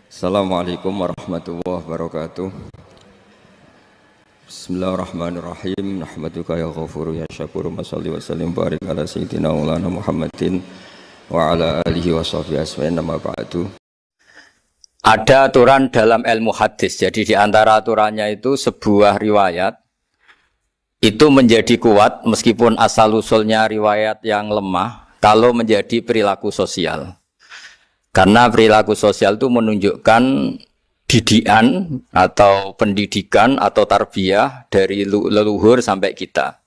Assalamualaikum warahmatullahi wabarakatuh. Bismillahirrahmanirrahim. Nahmaduka ya ghafuru ya syakuru. Mashalli wa sallim barik ala sayyidina maulana Muhammadin wa ala alihi wa sahbihi asma'in nama ba'du. Ada aturan dalam ilmu hadis. Jadi di antara aturannya itu sebuah riwayat itu menjadi kuat meskipun asal-usulnya riwayat yang lemah kalau menjadi perilaku sosial. Karena perilaku sosial itu menunjukkan didikan atau pendidikan atau tarbiyah dari leluhur sampai kita.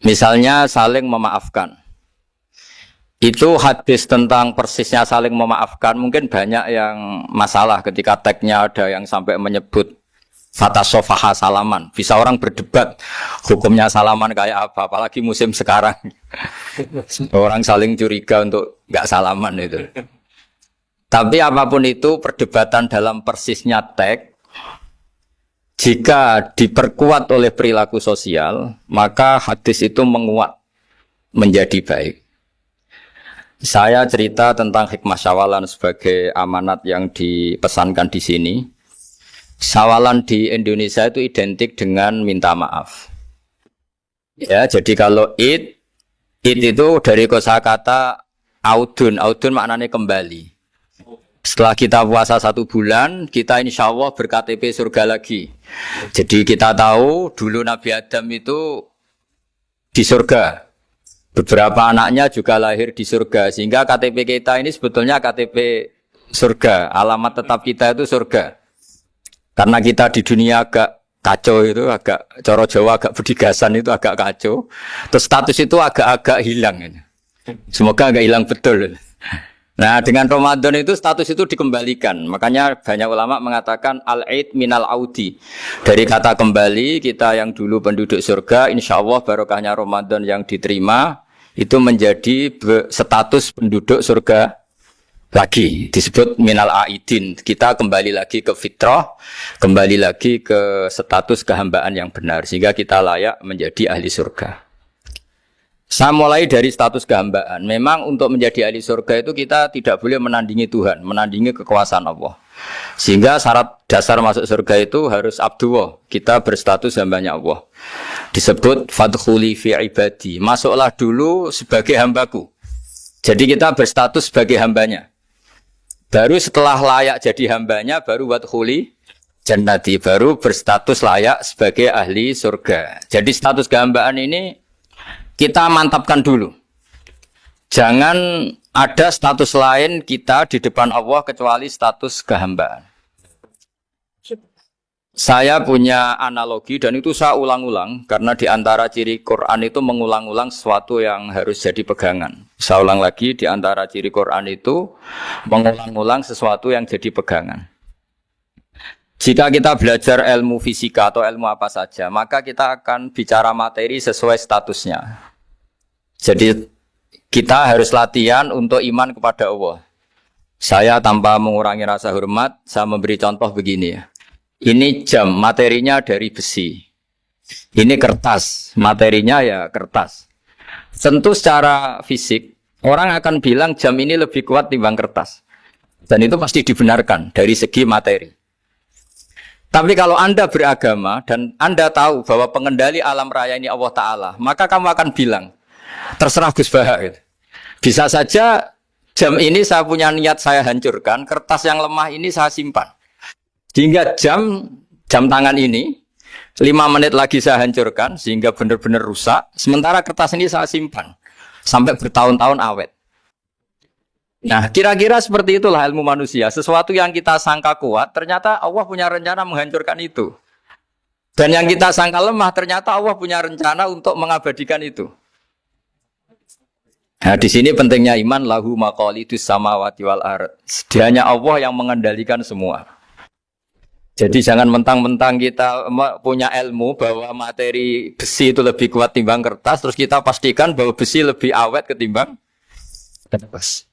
Misalnya saling memaafkan. Itu hadis tentang persisnya saling memaafkan mungkin banyak yang masalah ketika teksnya ada yang sampai menyebut fatasofaha salaman. Bisa orang berdebat hukumnya salaman kayak apa, apalagi musim sekarang. Orang saling curiga untuk nggak salaman itu. Tapi apapun itu perdebatan dalam persisnya teks, jika diperkuat oleh perilaku sosial, maka hadis itu menguat menjadi baik. Saya cerita tentang hikmah syawalan sebagai amanat yang dipesankan di sini. Syawalan di Indonesia itu identik dengan minta maaf. Ya, jadi kalau id itu dari kosakata audun maknanya kembali. Setelah kita puasa 1 bulan, kita insya Allah ber-KTP surga lagi. Jadi kita tahu dulu Nabi Adam itu di surga. Beberapa anaknya juga lahir di surga. Sehingga KTP kita ini sebetulnya KTP surga. Alamat tetap kita itu surga. Karena kita di dunia agak kacau itu, agak coro Jawa, agak bedigasan itu agak kacau. Terus status itu agak-agak hilang. Semoga agak hilang betul. Nah, dengan Ramadan itu status itu dikembalikan. Makanya banyak ulama mengatakan al-aid minal audi. Dari kata kembali, kita yang dulu penduduk surga, insya Allah barokahnya Ramadan yang diterima, itu menjadi status penduduk surga lagi. Disebut minal aidin. Kita kembali lagi ke fitrah, kembali lagi ke status kehambaan yang benar. Sehingga kita layak menjadi ahli surga. Saya mulai dari status kehambaan. Memang untuk menjadi ahli surga itu kita tidak boleh menandingi Tuhan, menandingi kekuasaan Allah. Sehingga syarat dasar masuk surga itu harus abdullah. Kita berstatus hambanya Allah. Disebut fadkhuli fi ibadi. Masuklah dulu sebagai hambaku. Jadi kita berstatus sebagai hambanya. Baru setelah layak jadi hambanya, baru wadkhuli jannati. Baru berstatus layak sebagai ahli surga. Jadi status kehambaan ini kita mantapkan dulu. Jangan ada status lain kita di depan Allah kecuali status kehambaan. Saya punya analogi dan itu saya ulang-ulang karena di antara ciri Quran itu mengulang-ulang sesuatu yang harus jadi pegangan. Saya ulang lagi, di antara ciri Quran itu mengulang-ulang sesuatu yang jadi pegangan. Jika kita belajar ilmu fisika atau ilmu apa saja, maka kita akan bicara materi sesuai statusnya. Jadi kita harus latihan untuk iman kepada Allah. Saya tanpa mengurangi rasa hormat, saya memberi contoh begini ya. Ini jam, materinya dari besi. Ini kertas, materinya ya kertas. Tentu secara fisik, orang akan bilang jam ini lebih kuat timbang kertas. Dan itu pasti dibenarkan dari segi materi. Tapi kalau Anda beragama dan Anda tahu bahwa pengendali alam raya ini Allah Ta'ala, maka kamu akan bilang, terserah Gus Baha gitu. Bisa saja jam ini saya punya niat saya hancurkan, kertas yang lemah ini saya simpan. Sehingga jam tangan ini 5 menit lagi saya hancurkan sehingga benar-benar rusak, sementara kertas ini saya simpan sampai bertahun-tahun awet. Nah, kira-kira seperti itulah ilmu manusia. Sesuatu yang kita sangka kuat, ternyata Allah punya rencana menghancurkan itu. Dan yang kita sangka lemah, ternyata Allah punya rencana untuk mengabadikan itu. Nah, di sini pentingnya iman, lahu maqalidus samawati wal ard. Hanya Allah yang mengendalikan semua. Jadi jangan mentang-mentang kita punya ilmu bahwa materi besi itu lebih kuat timbang kertas, terus kita pastikan bahwa besi lebih awet ketimbang kertas.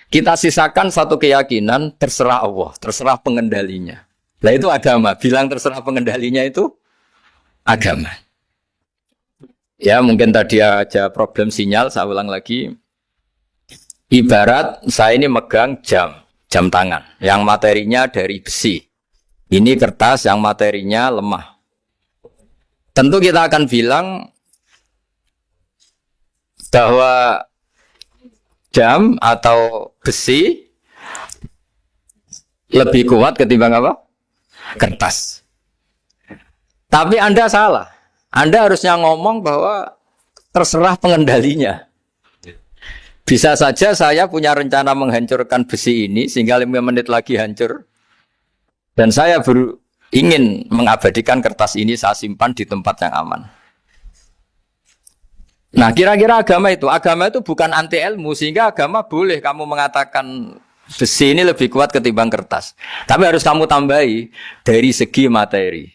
Kita sisakan satu keyakinan, terserah Allah, terserah pengendalinya. Nah itu agama, bilang terserah pengendalinya itu agama. Ya mungkin tadi aja problem sinyal, saya ulang lagi. Ibarat saya ini megang jam. jam tangan, yang materinya dari besi. Ini kertas yang materinya lemah. Tentu kita akan bilang bahwa jam atau besi lebih kuat ketimbang apa? Kertas. Tapi Anda salah. Anda harusnya ngomong bahwa terserah pengendalinya. Bisa saja saya punya rencana menghancurkan besi ini sehingga 5 menit lagi hancur. Dan saya ingin mengabadikan kertas ini saya simpan di tempat yang aman. Nah, kira-kira agama itu bukan anti ilmu, sehingga agama boleh kamu mengatakan besi ini lebih kuat ketimbang kertas. Tapi harus kamu tambahi dari segi materi.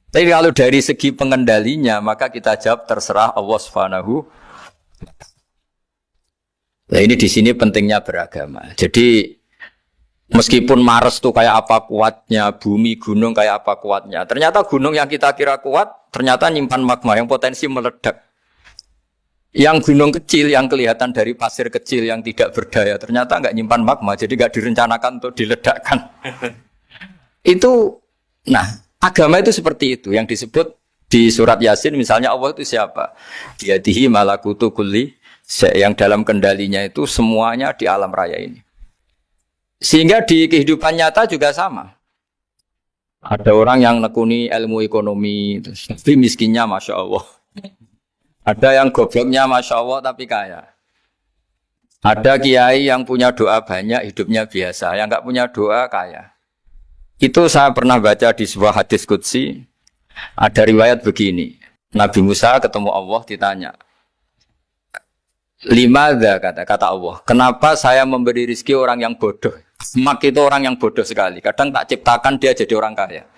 Tapi kalau dari segi pengendalinya, maka kita jawab terserah Allah Subhanahu. Nah, ini di sini pentingnya beragama. Jadi meskipun Mars tuh kayak apa kuatnya, bumi, gunung kayak apa kuatnya. Ternyata gunung yang kita kira kuat, ternyata nyimpan magma yang potensi meledak. Yang gunung kecil, yang kelihatan dari pasir kecil yang tidak berdaya, ternyata nggak nyimpan magma, jadi nggak direncanakan untuk diledakkan. Itu, nah agama itu seperti itu, yang disebut di surat Yasin misalnya Allah itu siapa? Biyadihi malakutu kulli, yang dalam kendalinya itu semuanya di alam raya ini. Sehingga di kehidupan nyata juga sama. Ada orang yang nekuni ilmu ekonomi, tapi miskinnya Masya Allah. Ada yang gobloknya Masya Allah tapi kaya. Ada kiai yang punya doa banyak, hidupnya biasa. Yang nggak punya doa kaya. Itu saya pernah baca di sebuah hadis qudsi. Ada riwayat begini. Nabi Musa ketemu Allah ditanya. Limadha kata Allah. Kenapa saya memberi rezeki orang yang bodoh? Mak itu orang yang bodoh sekali. Kadang tak ciptakan dia jadi orang kaya.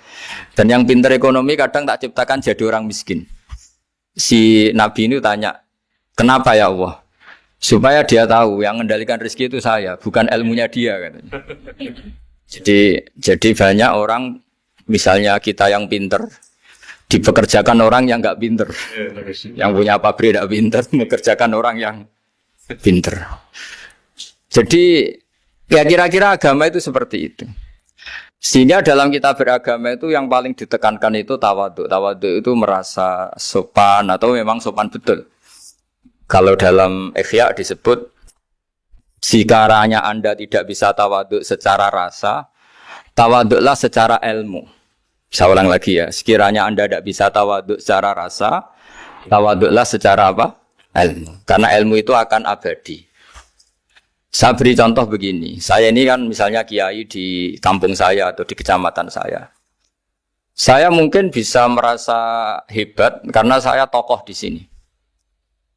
Dan yang pintar ekonomi kadang tak ciptakan jadi orang miskin. Si Nabi ini tanya, kenapa ya Allah? Supaya dia tahu yang mengendalikan rezeki itu saya, bukan ilmunya dia katanya. Jadi banyak orang, misalnya kita yang pintar, dipekerjakan orang yang nggak pintar, yang punya pabrik tidak pintar, mengerjakan orang yang pintar. Jadi ya kira-kira agama itu seperti itu. Sehingga dalam kita beragama itu yang paling ditekankan itu tawadhu. Tawadhu itu merasa sopan atau memang sopan betul. Kalau dalam Ihya disebut, sekiranya Anda tidak bisa tawadhu secara rasa, tawadhulah secara ilmu. Saya ulang lagi ya, sekiranya Anda tidak bisa tawadhu secara rasa, tawadhulah secara apa? Ilmu. Karena ilmu itu akan abadi. Saya beri contoh begini, saya ini kan misalnya kiai di kampung saya atau di kecamatan saya. Saya mungkin bisa merasa hebat karena saya tokoh di sini.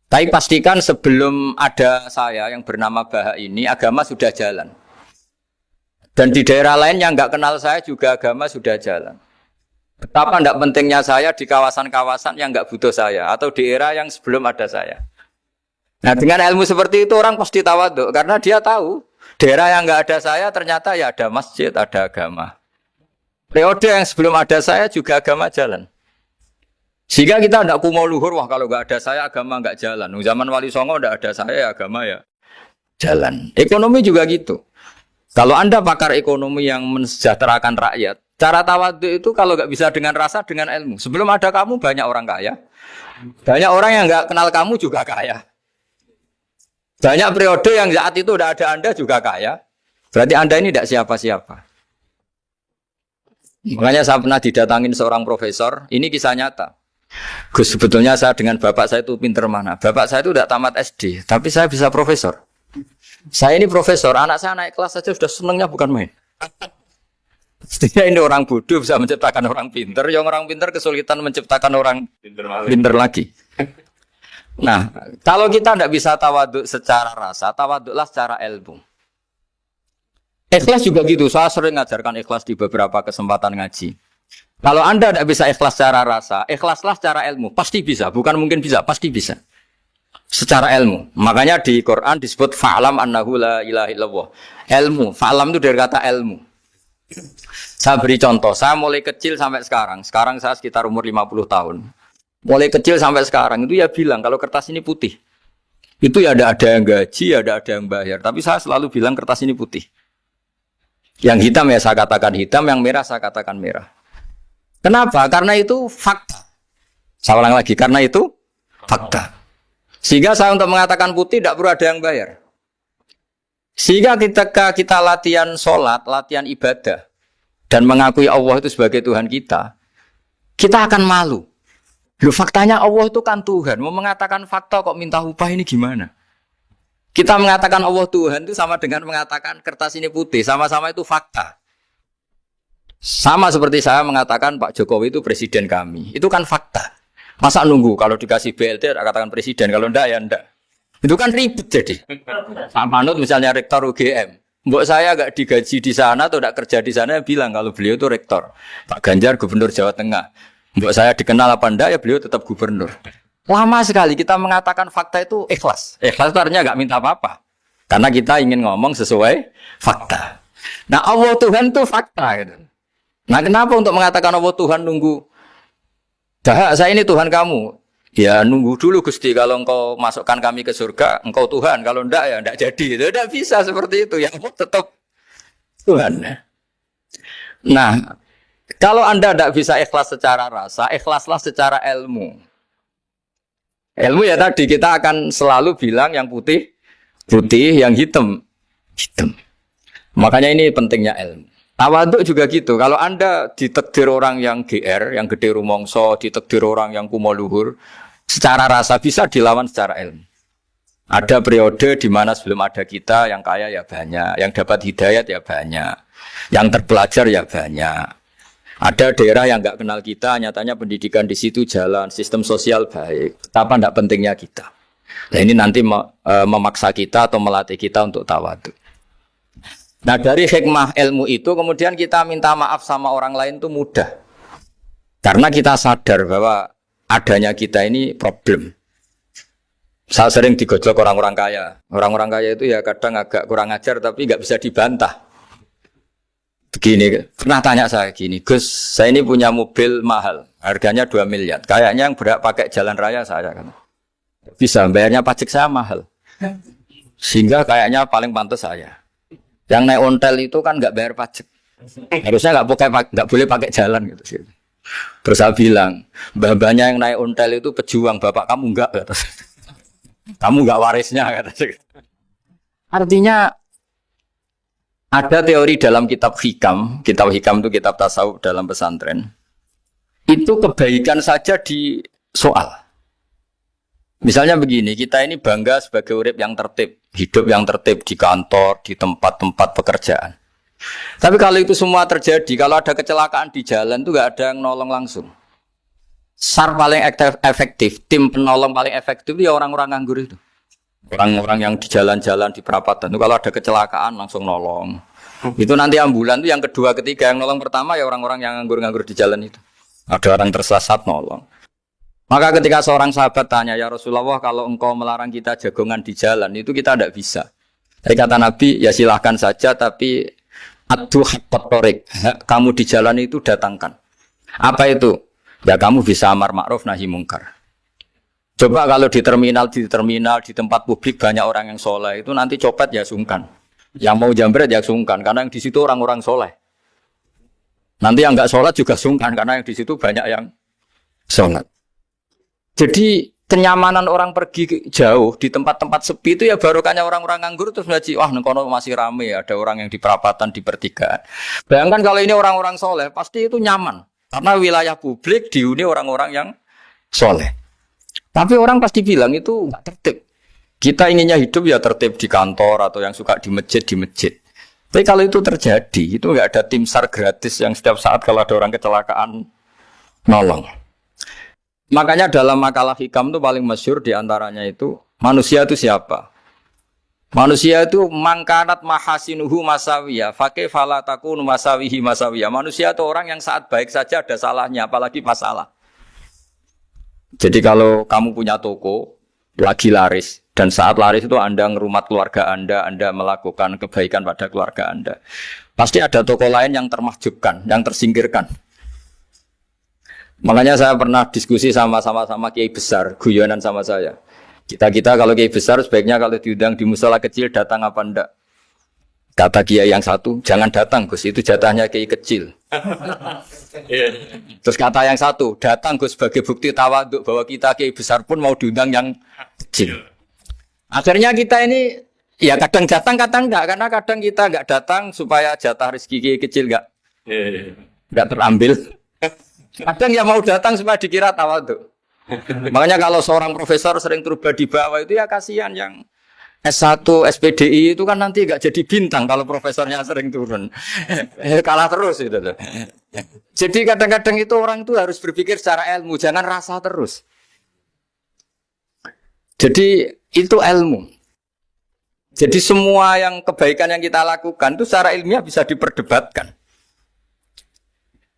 Tapi pastikan sebelum ada saya yang bernama Baha ini, agama sudah jalan. Dan di daerah lain yang nggak kenal saya juga agama sudah jalan. Betapa tidak pentingnya saya di kawasan-kawasan yang nggak butuh saya atau di era yang sebelum ada saya. Nah dengan ilmu seperti itu orang pasti tawadhu karena dia tahu daerah yang nggak ada saya ternyata ya ada masjid, ada agama. Periode yang sebelum ada saya juga agama jalan. Sehingga kita tidak kumo luhur, wah kalau nggak ada saya agama nggak jalan. Zaman Wali Songo tidak ada saya agama ya jalan. Ekonomi juga gitu. Kalau Anda pakar ekonomi yang mensejahterakan rakyat, cara tawadhu itu kalau nggak bisa dengan rasa, dengan ilmu. Sebelum ada kamu banyak orang kaya, banyak orang yang nggak kenal kamu juga kaya. Banyak periode yang saat itu udah ada Anda juga kaya. Berarti Anda ini tidak siapa-siapa. Makanya saya pernah didatangin seorang profesor. Ini kisah nyata. Gus, sebetulnya saya dengan bapak saya itu pinter mana. Bapak saya itu tidak tamat SD. Tapi saya bisa profesor. Saya ini profesor. Anak saya naik kelas saja sudah senangnya bukan main. Setidaknya ini orang bodoh bisa menciptakan orang pinter. Yang orang pinter kesulitan menciptakan orang pinter lagi. Nah, kalau kita tidak bisa tawadhu secara rasa, tawadhulah secara ilmu. Ikhlas juga gitu, saya sering ngajarkan ikhlas di beberapa kesempatan ngaji. Kalau Anda tidak bisa ikhlas secara rasa, ikhlaslah secara ilmu. Pasti bisa, bukan mungkin bisa, pasti bisa. Secara ilmu. Makanya di Quran disebut fa'lam annahu la ilaha illallah. Ilmu, fa'lam itu dari kata ilmu. Saya beri contoh, saya mulai kecil sampai sekarang. Sekarang saya sekitar umur 50 tahun. Mulai kecil sampai sekarang itu ya bilang kalau kertas ini putih. Itu ya ada yang gaji, ada yang bayar. Tapi saya selalu bilang kertas ini putih. Yang hitam ya saya katakan hitam, yang merah saya katakan merah. Kenapa? Karena itu fakta. Saya ulang lagi, karena itu fakta. Sehingga saya untuk mengatakan putih tidak perlu ada yang bayar. Sehingga ketika kita latihan sholat, latihan ibadah, dan mengakui Allah itu sebagai Tuhan kita akan malu. Loh, faktanya Allah itu kan Tuhan. Mau mengatakan fakta kok minta upah ini gimana? Kita mengatakan Allah Tuhan itu sama dengan mengatakan kertas ini putih. Sama-sama itu fakta. Sama seperti saya mengatakan Pak Jokowi itu presiden kami. Itu kan fakta. Masa nunggu kalau dikasih BLT katakan presiden. Kalau enggak ya enggak. Itu kan ribet jadi. Pak Manut misalnya rektor UGM. Mbok saya enggak digaji di sana atau enggak kerja di sana bilang kalau beliau itu rektor. Pak Ganjar gubernur Jawa Tengah. Mbok saya dikenal apa enggak ya beliau tetap gubernur. Lama sekali kita mengatakan fakta itu ikhlas. Ikhlas itu artinya enggak minta apa-apa. Karena kita ingin ngomong sesuai fakta. Nah Allah Tuhan itu fakta. Gitu. Nah kenapa untuk mengatakan Allah Tuhan nunggu? Dah saya ini Tuhan kamu. Ya nunggu dulu Gusti. Kalau engkau masukkan kami ke surga, engkau Tuhan. Kalau enggak ya enggak jadi. Itu enggak bisa seperti itu. Ya Allah tetap Tuhan. Nah kalau Anda tidak bisa ikhlas secara rasa, ikhlaslah secara ilmu. Ilmu ya tadi kita akan selalu bilang yang putih, putih, yang hitam, hitam. Makanya ini pentingnya ilmu. Tawaduk juga gitu. Kalau Anda ditakdir orang yang GR, yang gede rumongso, ditakdir orang yang kumo luhur, secara rasa bisa dilawan secara ilmu. Ada periode di mana sebelum ada kita, yang kaya ya banyak, yang dapat hidayat ya banyak, yang terpelajar ya banyak. Ada daerah yang nggak kenal kita, nyatanya pendidikan di situ jalan, sistem sosial baik. Betapa tidak pentingnya kita. Nah ini nanti memaksa kita atau melatih kita untuk tawadhu. Nah dari hikmah ilmu itu kemudian kita minta maaf sama orang lain itu mudah. Karena kita sadar bahwa adanya kita ini problem. Saya sering digojlok orang-orang kaya. Orang-orang kaya itu ya kadang agak kurang ajar tapi nggak bisa dibantah. Begini, pernah tanya saya gini, Gus, saya ini punya mobil mahal, harganya 2 miliar. Kayaknya yang berhak pakai jalan raya saya kan. Bisa, bayarnya pajak saya mahal. Sehingga kayaknya paling pantas saya. Yang naik ontel itu kan nggak bayar pajak. Harusnya nggak boleh pakai jalan gitu. Terus saya bilang, mbah-mbahnya yang naik ontel itu pejuang, bapak kamu enggak. Kata. Kamu enggak warisnya. Kata. Artinya, ada teori dalam kitab hikam itu kitab tasawuf dalam pesantren. Itu kebaikan saja di soal. Misalnya begini, kita ini bangga sebagai urip yang tertib, hidup yang tertib di kantor, di tempat-tempat pekerjaan. Tapi kalau itu semua terjadi, kalau ada kecelakaan di jalan itu nggak ada yang nolong langsung. SAR paling efektif, tim penolong paling efektif itu ya orang-orang nganggur itu. Orang-orang yang di jalan-jalan di perapatan itu kalau ada kecelakaan langsung nolong. Itu nanti ambulan itu yang kedua, ketiga, yang nolong pertama ya orang-orang yang nganggur-nganggur di jalan itu. Ada orang tersesat nolong. Maka ketika seorang sahabat tanya, ya Rasulullah kalau engkau melarang kita jagongan di jalan itu kita tidak bisa. Tapi kata Nabi, ya silahkan saja tapi adu haqqat thoriq. Kamu di jalan itu datangkan. Apa itu? Ya kamu bisa amar ma'ruf nahi mungkar. Coba kalau di terminal, di tempat publik banyak orang yang soleh itu nanti copet ya sungkan. Yang mau jambret ya sungkan karena yang di situ orang-orang soleh. Nanti yang enggak sholat juga sungkan karena yang di situ banyak yang sholat. Jadi kenyamanan orang pergi jauh di tempat-tempat sepi itu ya barokahnya orang-orang nganggur terus ngaji, wah nengkono masih rame ada orang yang di perapatan di pertigaan. Bayangkan kalau ini orang-orang soleh pasti itu nyaman karena wilayah publik dihuni orang-orang yang soleh. Tapi orang pasti bilang itu nggak tertib. Kita inginnya hidup ya tertib di kantor atau yang suka di masjid. Tapi kalau itu terjadi, itu nggak ada tim SAR gratis yang setiap saat kalau ada orang kecelakaan nolong. Makanya dalam makalah hikam itu paling masyhur diantaranya itu manusia itu siapa? Manusia itu mangkanat mahasinuhu masawiyah, fakih falataku masawihi masawiyah. Manusia itu orang yang saat baik saja ada salahnya, apalagi pas salah. Jadi kalau kamu punya toko, lagi laris, dan saat laris itu Anda ngerumat keluarga Anda melakukan kebaikan pada keluarga Anda. Pasti ada toko lain yang termahjubkan, yang tersingkirkan. Makanya saya pernah diskusi sama kiai besar, guyonan sama saya. Kita kalau kiai besar sebaiknya kalau diundang di musala kecil datang apa enggak? Kata kiai yang satu, jangan datang Gus, itu jatahnya kiai kecil. Terus kata yang satu, datang Gus sebagai bukti tawaduk bahwa kita kiai besar pun mau diundang yang kecil. Akhirnya kita ini ya kadang datang kadang enggak, karena kadang kita enggak datang supaya jatah rezeki kiai kecil enggak terambil. Kadang ya mau datang supaya dikira tawaduk. Makanya kalau seorang profesor sering turba di bawah itu ya kasihan yang S1, SPDI itu kan nanti enggak jadi bintang kalau profesornya sering turun. Kalah terus itu. Jadi kadang-kadang itu orang itu harus berpikir secara ilmu, jangan rasa terus. Jadi itu ilmu. Jadi semua yang kebaikan yang kita lakukan itu secara ilmiah bisa diperdebatkan.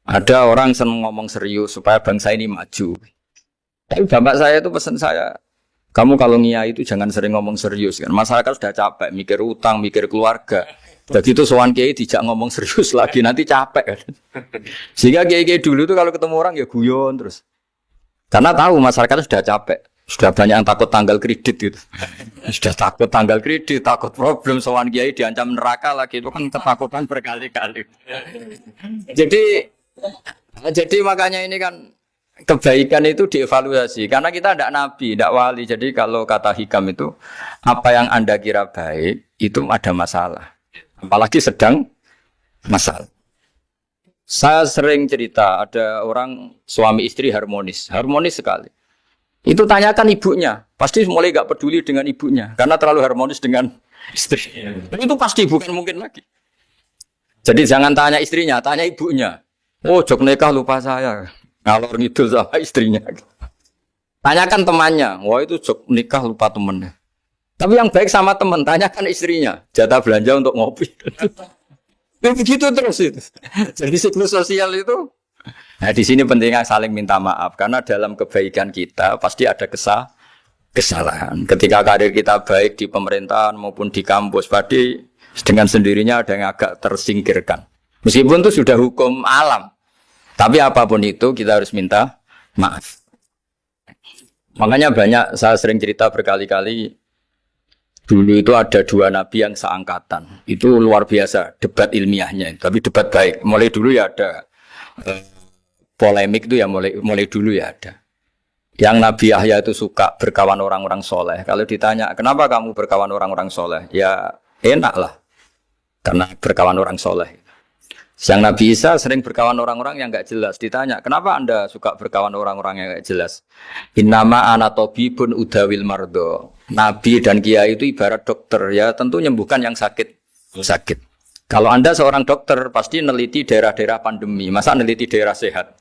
Ada orang senang ngomong serius supaya bangsa ini maju. Tapi bapak saya itu pesan saya, kamu kalau ngiyai itu jangan sering ngomong serius kan. Masyarakat sudah capek mikir utang, mikir keluarga. Begitu sowan kiai dijak ngomong serius lagi nanti capek kan. Sehingga kiai-kiai dulu itu kalau ketemu orang ya guyon terus. Karena tahu masyarakat sudah capek. Sudah banyak yang takut tanggal kredit gitu. Sudah takut tanggal kredit, takut problem sowan kiai diancam neraka lagi itu kan ketakutan berkali-kali. Jadi makanya ini kan kebaikan itu dievaluasi karena kita tidak nabi, tidak wali. Jadi kalau kata hikam itu apa yang Anda kira baik itu ada masalah. Apalagi sedang masalah. Saya sering cerita ada orang suami istri harmonis sekali. Itu tanyakan ibunya, pasti mulai gak peduli dengan ibunya karena terlalu harmonis dengan istri. Itu pasti bukan mungkin lagi. Jadi jangan tanya istrinya, tanya ibunya. Oh, jok nikah lupa saya. Ngalor ngidul sama istrinya. Tanyakan temannya. Wah itu jok nikah lupa temennya. Tapi yang baik sama teman, tanyakan istrinya. Jatah belanja untuk ngopi. Begitu terus itu. Jadi siklus sosial itu. Nah di sini pentingnya saling minta maaf. Karena dalam kebaikan kita pasti ada kesalahan. Ketika karir kita baik di pemerintahan maupun di kampus, pasti dengan sendirinya ada yang agak tersingkirkan. Meskipun itu sudah hukum alam. Tapi apapun itu kita harus minta maaf. Makanya banyak saya sering cerita berkali-kali. Dulu itu ada dua nabi yang seangkatan. Itu luar biasa debat ilmiahnya. Tapi debat baik. Mulai dulu ya ada polemik itu ya mulai dulu ya ada. Yang Nabi Yahya itu suka berkawan orang-orang soleh. Kalau ditanya kenapa kamu berkawan orang-orang soleh? Ya enak lah. Karena berkawan orang soleh. Yang Nabi Isa sering berkawan orang-orang yang enggak jelas. Ditanya, kenapa Anda suka berkawan orang-orang yang enggak jelas? Innama ana tabibun udawil mardo. Nabi dan kiai itu ibarat dokter, ya tentu menyembuhkan yang sakit. Kalau Anda seorang dokter, pasti neliti daerah-daerah pandemi. Masa neliti daerah sehat?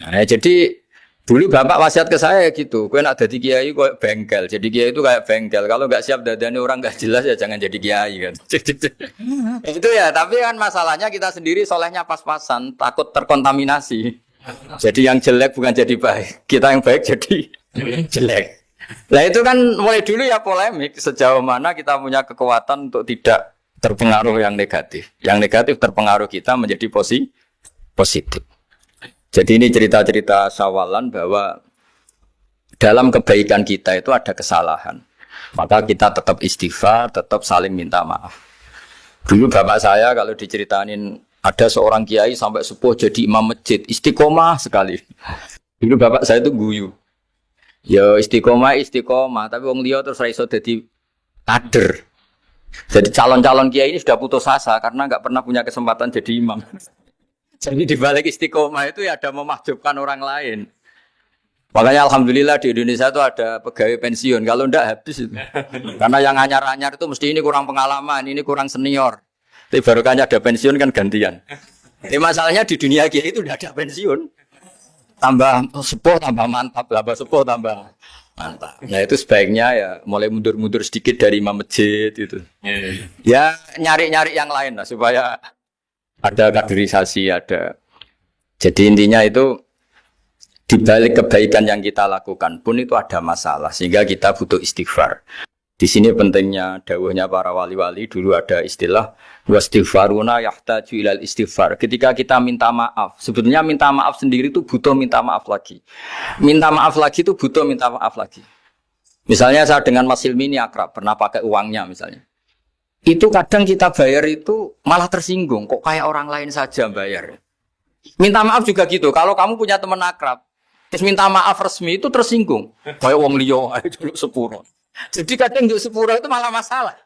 Nah, jadi dulu Bapak wasiat ke saya gitu. Kowe nak dadi kiai kok bengkel. Jadi kiai itu kayak bengkel. Kalau enggak siap dadane orang enggak jelas ya jangan jadi kiai kan. Itu ya, tapi kan masalahnya kita sendiri solehnya pas-pasan, takut terkontaminasi. Jadi yang jelek bukan jadi baik. Kita yang baik jadi jelek. Nah itu kan mulai dulu ya polemik. Sejauh mana kita punya kekuatan untuk tidak terpengaruh yang negatif. Yang negatif terpengaruh kita menjadi positif. Jadi ini cerita-cerita sawalan bahwa dalam kebaikan kita itu ada kesalahan. Maka kita tetap istighfar, tetap saling minta maaf. Dulu bapak saya kalau diceritain ada seorang kiai sampai sepuh jadi imam masjid, istiqomah sekali. Dulu bapak saya itu guyu. Ya istiqomah, tapi wong liya terus ra iso dadi kader. Jadi calon-calon kiai ini sudah putus asa karena enggak pernah punya kesempatan jadi imam. Jadi di balik istiqomah itu ya ada memahjubkan orang lain. Makanya alhamdulillah di Indonesia itu ada pegawai pensiun. Kalau enggak habis itu. Karena yang anyar-anyar itu mesti ini kurang pengalaman, ini kurang senior. Tapi barokahnya ada pensiun kan gantian. Ini masalahnya di dunia kiai itu udah ada pensiun. Tambah sepuh tambah mantap, tambah sepuh tambah mantap. Nah itu sebaiknya ya mulai mundur-mundur sedikit dari imam masjid itu. Ya nyari-nyari yang lain lah supaya ada kaderisasi, ada. Jadi intinya itu di balik kebaikan yang kita lakukan pun itu ada masalah sehingga kita butuh istighfar. Di sini pentingnya dawuhnya para wali-wali, dulu ada istilah wastighfaruna yahtaju ilal istighfar. Ketika kita minta maaf, sebetulnya minta maaf sendiri itu butuh minta maaf lagi. Minta maaf lagi itu butuh minta maaf lagi. Misalnya saya dengan Mas Hilmi ini akrab, pernah pakai uangnya misalnya. Itu kadang kita bayar itu malah tersinggung. Kok kayak orang lain saja bayar. Minta maaf juga gitu. Kalau kamu punya teman akrab, terus minta maaf resmi itu tersinggung. Kayak wong liya ae dulu sepuro. Jadi kadang untuk sepuro itu malah masalah.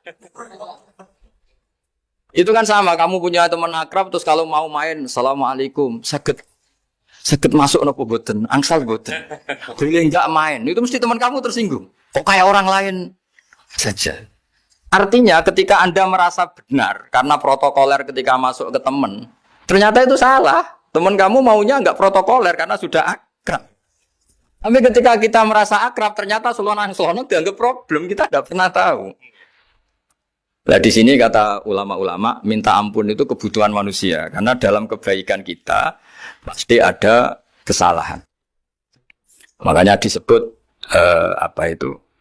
Itu kan sama, kamu punya teman akrab terus kalau mau main, assalamualaikum, sakit masuk nopo boten, angsal boten. Boleh enggak main, itu mesti teman kamu tersinggung. Kok kayak orang lain saja. Artinya ketika Anda merasa benar karena protokoler ketika masuk ke teman, ternyata itu salah. Teman kamu maunya enggak protokoler karena sudah akrab. Tapi ketika kita merasa akrab, ternyata selonang-selonang dianggap problem, kita tidak pernah tahu. Nah di sini kata ulama-ulama, minta ampun itu kebutuhan manusia. Karena dalam kebaikan kita, pasti ada kesalahan. Makanya disebut,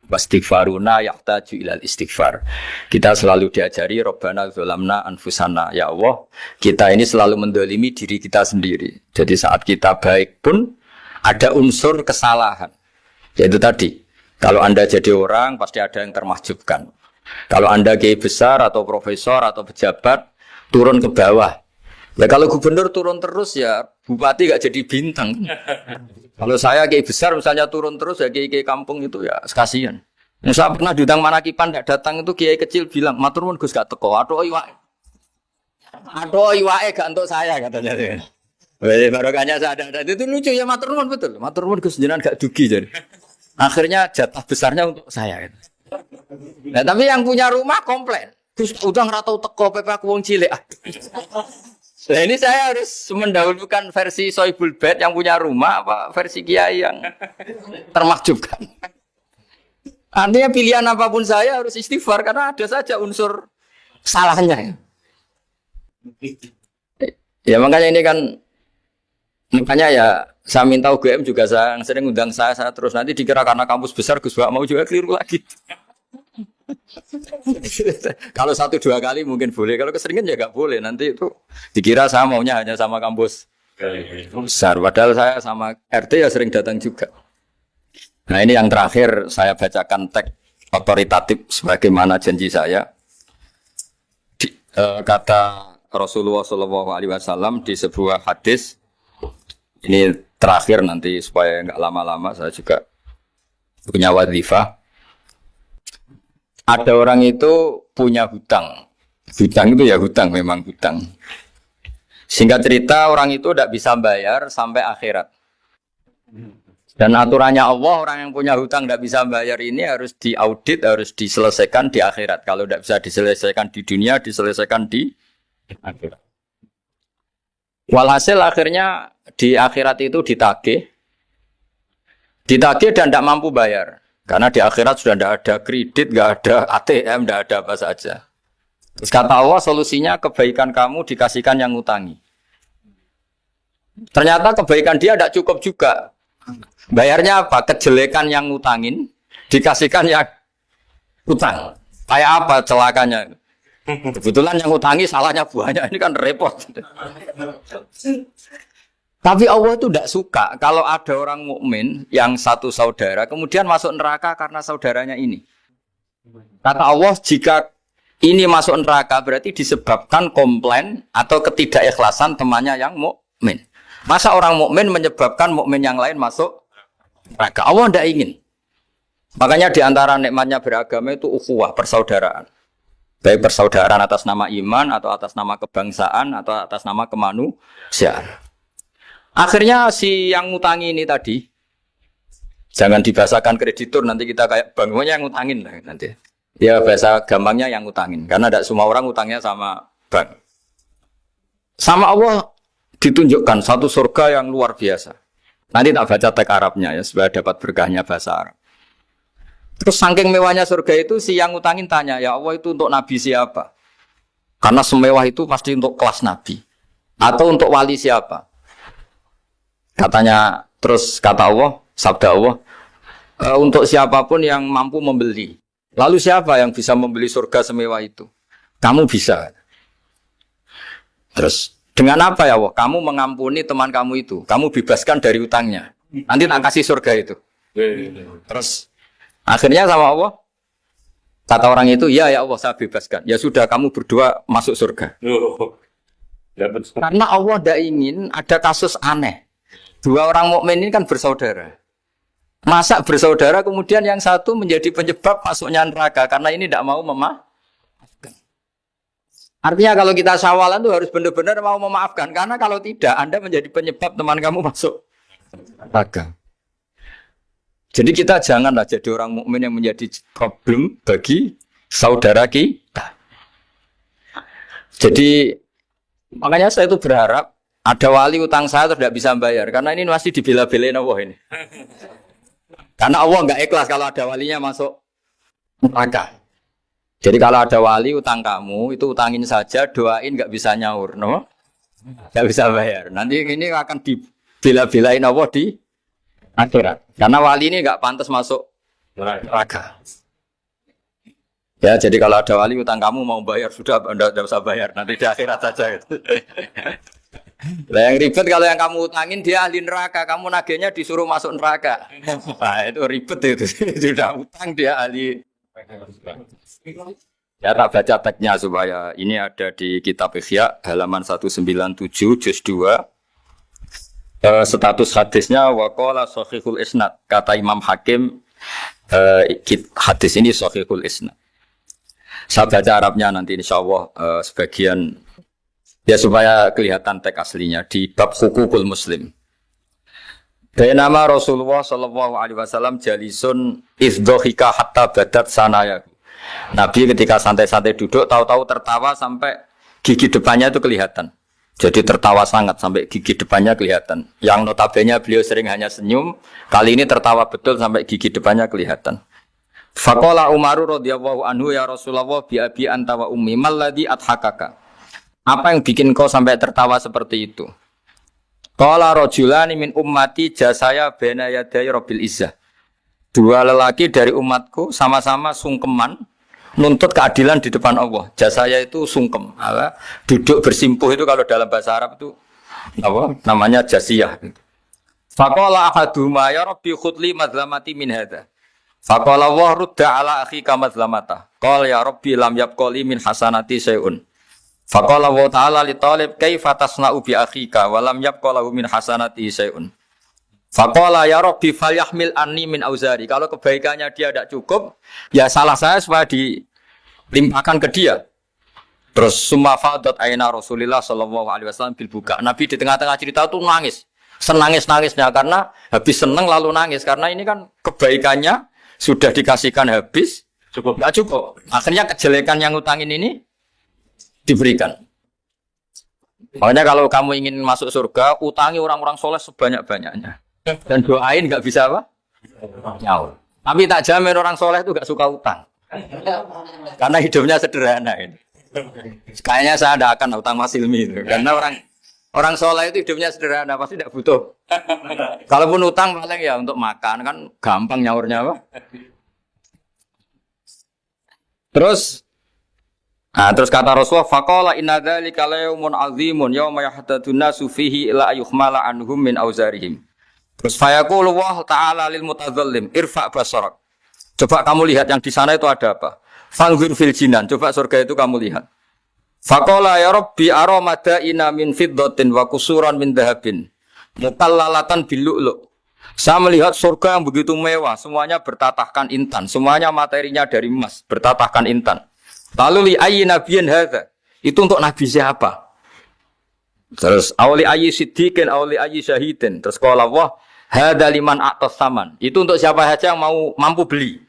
wastighfaruna yahtaju ilal istighfar. Kita selalu diajari, Rabbana zolamna anfusana. Ya Allah, kita ini selalu mendolimi diri kita sendiri. Jadi saat kita baik pun, ada unsur kesalahan. Yaitu tadi, kalau Anda jadi orang pasti ada yang termahjubkan. Kalau Anda kiai besar atau profesor atau pejabat turun ke bawah. Ya kalau gubernur turun terus ya bupati gak jadi bintang. Kalau saya kiai besar misalnya turun terus ya kiai kampung itu ya kasihan. Yang saya pernah diundang Manakipan tidak datang itu kiai kecil bilang, matur nuwun Gus gak teko. Aduh iwake gak untuk saya katanya. Barokahnya saya ada. Itu lucu ya, matur nuwun betul. Matur nuwun Gus jenengan gak dugi jadi. Akhirnya jatah besarnya untuk saya. Nah, tapi yang punya rumah komplain. Gus udah ngeratau teko PP aku wong cilik. Nah, ini saya harus mendahulukan versi Soibul Bait yang punya rumah apa versi kiai yang termakjubkan. Artinya pilihan apapun saya harus istighfar karena ada saja unsur salahnya. Ya makanya ini kan ya saya minta UGM juga saya sering undang saya terus nanti dikira karena kampus besar Gus mau juga keliru lagi. Kalau 1-2 kali mungkin boleh, kalau keseringan ya nggak boleh. Nanti itu dikira saya maunya hanya sama kampus besar, padahal saya sama RT ya sering datang juga. Nah ini yang terakhir saya bacakan teks otoritatif sebagaimana janji saya. Kata Rasulullah SAW di sebuah hadis. Ini terakhir nanti supaya nggak lama-lama saya juga punya wadhifah. Ada orang itu punya hutang. Hutang itu ya hutang, memang hutang. Singkat cerita orang itu tidak bisa bayar sampai akhirat. Dan aturannya Allah, orang yang punya hutang tidak bisa bayar ini harus diaudit, harus diselesaikan di akhirat. Kalau tidak bisa diselesaikan di dunia, diselesaikan di akhirat. Walhasil akhirnya di akhirat itu ditagih dan tidak mampu bayar. Karena di akhirat sudah tidak ada kredit, tidak ada ATM, tidak ada apa saja. Terus kata Allah solusinya kebaikan kamu dikasihkan yang ngutangi. Ternyata kebaikan dia tidak cukup juga. Bayarnya apa? Kejelekan yang ngutangin dikasihkan yang utang. Kayak apa celakanya? Kebetulan yang ngutangi salahnya banyak, ini kan repot. Tapi Allah itu tidak suka kalau ada orang mukmin yang satu saudara kemudian masuk neraka karena saudaranya ini. Kata Allah, jika ini masuk neraka berarti disebabkan komplain atau ketidakikhlasan temannya yang mukmin. Masa orang mukmin menyebabkan mukmin yang lain masuk neraka? Allah tidak ingin. Makanya di antara nikmatnya beragama itu ukhuwah, persaudaraan. Baik persaudaraan atas nama iman atau atas nama kebangsaan atau atas nama kemanusiaan. Akhirnya si yang ngutangi ini tadi, jangan dibahasakan kreditur, nanti kita kayak bank, yang ngutangin lah nanti. Ya bahasa gampangnya yang ngutangin, karena tidak semua orang ngutangnya sama bank. Sama Allah ditunjukkan satu surga yang luar biasa. Nanti tak baca teks Arabnya ya, supaya dapat berkahnya bahasa Arab. Terus saking mewahnya surga itu, si yang ngutangin tanya, ya Allah itu untuk Nabi siapa? Karena semewah itu pasti untuk kelas Nabi. Atau untuk wali siapa? Katanya, terus kata Allah, sabda Allah, untuk siapapun yang mampu membeli. Lalu siapa yang bisa membeli surga semewah itu? Kamu bisa. Terus, dengan apa ya Allah? Kamu mengampuni teman kamu itu. Kamu bebaskan dari utangnya. Nanti tak kasih surga itu. Terus, akhirnya sama Allah, Kata orang itu, ya Allah saya bebaskan. Ya sudah kamu berdua masuk surga. Karena Allah tidak ingin ada kasus aneh. Dua orang mukmin ini kan bersaudara. Masa bersaudara kemudian yang satu menjadi penyebab masuknya neraka karena ini tidak mau memaafkan. Artinya kalau kita syawalan itu harus benar-benar mau memaafkan. Karena kalau tidak, Anda menjadi penyebab teman kamu masuk neraka. Jadi kita janganlah jadi orang mukmin yang menjadi problem bagi saudara kita. Jadi makanya saya itu berharap ada wali utang saya terus tidak bisa bayar karena ini masih dibela-belain Allah ini. Karena Allah nggak ikhlas kalau ada walinya masuk neraka. Jadi kalau ada wali utang kamu itu utangin saja, doain nggak bisa nyaur, no? Nggak bisa bayar. Nanti ini akan dibela-belain Allah di akhirat. Karena wali ini nggak pantas masuk neraka. Ya, jadi kalau ada wali utang kamu mau bayar sudah, tidak usah bayar. Nanti di akhirat saja. Lah yang ribet kalau yang kamu utangin dia ahli neraka, kamu nagihnya disuruh masuk neraka. Nah, itu ribet itu. Sudah utang dia ahli. Ya tak baca teksnya supaya ini ada di kitab Ihya halaman 197 juz 2. Status hadisnya waqala sahihul isnad. Kata Imam Hakim hadis ini sahihul isnad. Saya baca Arabnya nanti insyaallah sebagian ya supaya kelihatan teks aslinya di bab hukukul muslim. Nama Rasulullah sallallahu alaihi wasallam jalisun izdhika hatta badat sanaya. Nabi ketika santai-santai duduk tahu-tahu tertawa sampai gigi depannya itu kelihatan. Jadi tertawa sangat sampai gigi depannya kelihatan. Yang notabene beliau sering hanya senyum, kali ini tertawa betul sampai gigi depannya kelihatan. Faqala Umaru radhiyallahu anhu ya Rasulullah bi abi anta wa ummi mal ladzi adhakaka. Apa yang bikin kau sampai tertawa seperti itu? Qala rajulani min ummati jasaya baina yaday rabbil izzah. Dua lelaki dari umatku sama-sama sungkeman nuntut keadilan di depan Allah. Jasaya itu sungkem, duduk bersimpuh itu kalau dalam bahasa Arab itu apa? Namanya jasiyah. Faqala ahaduhuma ya rabbi khudli madlamati min hadza. Faqala wa rudda ala akhika madlamata. Qala ya rabbi lam yabqali min hasanati syai'un. Faqala wa ta'ala li talib kaifa tasna'u bi akhika wa lam yabqalahu min hasanati syai'un. Faqala ya rabbi falyahmil anni min auzari. Kalau kebaikannya dia tidak cukup, ya salah saya supaya dilimpahkan ke dia. Terus summa fadat aina Rasulullah sallallahu alaihi wasallam bil buka. Nabi di tengah-tengah cerita itu nangis. Senangis-nangisnya karena habis seneng lalu nangis karena ini kan kebaikannya sudah dikasihkan habis cukup enggak cukup. Akhirnya kejelekan yang utangin ini diberikan. Makanya kalau kamu ingin masuk surga, utangi orang-orang soleh sebanyak-banyaknya. Dan doain nggak bisa apa? Nyaur. Tapi tak jamin orang soleh itu nggak suka utang. Karena hidupnya sederhana ini. Kayaknya saya tidak akan utang Mas Ilmi itu. Karena orang soleh itu hidupnya sederhana, pasti tidak butuh. Kalaupun utang paling ya untuk makan, kan gampang nyaurnya apa? Terus kata Rasulullah, faqala inna dzalika yaumun azimun yauma yahtadun nasu fihi ila ayuhmala anhum min auzarihim. Terus fayaqulu wa ta'ala lil mutadzallim irfa basarak. Coba kamu lihat yang di sana itu ada apa? Fanzur fil jinan, coba surga itu kamu lihat. Faqala ya rabbi ara madaina min fiddatin wa kusuran min dhahabin mukallalatan bil lu'lu'. Saya melihat surga yang begitu mewah, semuanya bertatahkan intan, semuanya materinya dari emas, bertatahkan intan. Lalu li ayyi nabiyyin hadza? Itu untuk nabi siapa? Terus awli ayyi siddiqin awli ayyi syahidin. Terus qala Allah hadza liman a'tas saman. Itu untuk siapa saja yang mampu beli.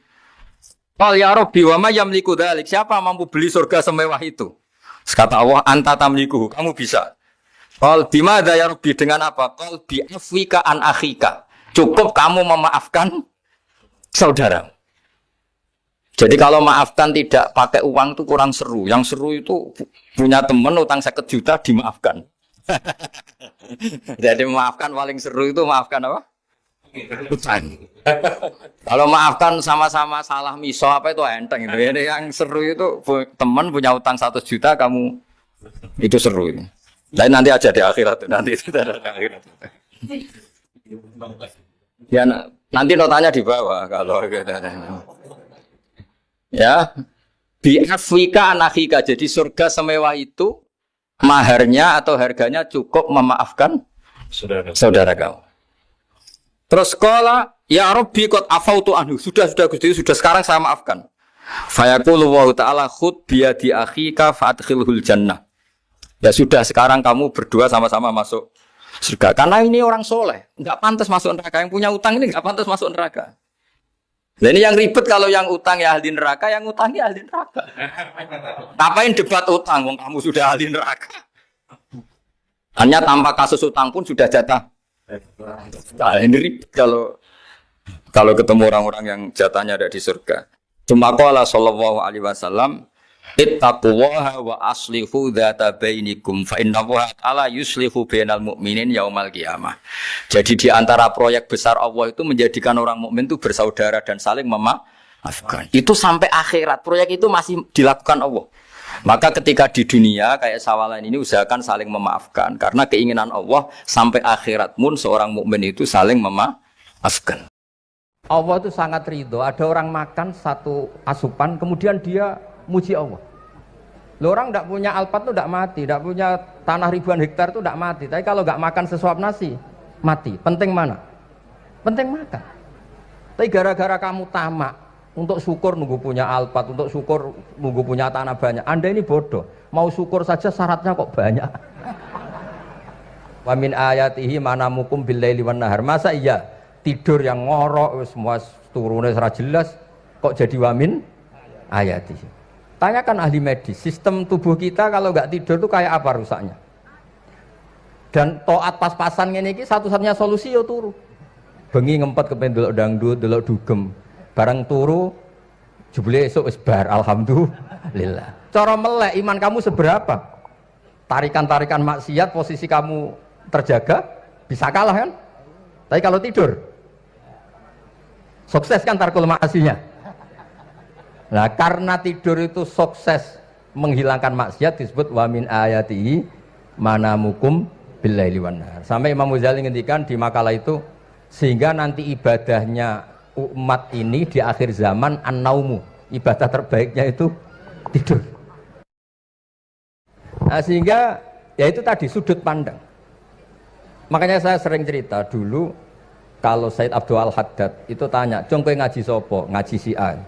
Qal ya rabbi wa may yamliku dzalik? Siapa mampu beli surga semewah itu? Terus kata Allah anta tamliku, kamu bisa. Qal bimadza ya rabbi, dengan apa? Qal bi afwika an akhika. Cukup kamu memaafkan saudara. Jadi kalau maafkan tidak pakai uang itu kurang seru. Yang seru itu punya teman utang 1 juta dimaafkan. Jadi memaafkan paling seru itu maafkan apa? Utang. Kalau maafkan sama-sama salah miso apa itu enteng. Ini yang seru itu teman punya utang 1 juta kamu itu seru ini. Dan nanti aja di akhirat nanti itu ada di akhirat. Ya nanti notanya di bawah kalau gitu. Ya, bi'afwika anakhika. Jadi surga semewah itu maharnya atau harganya cukup memaafkan saudara kau. Terus qala ya Rabbi qad afautu anhu. Sudah Gusti, sudah sekarang saya maafkan. Fayaqulu wa ta'ala khud biyadi akhika fa'adkhilhul jannah. Ya sudah sekarang kamu berdua sama-sama masuk surga. Karena ini orang soleh, enggak pantas masuk neraka. Yang punya utang ini enggak pantas masuk neraka. Nah ini yang ribet kalau yang utang ya ahli neraka, yang utangnya ahli neraka. Ngapain debat utang, wong kamu sudah ahli neraka. Hanya tanpa kasus utang pun sudah jatah. Nah, ini ribet kalau ketemu orang-orang yang jatahnya ada di surga. Cuma qala sallallahu alaihi wasallam, ittaqullaha wa aslihu dzata bainikum fa innallaha ta'ala yuslihu bainal mu'minin yaumal qiyamah. Jadi di antara proyek besar Allah itu menjadikan orang mukmin itu bersaudara dan saling memaafkan. Itu sampai akhirat proyek itu masih dilakukan Allah. Maka ketika di dunia kayak sawalan ini usahakan saling memaafkan karena keinginan Allah sampai akhirat pun seorang mukmin itu saling memaafkan. Allah itu sangat ridho. Ada orang makan satu asupan, kemudian dia muji Allah. Loh, orang tidak punya alpat itu tidak mati, tidak punya tanah ribuan hektar itu tidak mati. Tapi kalau nggak makan sesuap nasi, mati. Penting mana? Penting makan. Tapi gara-gara kamu tamak, untuk syukur nunggu punya alpat, untuk syukur nunggu punya tanah banyak. Anda ini bodoh. Mau syukur saja syaratnya kok banyak. Wa min ayatihi manamukum billaili wan nahar. Masa iya tidur yang ngorok semua turunnya secara jelas kok jadi wamin ayatihi. Tanyakan ahli medis, sistem tubuh kita kalau nggak tidur itu kayak apa rusaknya? Dan toat pas-pasan ini satu-satunya solusi ya turu. Bengi ngempet kepen delok dangdut, delok dugem. Barang turu jebule esuk wis bar, alhamdulillah. Cara melek iman kamu seberapa? Tarikan-tarikan maksiat posisi kamu terjaga bisa kalah kan? Tapi kalau tidur sukses kan tarkul maksinya. Nah, karena tidur itu sukses menghilangkan maksiat disebut wa min ayatihi manamukum billaili wan nahar. Sampai Imam Ghazali ngendikan di makalah itu sehingga nanti ibadahnya umat ini di akhir zaman an-naumu, ibadah terbaiknya itu tidur. Nah, sehingga ya itu tadi sudut pandang. Makanya saya sering cerita dulu kalau Said Abdul Al-Haddad itu tanya, "Jong kowe ngaji sopo?" Ngaji si A.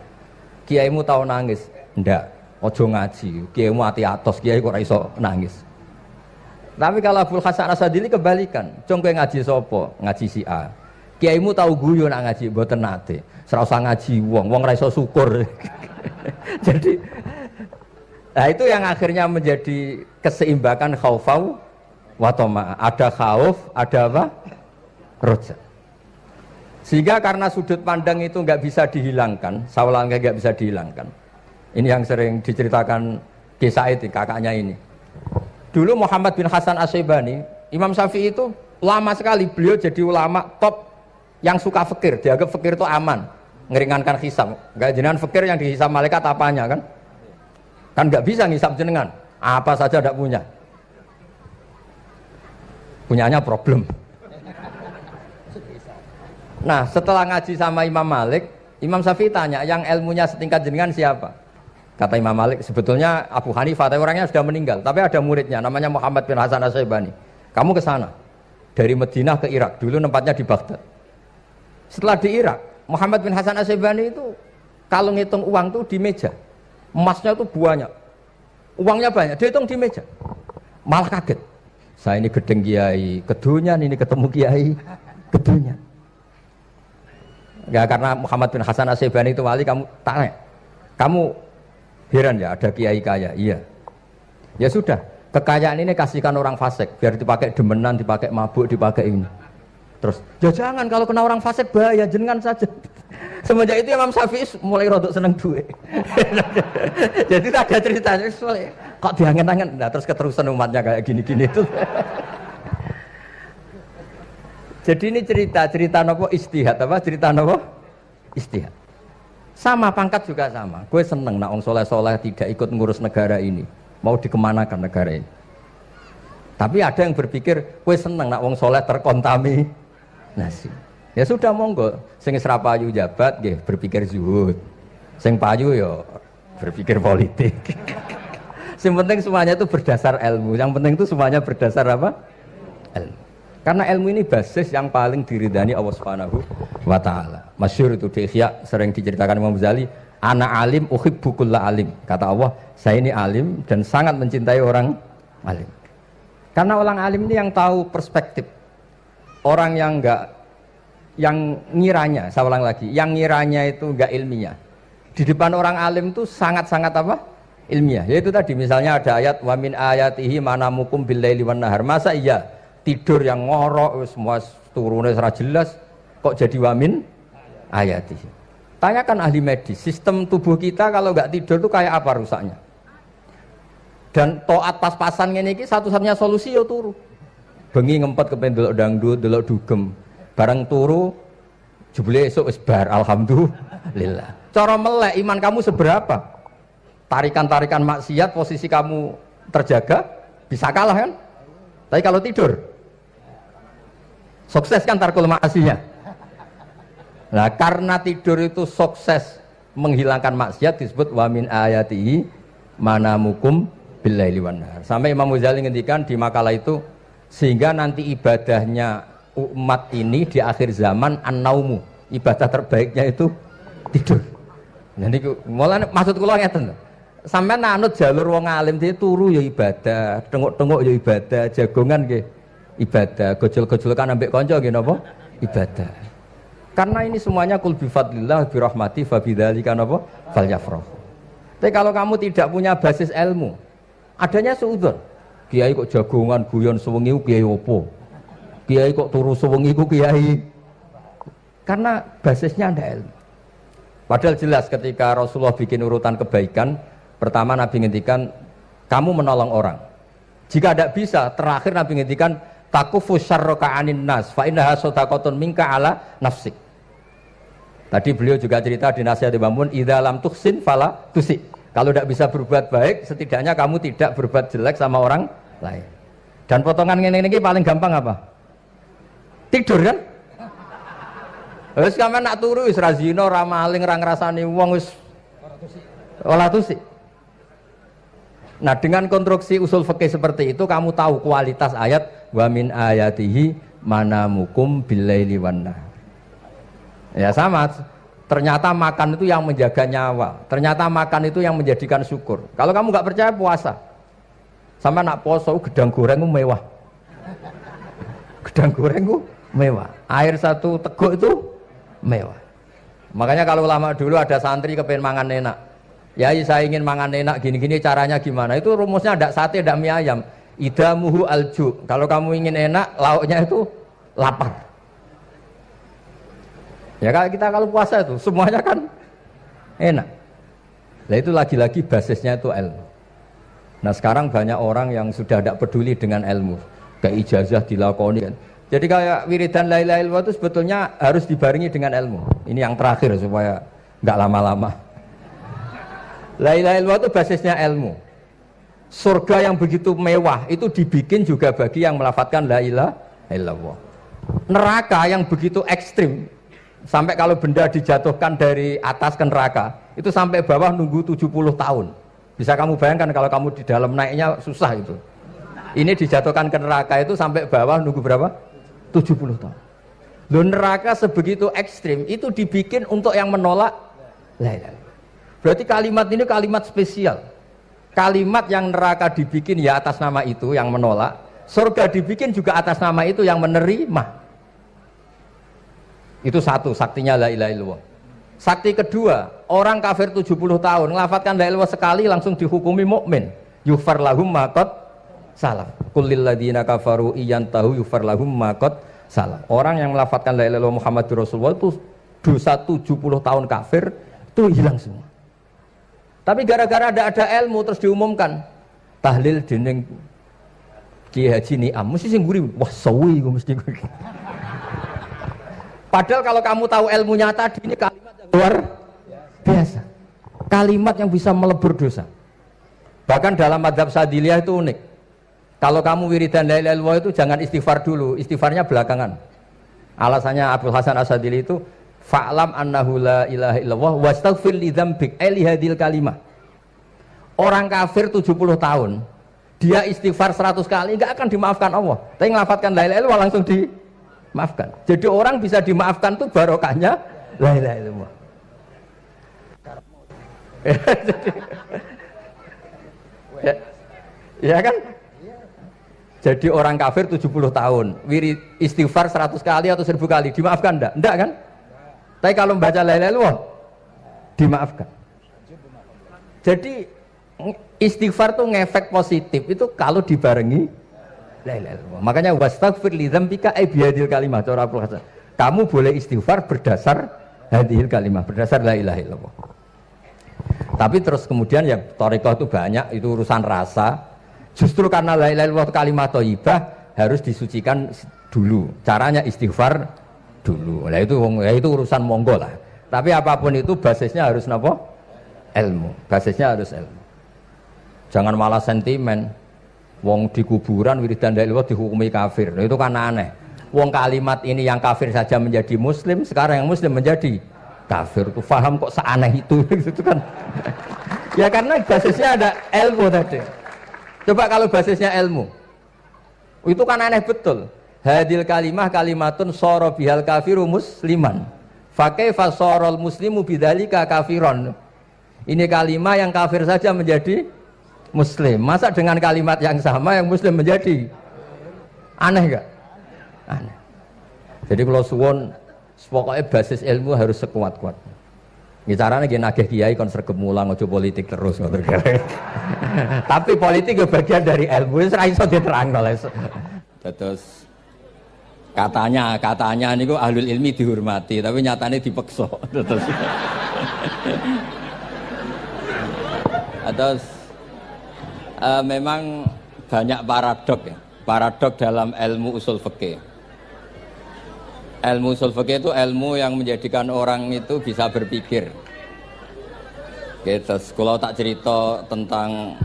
Kiaimu tahu nangis? Ndak. Ojo ngaji. Kiaimu ati atos, kiai kok ora iso nangis. Tapi kalau Abdul Hasan Asadili kebalikan, "Jong kowe ngaji sopo?" Ngaji si A. Kiaimu tahu guyu nak ngaji, mboten nate. Ora usah ngaji wong ora iso syukur. Jadi nah itu yang akhirnya menjadi keseimbangan khaufau wa tama. Ada khauf, ada apa? Roja. Sehingga karena sudut pandang itu nggak bisa dihilangkan, sawalan nggak bisa dihilangkan. Ini yang sering diceritakan Ki Said, kakaknya ini. Dulu Muhammad bin Hasan Asy-Syaibani, Imam Syafi'i itu lama sekali beliau jadi ulama top yang suka fikir, dianggap fikir itu aman, ngeringankan hisab. Nggak jenengan fikir yang dihisab malaikat apanya kan? Kan nggak bisa ngisab jenengan, apa saja tidak punya. Punyanya problem. Nah, setelah ngaji sama Imam Malik, Imam Syafi'i tanya, yang ilmunya setingkat jenengan siapa? Kata Imam Malik, sebetulnya Abu Hanifah, tapi orangnya sudah meninggal, tapi ada muridnya, namanya Muhammad bin Hasan Asy-Syaibani. Kamu ke sana, dari Madinah ke Irak, dulu tempatnya di Baghdad. Setelah di Irak, Muhammad bin Hasan Asy-Syaibani itu kalau ngitung uang tuh di meja, emasnya tuh banyak, uangnya banyak, dia hitung di meja, malah kaget. Saya ini gedeng kiai, kedunyan ini ketemu kiai, kedunyan. Ya karena Muhammad bin Hasan Asy-Syaibani itu wali, kamu tanya, kamu heran ya ada kiai kaya? Iya. Ya sudah, kekayaan ini kasihkan orang fasik, biar dipakai demenan, dipakai mabuk, dipakai ini. Terus, ya jangan, kalau kena orang fasik bahaya, jenengan saja. Semenjak itu Imam Syafi'i mulai rodok seneng duit. Jadi ada ceritanya, kok diangen-angen, nah terus keterusan umatnya kayak gini-gini itu. Jadi ini cerita nopo istihad apa? Cerita nopo istihad. Sama pangkat juga sama. Gue seneng nak wong soleh-soleh tidak ikut ngurus negara ini. Mau dikemanakan negara ini. Tapi ada yang berpikir, gue seneng nak wong soleh terkontaminasi. Ya sudah monggo, sing serapayu jabat, nggih berpikir zuhud. Sing payu ya berpikir politik. Yang penting semuanya itu berdasar ilmu. Yang penting itu semuanya berdasar apa? Ilmu. Karena ilmu ini basis yang paling diridani Allah Subhanahu wa taala. Masyhur itu di Ihya sering diceritakan Imam Ghazali, ana alim uhibbu kulla alim. Kata Allah, saya ini alim dan sangat mencintai orang alim. Karena orang alim ini yang tahu perspektif. Orang yang ngiranya, saya ulang lagi, yang ngiranya itu enggak ilmiah. Di depan orang alim itu sangat-sangat apa? Ilmiah. Yaitu tadi misalnya ada ayat wa min ayatihi manamukum billaili wan nahar. Masa iya tidur yang ngorok semua turunnya secara jelas kok jadi wamin ayatihi. Tanyakan ahli medis, sistem tubuh kita kalau nggak tidur itu kayak apa rusaknya? Dan toat pas-pasan ngene iki satu-satunya solusi ya turu. Bengi ngempet kepen delok dangdut, delok dugem. Bareng turu jebule esuk wis bar alhamdulillah. Cara melek iman kamu seberapa? Tarikan-tarikan maksiat posisi kamu terjaga bisa kalah kan? Tapi kalau tidur sukses kan tarkul maksiat. Nah, karena tidur itu sukses menghilangkan maksiat disebut wa min ayatihi manamukum billaili wan nahar. Sampai Imam Ghazali ngendikan di makalah itu sehingga nanti ibadahnya umat ini di akhir zaman an-naumu. Ibadah terbaiknya itu tidur. Jadi mulane maksud kula ngeten. Sampeyan anut jalur wong alim dhewe turu ya ibadah, tengok-tengok ya ibadah, jagongan nggih ibadah, gojol-gojolkan ambek kanca nggih napa? Ibadah. Karena ini semuanya kul bi fadlillah bi rahmati fa bidzalika napa? Falyafrahu. Tapi kalau kamu tidak punya basis ilmu, adanya suudzon. Kiai kok jagongan guyon sewengi kiai opo? Kiai kok turu sewengi ku kiai. Karena basisnya ada ilmu. Padahal jelas ketika Rasulullah bikin urutan kebaikan, pertama Nabi ngendikan kamu menolong orang. Jika tidak bisa, terakhir Nabi ngendikan takufu syarraka anin nas fa innaha shadaqatun minka ala nafsik. Tadi beliau juga cerita di nasihat Imam Mun, idza lam tuhsin fala tusi. Kalau tidak bisa berbuat baik, setidaknya kamu tidak berbuat jelek sama orang lain. Dan potongan ngene iki paling gampang apa? Tidur kan? Wis sampeyan nak turu wis ra zina, ra maling, ra ngrasani wong wis ora tusi. Nah, dengan konstruksi usul fikih seperti itu kamu tahu kualitas ayat wa min ayatihi manamukum billaili wan nahar. Ya sama, ternyata makan itu yang menjaga nyawa. Ternyata makan itu yang menjadikan syukur. Kalau kamu nggak percaya puasa. Sama nak poso gedang goreng itu mewah. Gedang goreng itu mewah. Air satu teguk itu mewah. Makanya kalau lama dulu ada santri kepengen mangan enak. Ya saya ingin mangan enak gini-gini caranya gimana? Itu rumusnya ada sate, ada mie ayam. Idamuhu alju. Kalau kamu ingin enak, lauknya itu lapar. Ya kita kalau puasa itu semuanya kan enak. Nah itu lagi-lagi basisnya itu ilmu. Nah sekarang banyak orang yang sudah tidak peduli dengan ilmu. Kayak ijazah dilakoni kan. Jadi kayak wiridan la ilaha illallah itu sebetulnya harus dibarengi dengan ilmu. Ini yang terakhir supaya nggak lama-lama. La ilaha illallah itu basisnya ilmu. Surga yang begitu mewah itu dibikin juga bagi yang melafadzkan la ilaha illallah. Neraka yang begitu ekstrim sampai kalau benda dijatuhkan dari atas ke neraka itu sampai bawah nunggu 70 tahun. Bisa kamu bayangkan kalau kamu di dalam naiknya susah itu. Ini dijatuhkan ke neraka itu sampai bawah nunggu berapa? 70 tahun. Loh neraka sebegitu ekstrim itu dibikin untuk yang menolak la ilaha. Berarti kalimat ini kalimat spesial. Kalimat yang neraka dibikin ya atas nama itu yang menolak, surga dibikin juga atas nama itu yang menerima. Itu satu saktinya la ilaha illallah. Sakti kedua, orang kafir 70 tahun ngelafadzkan la ilaha illallah sekali langsung dihukumi mukmin. Yufar lahum ma qad salaf. Qul lil ladzina kafaru iyantahu yufar lahum ma qad salaf. Orang yang melafadzkan la ilaha illallah Muhammadur Rasulullah itu dosa 70 tahun kafir itu hilang semua. Tapi gara-gara ada ilmu terus diumumkan tahlil dening Kiai Haji Niam mesti sing nguri wah sawi iku mesti. Padahal kalau kamu tahu ilmunya tadi ini kalimat yang luar biasa. Kalimat yang bisa melebur dosa. Bahkan dalam mazhab Sadiliyah itu unik. Kalau kamu wiridan la ilaha illallah itu jangan istighfar dulu, istighfarnya belakangan. Alasannya Abdul Hasan As-Sadili itu Fa'lam annahu la ilaha illallah wastaghfir li dzambik li hadhil kalimah. Orang kafir 70 tahun, dia istighfar 100 kali enggak akan dimaafkan Allah. Tapi ngelafatkan la ilaha illallah langsung dimaafkan. Jadi orang bisa dimaafkan tuh barokahnya la ilaha illallah. Ya kan? Jadi orang kafir 70 tahun, wirid istighfar 100 kali atau 1000 kali, dimaafkan enggak? Enggak kan? Tapi kalau membaca la ilaha illallah dimaafkan. Jadi istighfar tuh ngefek positif itu kalau dibarengi la ilaha illallah. Makanya wastaghfir li dzambika bihadil kalimah cara Abdul Hasan. Kamu boleh istighfar berdasar hadhil kalimah, berdasar la ilaha illallah. Tapi terus kemudian ya thariqah itu banyak, itu urusan rasa. Justru karena la ilaha illallah kalimat thayyibah harus disucikan dulu. Caranya istighfar dulu. Nah itu urusan monggo lah. Tapi apapun itu basisnya harus napa? Ilmu. Basisnya harus ilmu. Jangan malah sentimen. Wong di kuburan wiridan la ilaha illallah dihukumi kafir. Nah, itu kan aneh. Wong kalimat ini yang kafir saja menjadi muslim, sekarang yang muslim menjadi kafir. Itu paham kok seaneh itu gitu kan. Ya karena basisnya ada ilmu tadi. Coba kalau basisnya ilmu. Itu kan aneh betul. Hadil kalimah kalimatun soro bihal kafiru musliman. Fakaifa sorol muslimu bidzalika kafiron. Ini kalimat yang kafir saja menjadi muslim. Masa dengan kalimat yang sama yang muslim menjadi aneh enggak? Aneh. Jadi kalau suwon pokoknya basis ilmu harus sekuat-kuat. Ini caranya gini nagih kiai kon sregep mulang ojo politik terus ngoten. Tapi politik itu bagian dari ilmu, wis ra iso diterangno. Terus katanya niku ahlul ilmi dihormati, tapi nyatanya dipeksa. Terus memang banyak paradok ya. Paradok dalam ilmu usul fikih. Ilmu usul fikih itu ilmu yang menjadikan orang itu bisa berpikir. Terus kalau tak cerita tentang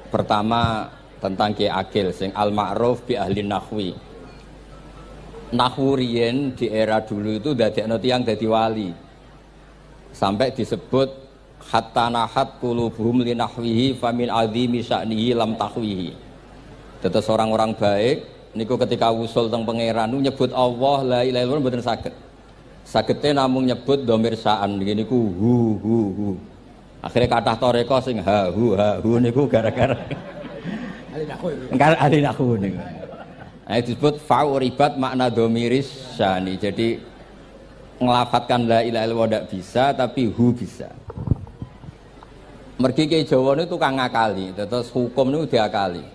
pertama tentang Ki Agil sing al-ma'ruf bi ahli nahwi. Nahwu riyen di era dulu itu dadekno tiyang dadi wali. Sampai disebut hatta nahat qulubuhum li nahwihi famin azimi sya'nihi lam tahwihi. Terus orang-orang baik niku ketika usul teng pangeran nyebut Allah la ilaha illallah mboten saged. Sagete namung nyebut dhamir sa'an niku hu. Akhirnya kathah toreko sing ha hu niku gara-gara ahli nahwu niku. Nah, disebut fa'uribat makna domiris syani. Jadi ngelafatkan la ilaha illallah tidak bisa, tapi hu bisa. Mergi ke Jawa ini tukang ngakali, terus hukum ini diakali.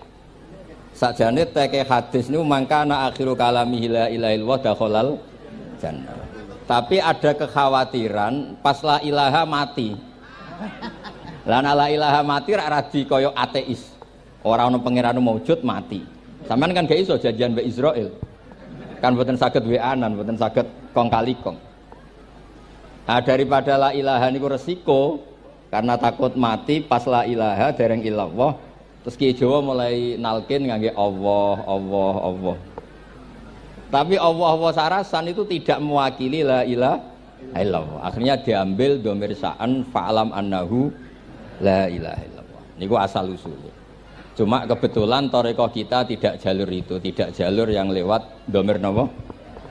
Sakjane teke hadis ini mangkana akhiru kalami la ilaha illallah dakhalal jannah. Tapi ada kekhawatiran pas la ilaha mati. Lan la ilaha mati ra radi kaya ateis. Ora ono pangeran maujud mati. Sampean kan gak iso janjian mbek Israel. Kan mboten saged weanan, mboten saged kong kali kong. Nah, daripada la ilaha niku resiko karena takut mati pas la ilaha dereng illallah. Terus Ki Jawa mulai nalkin ngangge Allah. Tapi Allah sarasan itu tidak mewakili la ilaha illallah. Akhirnya diambil dhamir sa'an fa'lam annahu la ilaha illallah. Niku asal usulnya. Cuma kebetulan thariqah kita tidak jalur itu, tidak jalur yang lewat dhamir napa?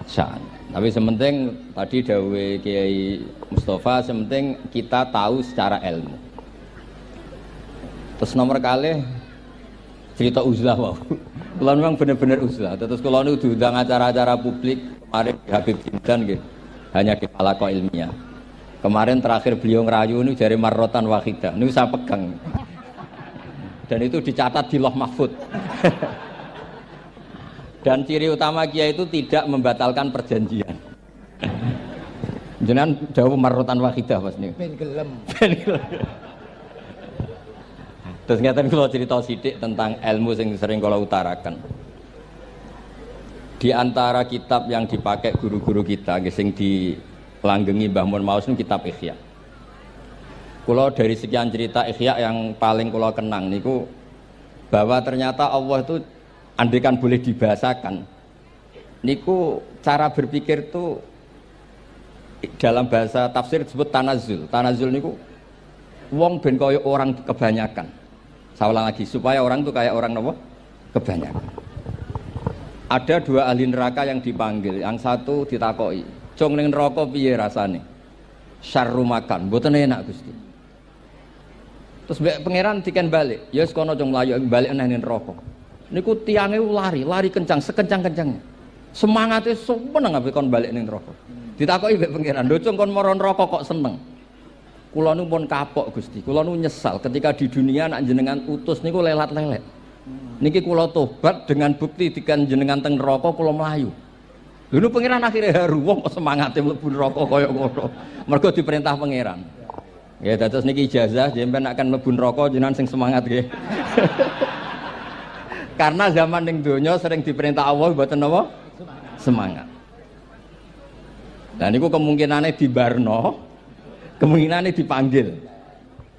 Sa'an. Tapi sementing tadi dawuh Kiai Mustafa, sementing kita tahu secara ilmu. Terus nomor kalih cerita uzlah wae. Kula memang bener-bener uzlah. Terus kula niku diundang acara-acara publik kemarin Habib Jindan nggih. Hanya di halaqah ilmiah. Kemarin terakhir beliau ngerayu ini dari marrotan wahidah. Ini saya pegang. Dan itu dicatat di Loh Mahfud. Dan ciri utama kiai itu tidak membatalkan perjanjian. Jenengan dawuh marrotan wahidah Mas niku. Ben gelem. Terus ngaten kula cerita sithik tentang ilmu yang sering kula utarakan. Di antara kitab yang dipakai guru-guru kita sing dilanggengi Mbah Mun Maus niku kitab Ihya. Kula dari sekian cerita Ihya yang paling kula kenang niku bahwa ternyata Allah itu andaikan boleh dibahasakan niku cara berpikir tuh dalam bahasa tafsir disebut tanazul. Tanazul niku wong ben kaya orang kebanyakan. Saya ulang lagi supaya orang tuh kayak orang apa? Kebanyakan. Ada dua ahli neraka yang dipanggil, yang satu ditakoki, "Cung ning neraka piye rasane?" "Syarru makan, mboten enak Gusti." Terus pangeran diken balik, "Ya wis kono cung mlayu balik nang neraka." Niku tiange lari kencang, sekencang-kencangnya. Semangatnya seneng ambek kon balik ning neraka. Ditakoki mbek pangeran, "Lho cung kon mara neraka kok seneng?" "Kula nu pun kapok Gusti, kula nu nyesal ketika di dunia nak jenengan utus niku lelat-lelet. Niki kula tobat dengan bukti dikan jenengan teng neraka kula mlayu." Lho nu pangeran akhirnya haru, wong kok semangate mlebu neraka kaya ngono. Mergo diperintah pangeran. Ya dados niki ijazah jenengan akan mlebu neraka jenengan sing semangat nggih. Karena zaman ning donya sering diperintah Allah mboten napa? Semangat. Dan niku kemungkinannya dibarno, kemungkinannya dipanggil.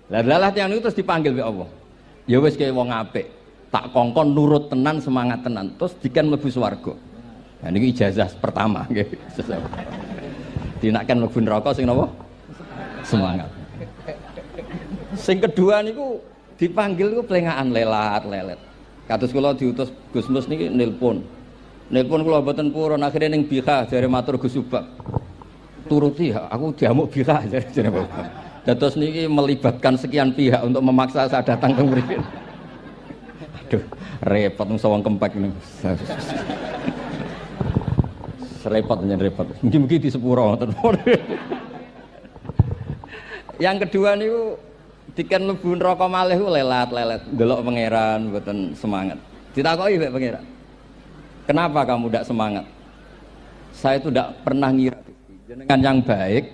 Lah yang itu terus dipanggil oleh Allah. Ya wis kaya wong apik, tak kongkon nurut tenan, semangat tenan, terus dikan mlebu swarga. Nah niku ijazah pertama nggih. Dinaken mlebu neraka sing napa? Semangat. Sing kedua niku dipanggil niku plengakan lelat-lelet. Kados kula diutus Gus Mus niki nelpon. Nelpon kula mboten purun akhire ning Bika jare matur Gus Subak. Turuti aku diamuk Bika jare Bapak. Dados niki melibatkan sekian pihak untuk memaksa saya datang ke mriki. Aduh, repot wong sawang kempek niku. Repot nyen repot. Mugi-mugi di sepuro ngoten. Yang kedua niku diken mlebu neraka malih ku lelat-lelet ndelok pangeran mboten semangat. Ditakoki mbek pangeran. "Kenapa kamu tidak semangat?" "Saya itu tidak pernah ngira jenengan yang baik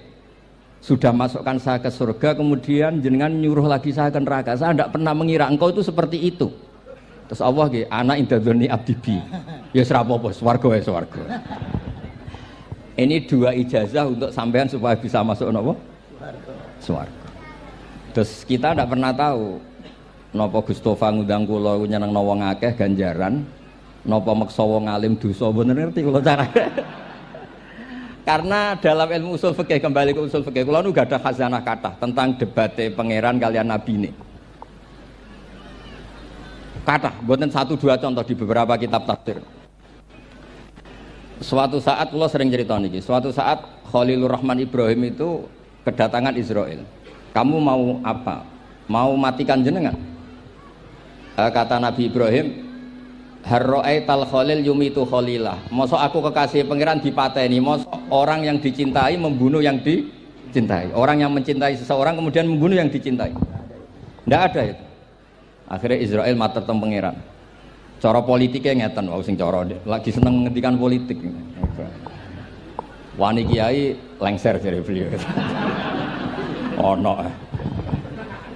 sudah masukkan saya ke surga, kemudian jenengan nyuruh lagi saya ke neraka. Saya tidak pernah mengira engkau itu seperti itu." Terus Allah nggih, "Ana indadzoni abdibi." Ya ora apa-apa, swarga ya swarga. Ini dua ijazah untuk sampean supaya bisa masuk napa? Swarga. Terus kita tidak pernah tahu napa Gustofa ngundang kula nyenengno wong akeh ganjaran, napa meksa wong alim dosa, bener ngerti kula carane. Karena dalam ilmu usul fikih, kembali ke usul fikih, kula nu gadah khazanah kathah tentang debate pangeran kalian nabi ini. Kathah, mboten satu dua contoh di beberapa kitab tafsir. Suatu saat kula sering cerita niki, suatu saat Khalilur Rahman Ibrahim itu kedatangan Israel. "Kamu mau apa? Mau matikan jenengan?" Kata Nabi Ibrahim, "Harra'aital khalil yumitu khalilah." Mosok aku kekasih pangeran dipateni, mosok orang yang dicintai membunuh yang dicintai. Orang yang mencintai seseorang kemudian membunuh yang dicintai. Tidak ada itu. Akhirnya Israel matur teng pangeran. Cara politiknya ngeten, wau sing cara lagi seneng ngendikan politik. Wani kiai lengser jare beliau. Ono.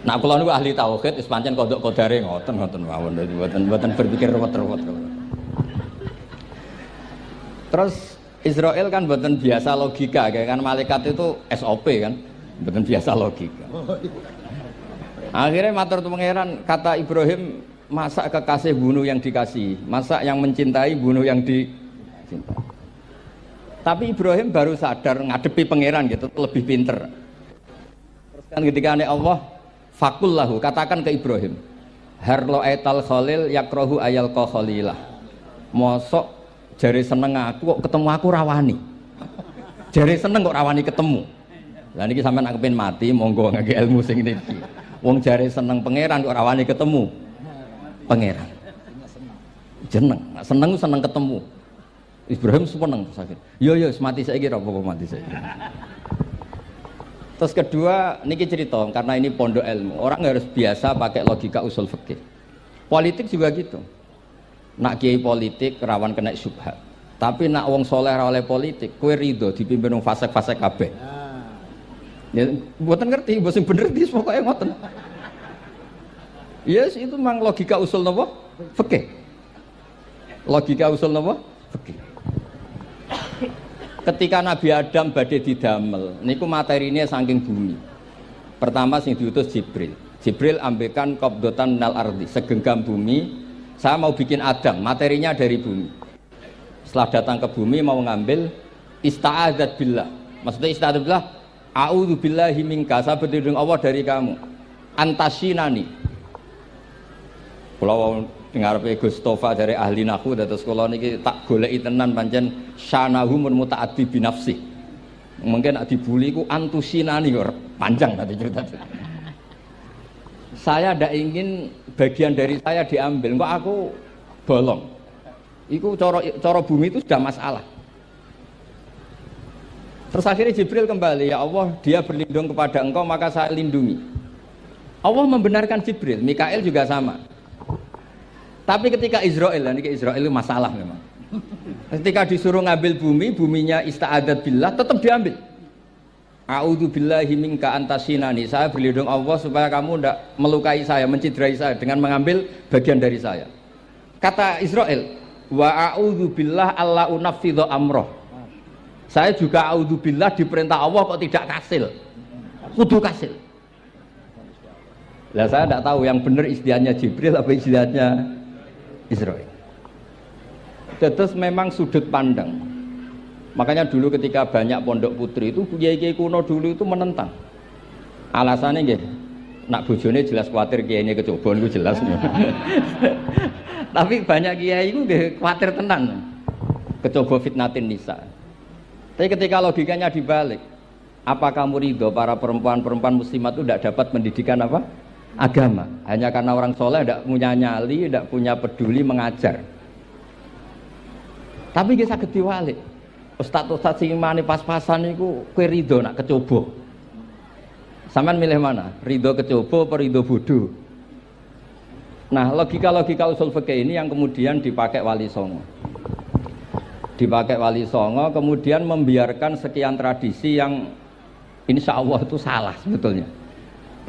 Nah kula niku ahli tauhid wis pancen kodok kodare ngoten mawon mboten berpikir ruwet-ruwet. Terus Israel kan mboten biasa logika kan malaikat itu SOP kan, mboten biasa logika. Akhirnya matur tu pangeran, kata Ibrahim, masa kekasih bunuh yang dikasih, masa yang mencintai bunuh yang dicintai. Tapi Ibrahim baru sadar ngadepi pangeran gitu, lebih pinter. Terus kan ketika Allah fakul lahu, katakan ke Ibrahim, harlo aital khalil yakrohu ayal ko khalilah. Mosok jari seneng aku kok ketemu aku rawani. Jari seneng kok rawani ketemu. Lah niki sampean angepin mati, monggo ngake ilmu sing niki. Wong jari seneng pangeran kok rawani ketemu pangeran. Jeneng, seneng seneng ketemu. Ibrahim seneng sakit. Yo mati saiki ra apa mati saiki. Terus kedua, niki cerita karena ini pondok ilmu. Orang harus biasa pakai logika usul fikih. Politik juga gitu. Nak kiai politik rawan kena syubhat. Tapi nak wong soleh ra oleh politik, kowe rido dipimpin wong fasik-fasik kabeh. Ya, mboten ngerti, mboten bener iki pokoke ngoten. Yes, itu memang logika usul napa? Fikih. Logika usul napa? Fikih. Ketika Nabi Adam badhe didamel, niku materinya saking bumi. Pertama sing diutus Jibril. Jibril ambekan qabdatan minal ardi, segenggam bumi. Saya mau bikin Adam, materinya dari bumi. Setelah datang ke bumi mau ngambil ista'adzat billah. Maksudnya isti'adzah billah, a'udzu billahi minka, saya berlindung Allah dari kamu. Antasinani. Kalau ngarepe Gus Tofa dari ahli nahwu dados kula niki tak goleki tenan pancen syanahu mun mutaaddi bi nafsi. Mungkin dibuli ku antusinani kok panjang tadi cerita. Saya ndak ingin bagian dari saya diambil, kok aku bolong. Iku cara bumi itu sudah masalah. Terus akhirnya Jibril kembali, ya Allah, dia berlindung kepada engkau maka saya lindungi. Allah membenarkan Jibril, Mikail juga sama. Tapi ketika Israel, ini Israel itu masalah memang. Ketika disuruh ngambil bumi, buminya ista'adat billah, tetap diambil. A'udzu billahi minka antasinani, saya berlindung Allah supaya kamu tidak melukai saya, mencidrai saya dengan mengambil bagian dari saya. Kata Israel, wa a'udzu billah alla unaffidhu amroh. Saya juga a'udzubillah diperintah Allah kok tidak kasil. Kudu kasil. Lah saya tidak tahu yang benar istilahnya Jibril apa istilahnya Israil. Terus memang sudut pandang. Makanya dulu ketika banyak pondok putri itu kiai-kiai kuno dulu itu menentang. Alasannya nggih, nak bojone jelas khawatir kiainya kecobon itu jelas. Tapi banyak kiai itu nggih khawatir tenan. Kecoba fitnatin nisa. Tapi ketika logikanya dibalik, apa kamu ridho para perempuan-perempuan muslimat itu tidak dapat pendidikan apa? Agama. Hanya karena orang soleh tidak punya nyali, tidak punya peduli mengajar. Tapi kita saged diwalik. Ustaz-ustaz sing mani pas-pasan itu kowe ridho nak kecoba. Sampean milih mana? Ridho kecoba apa ridho bodoh? Nah, logika-logika usul fikih ini yang kemudian dipakai Wali Songo. Dipakai Wali Songo kemudian membiarkan sekian tradisi yang insya Allah itu salah sebetulnya,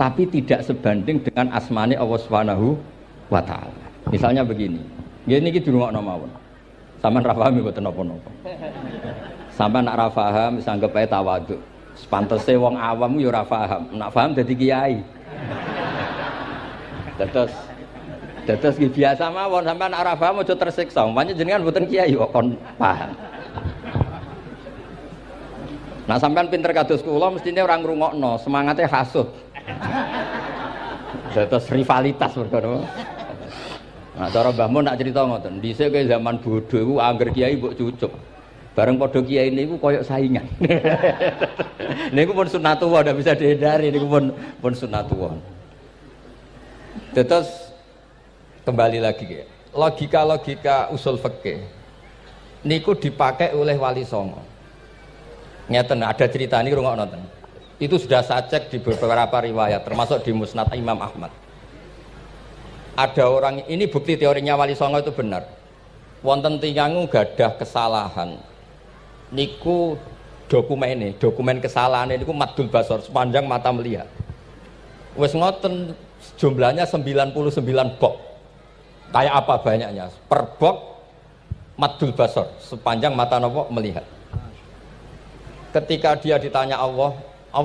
tapi tidak sebanding dengan asmani Allah Subhanahu wa ta'ala. Misalnya begini, gini iki dirungokno mawon. Sampeyan ra paham mboten napa-napa. Sampeyan nak ra paham wis anggap ae tawadhu. Sepantese wong awam yo ora paham, nak paham dadi kiai. Terus biasa mawon sampean arah paham aja tersiksa. Umpamanya jenengan mboten kiai kok kon paham. Nah sampean pinter kados kula mestine ora ngrungokno, semangate hasud. Terus rivalitas perkara. Nah cara Mbah Mun nak cerita ngoten, dhisik ke zaman bodho iku angger kiai mbok cucuk. Bareng padha kiai niku koyok saingan. Niku pun sunatullah ndak bisa dihindari, niku pun sunatullah. Terus kembali lagi ya, logika-logika usul fikih niku dipakai oleh Wali Songo. Ngeten ada cerita ini rungokno ten. Itu sudah saya cek di beberapa riwayat termasuk di Musnad Imam Ahmad. Ada orang, ini bukti teorinya Wali Songo itu benar. Wonten tiyang gadah kesalahan. Niku dokumen kesalahan niku maddul basar, sepanjang mata melihat. Wis ngoten jumlahnya 99 bok. Kayak apa banyaknya? Per bok maddul basar, sepanjang mata nopo melihat. Ketika dia ditanya Allah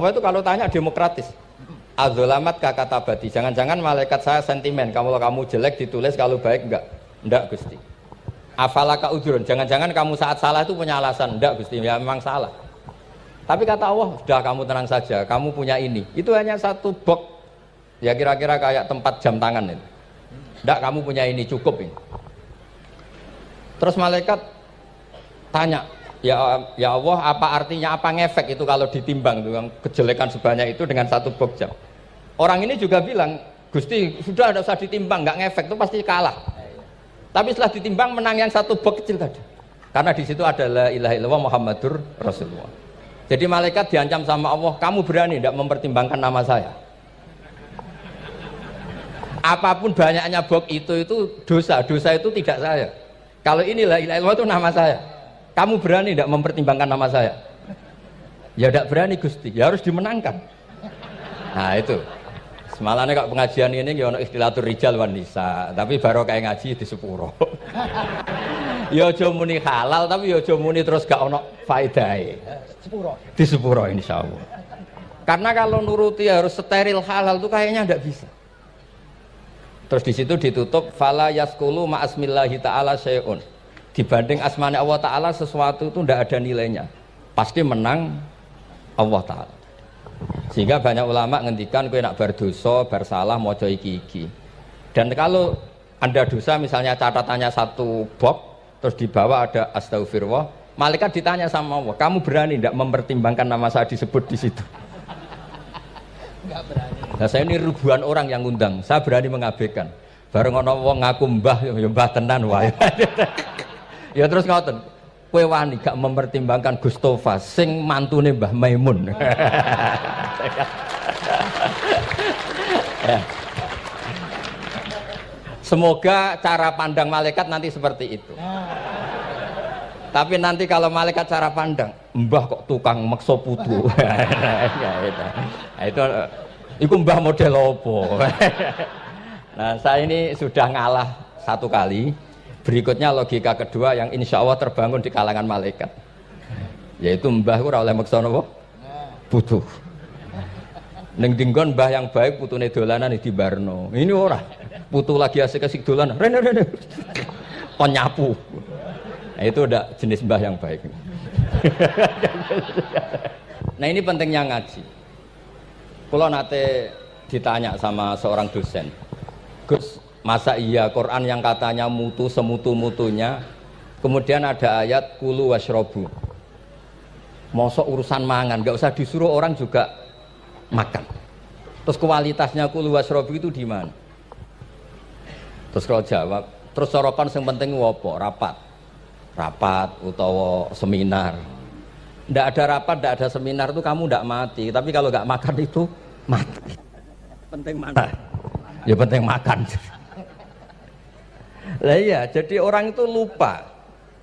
itu kalau tanya demokratis. Adzolamat kakatabati. Jangan-jangan malaikat saya sentimen. Kalau kamu jelek ditulis, kalau baik enggak? Enggak Gusti. Afalaka udhurun. Jangan-jangan kamu saat salah itu punya alasan? Enggak Gusti. Ya memang salah. Tapi kata Allah, sudah kamu tenang saja. Kamu punya ini. Itu hanya satu bok. Ya kira-kira kayak tempat jam tangan itu. Enggak, kamu punya ini, cukup ini. Terus malaikat tanya, ya Allah, apa artinya, apa ngefek itu kalau ditimbang tuh, yang kejelekan sebanyak itu dengan satu bok jam. Orang ini juga bilang, Gusti sudah tidak usah ditimbang, nggak ngefek itu pasti kalah. Tapi setelah ditimbang menang yang satu bok kecil tadi. Karena di situ adalah la ilaha illallah Muhammadur Rasulullah. Jadi malaikat diancam sama Allah, kamu berani tidak mempertimbangkan nama saya? Apapun banyaknya bok itu dosa itu tidak saya. Kalau ini la ilaha illallah itu nama saya. Kamu berani tidak mempertimbangkan nama saya? Ya tidak berani Gusti, ya harus dimenangkan. Nah itu. Semalane kok pengajian ini ya ono ikhtilatur rijal wan nisa, tapi baru kayak ngaji di sepuro. Ya aja muni halal tapi ya aja muni terus gak ono faedahe. Sepuro. Di sepuro insyaallah. Karena kalau nuruti harus steril halal itu kayaknya tidak bisa. Terus di situ ditutup fala yaskulu ma asmillahi taala syai'un. Dibanding asmane Allah taala sesuatu itu tidak ada nilainya. Pasti menang Allah Ta'ala. Sehingga banyak ulama ngendikan kowe nak berdosa, bersalah maca iki-iki. Dan kalau Anda dosa misalnya catatannya 1 box terus di bawah ada astagfirullah, malaikat ditanya sama Allah, kamu berani tidak mempertimbangkan nama saya disebut di situ? Enggak berani. Nah, saya ini ribuan orang yang ngundang, saya berani mengabaikan. Bareng ana wong ngaku mbah, ya mbah tenan wae. Ya terus ngoten. Kowe wani gak mempertimbangkan Gustofa sing mantune Mbah Maimun. Ya. Semoga cara pandang malaikat nanti seperti itu. Tapi nanti kalau malaikat cara pandang, mbah kok tukang maksa putu. Itu mbah model opo. Nah, saya ini sudah ngalah 1 kali. Berikutnya logika kedua yang insya Allah terbangun di kalangan malaikat, yaitu mbah ora oleh maksa napa? Putu. Ning dinggon mbah yang baik putune dolanan di barno. Ini ora. Putu lagi asik-asik dolanan. Rene. Kon nyapu. Nah, itu udah jenis mbah yang baik. Nah, ini pentingnya ngaji. Kalau nate ditanya sama seorang dosen, Gus, masa iya Quran yang katanya mutu semutu-mutunya, kemudian ada ayat kulu washrobu, mosok urusan mangan, gak usah disuruh orang juga makan. Terus kualitasnya kulu washrobu itu di mana? Terus kalau jawab, terus sorokan yang penting wopo, rapat utawa seminar. Ndak ada rapat, ndak ada seminar itu kamu ndak mati, tapi kalau nggak makan itu mati. Penting mana? Ya penting makan. Lah iya, jadi orang itu lupa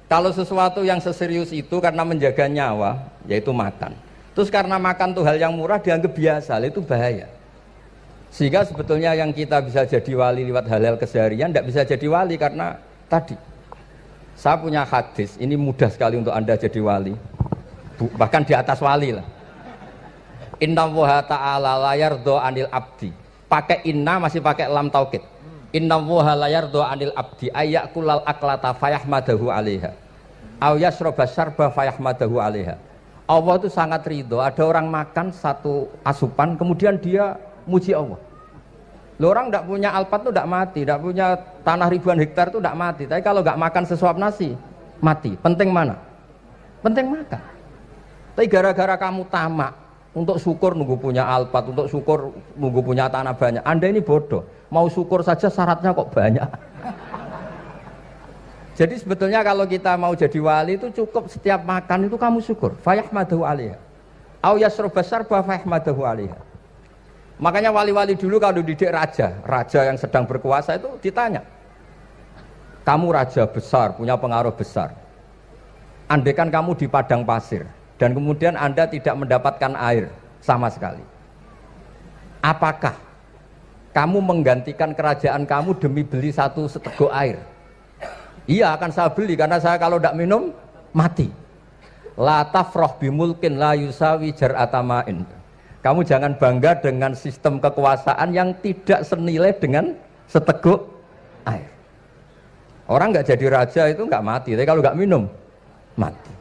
kalau sesuatu yang seserius itu karena menjaga nyawa, yaitu makan. Terus karena makan tuh hal yang murah dianggap biasa, itu bahaya. Sehingga sebetulnya yang kita bisa jadi wali lewat hal-hal keseharian tidak bisa jadi wali karena tadi. Saya punya hadis, ini mudah sekali untuk Anda jadi wali. Bahkan di atas wali lah. Inna woha ta'ala layar do anil abdi. Pakai inna masih pakai lam taukid. Inna woha layar do anil abdi ayyakulal aklata fayahmadahu alaiha aw yasroba syarba fayahmadahu alaiha. Allah itu sangat ridho ada orang makan 1 asupan kemudian dia muji Allah. Loh, orang tidak punya alpat itu tidak mati, tidak punya tanah ribuan hektar itu tidak mati, tapi kalau nggak makan sesuap nasi mati. Penting mana? Penting makan. Tapi gara-gara kamu tamak untuk syukur nunggu punya alpat, untuk syukur nunggu punya tanah banyak, Anda ini bodoh. Mau syukur saja syaratnya kok banyak. Jadi sebetulnya kalau kita mau jadi wali itu cukup setiap makan itu kamu syukur. Fayahmadahu alaiha aw yasroba syarba fayahmadahu alaiha. Makanya wali-wali dulu kalau didik raja yang sedang berkuasa itu ditanya, kamu raja besar, punya pengaruh besar, andaikan kamu di padang pasir dan kemudian Anda tidak mendapatkan air sama sekali, apakah kamu menggantikan kerajaan kamu demi beli 1 seteguk air? Iya, akan saya beli karena saya kalau tidak minum mati. La tafrah bimulkin la yusawi jar'atamain. Kamu jangan bangga dengan sistem kekuasaan yang tidak senilai dengan seteguk air. Orang nggak jadi raja itu nggak mati, tapi kalau nggak minum mati.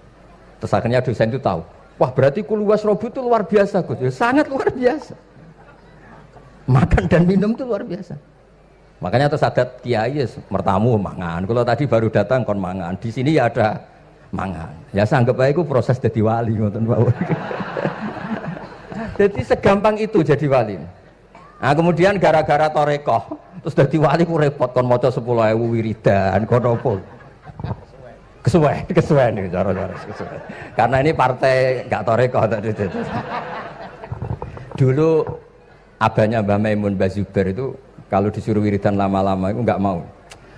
Terus akhirnya dosen itu tahu, wah berarti kulu wasrobu itu luar biasa, Gus. Ya, sangat luar biasa. Makan dan minum itu luar biasa. Makanya terus adat kiai mertamu mangan. Kalau tadi baru datang kon mangan, di sini ya ada mangan. Ya saya anggap aja itu proses jadi wali, ngoten Pak. Jadi segampang itu jadi wali. Nah, kemudian gara-gara torekoh terus jadi wali ku repot kon maca 10.000 wiridan kon opo. Kesuwen nih cara-cara kesuwen. Karena ini partai gak torekoh tadi. Dulu abahnya Mbah Maimun Mbah Zubair itu kalau disuruh wiridan lama-lama itu nggak mau.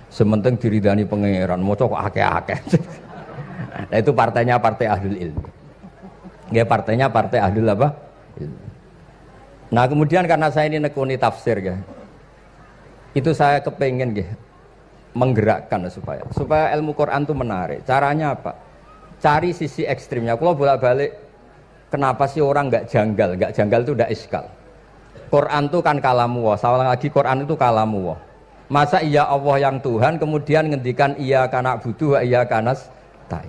Sementing diridani pangeran, maca kok akeh-akeh. Nah, itu partainya partai ahlul ilmi. Ya partainya partai ahlul apa? Nah kemudian karena saya ini nekuni tafsir ya, itu saya kepengen ya, menggerakkan supaya ilmu Quran itu menarik. Caranya apa? Cari sisi ekstrimnya. Kalau bolak-balik, kenapa sih orang nggak janggal? Nggak janggal itu udah iskal. Quran itu kan kalamu Allah. Saya lagi Quran itu kalamu Allah. Masa iya Allah yang Tuhan kemudian ngendikan iya kana budu wa iya kanas tai.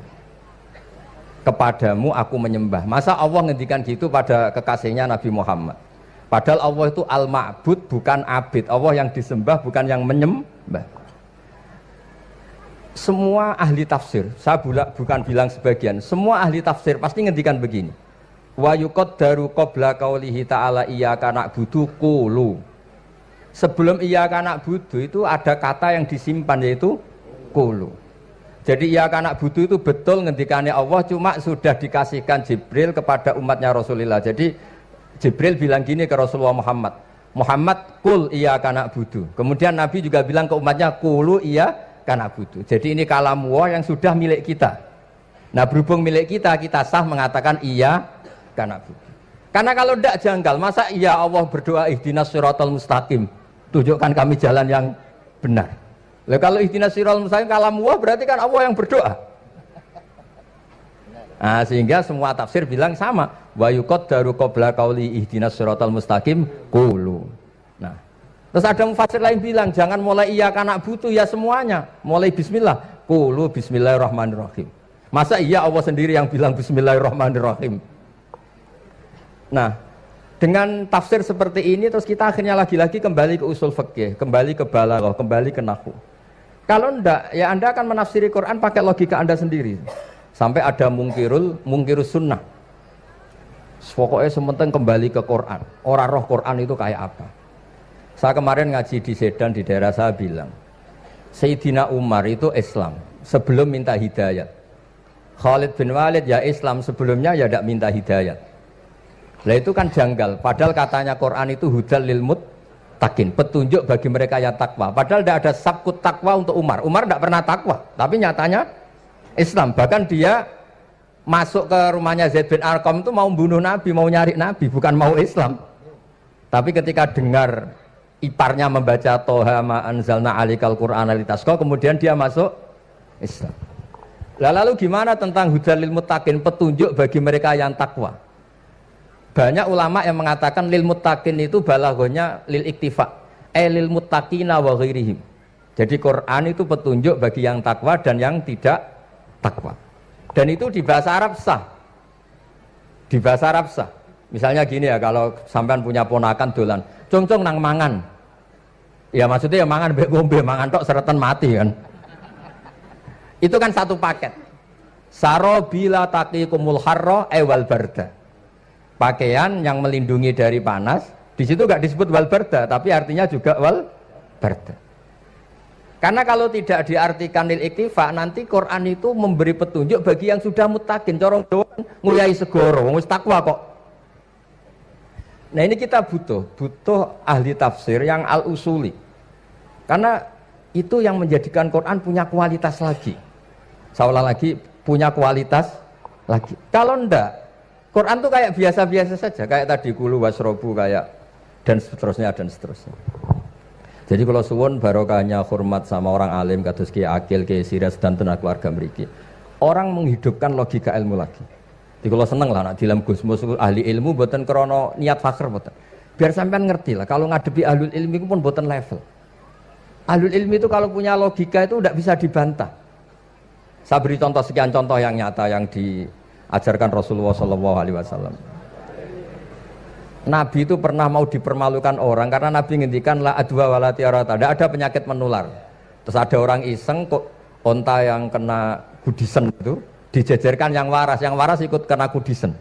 kepadamu aku menyembah. Masa Allah ngendikan gitu pada kekasihnya Nabi Muhammad? Padahal Allah itu al-ma'bud, bukan abid. Allah yang disembah, bukan yang menyembah. Semua ahli tafsir, saya bukan bilang sebagian, semua ahli tafsir pasti ngendikan begini. Wa yuqaddaru qabla qaulihi ta'ala iyyaka na'budu qulu. Sebelum iyyaka na'budu itu ada kata yang disimpan, yaitu qulu. Jadi iyyaka na'budu itu betul ngendikannya Allah, cuma sudah dikasihkan Jibril kepada umatnya Rasulullah. Jadi Jibril bilang gini ke Rasulullah Muhammad, Muhammad kul iyyaka na'budu. Kemudian Nabi juga bilang ke umatnya qulu iyyaka na'budu. Jadi ini kalam Allah yang sudah milik kita. Nah berhubung milik kita, kita sah mengatakan iyyaka na'budu. Karena kalau tidak janggal, masa iya Allah berdoa ihdinas siratal mustaqim, tunjukkan kami jalan yang benar. Lah kalau ihdinas siratal mustaqim kalam Allah, berarti kan Allah yang berdoa. Nah, sehingga semua tafsir bilang sama, wa yuqaddaru qabla qauli ihdinas siratal mustaqim qulu. Nah, terus ada mufassir lain bilang jangan mulai iyyaka na'budu ya semuanya, mulai bismillah, qulu bismillahirrahmanirrahim. Masa iya Allah sendiri yang bilang bismillahirrahmanirrahim? Nah, dengan tafsir seperti ini terus kita akhirnya lagi-lagi kembali ke usul fikih, kembali ke balaghah, kembali ke nahwu. Kalau ndak, ya Anda akan menafsiri Quran pakai logika Anda sendiri. Sampai ada mungkirus sunnah. Pokoknya sementing kembali ke Quran. Orang roh Quran itu kayak apa? Saya kemarin ngaji di Sedan di daerah saya bilang, Sayyidina Umar itu Islam sebelum minta hidayat. Khalid bin Walid ya Islam sebelumnya ya tidak minta hidayat. Nah itu kan janggal. Padahal katanya Quran itu hudal lil muttaqin, petunjuk bagi mereka yang takwa. Padahal tidak ada sabkut takwa untuk Umar. Umar tidak pernah takwa, tapi nyatanya Islam. Bahkan dia masuk ke rumahnya Zaid bin Arqam itu mau bunuh Nabi, mau nyari Nabi, bukan mau Islam. Tapi ketika dengar iparnya membaca Toha ma anzalna alikal Qur'ana litasqa, kemudian dia masuk Islam. Lalu gimana tentang hudal lil muttaqin, petunjuk bagi mereka yang takwa? Banyak ulama yang mengatakan lil muttaqin itu balaghahnya lil iktifa, lil muttaqina wa ghairihim. Jadi Quran itu petunjuk bagi yang takwa dan yang tidak takwa. Dan itu di bahasa Arab sah. Di bahasa Arab sah. Misalnya gini ya, kalau sampean punya ponakan dolan, cong-cong nang mangan. Ya maksudnya ya mangan mbek ngombe, mangan tok seretan mati kan. Itu kan satu paket. Saro bila taqikumul harra wal barda. Pakaian yang melindungi dari panas. Di situ enggak disebut wal barda, tapi artinya juga wal barda. Karena kalau tidak diartikan lil iktifa, nanti Quran itu memberi petunjuk bagi yang sudah muttaqin. Corong doang nguyai segoro, wong wis takwa kok. Nah ini kita butuh ahli tafsir yang al-usuli. Karena itu yang menjadikan Quran punya kualitas lagi. Seolah lagi punya kualitas lagi. Kalau enggak, Quran tuh kayak biasa-biasa saja, kayak tadi kulu wasrobu kayak dan seterusnya dan seterusnya. Jadi kalau suwun barokahnya hormat sama orang alim kados Ki Akil, Ki Siras dan tenaga keluarga mriki. Orang menghidupkan logika ilmu lagi. Jadi kalau seneng lah nak dilem Gusmus ahli ilmu mboten krana niat fakir mboten. Biar sampean ngerti lah kalau ngadepi ahlul ilmi itu pun mboten level. Ahlul ilmi itu kalau punya logika itu tidak bisa dibantah. Saya beri contoh sekian contoh yang nyata yang diajarkan Rasulullah SAW. Nabi itu pernah mau dipermalukan orang karena Nabi ngendikan la adwa wala tiarata, tidak ada penyakit menular. Terus ada orang iseng kok onta yang kena kudisen itu dijejerkan yang waras ikut kena kudisen.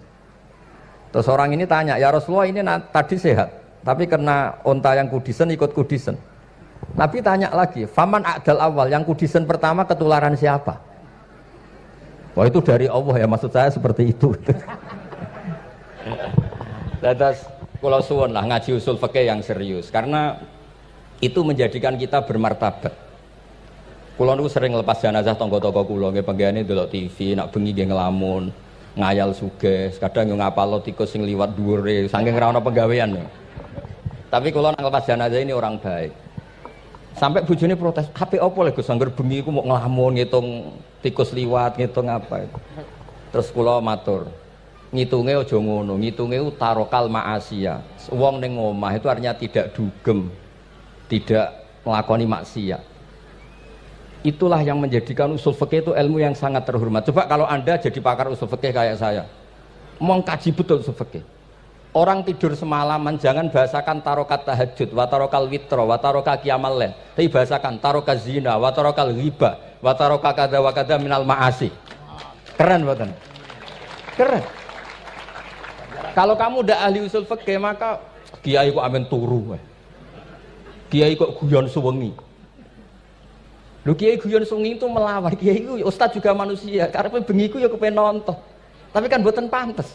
Terus orang ini tanya, ya Rasulullah ini tadi sehat, tapi kena onta yang kudisen ikut kudisen. Nabi tanya lagi, faman a'dal awal, yang kudisen pertama ketularan siapa? Wah itu dari Allah ya, maksud saya seperti itu. Terus kalau suwun lah ngaji usul fikih yang serius, karena itu menjadikan kita bermartabat. Kulo niku sering lepas jenazah tangga-tangga kulo nggih penggane delok TV, nak bengi nggih ngelamun, ngayal sugih, kadang yo ngapalo tikus sing liwat dhuwure saking ora ana penggawean. Tapi kulo nang lepas jenazah ini orang baik. Sampai bojone protes, "HP opo lho Gus angger bengi iku mau ngelamun ngitung tikus liwat, ngitung apa itu." Terus kulo matur, ngitunge aja ngono, ngitunge tarokal ma'asiya. Wong ning omah itu artinya tidak dugem, tidak melakoni maksiat. Itulah yang menjadikan usul fikih itu ilmu yang sangat terhormat. Coba kalau Anda jadi pakar usul fikih kayak saya, mau kaji betul usul fikih. Orang tidur semalaman jangan bahasakan tarokat tahajud, wa tarokal witro, wa taroka qiyamal lail. Tapi bahasakan taroka zina, wa tarokal riba, wa taroka kada wa kada minal ma'asi. Keren buatan? Keren. Kalau kamu udah ahli usul fikih maka kiai kok amen turu. Kiai kok guyon suwengi. Lu kiai guyon sungi itu melawan kiai itu, ustaz juga manusia. Karena bengi ku ya kepen nonton, tapi kan buatan pantas.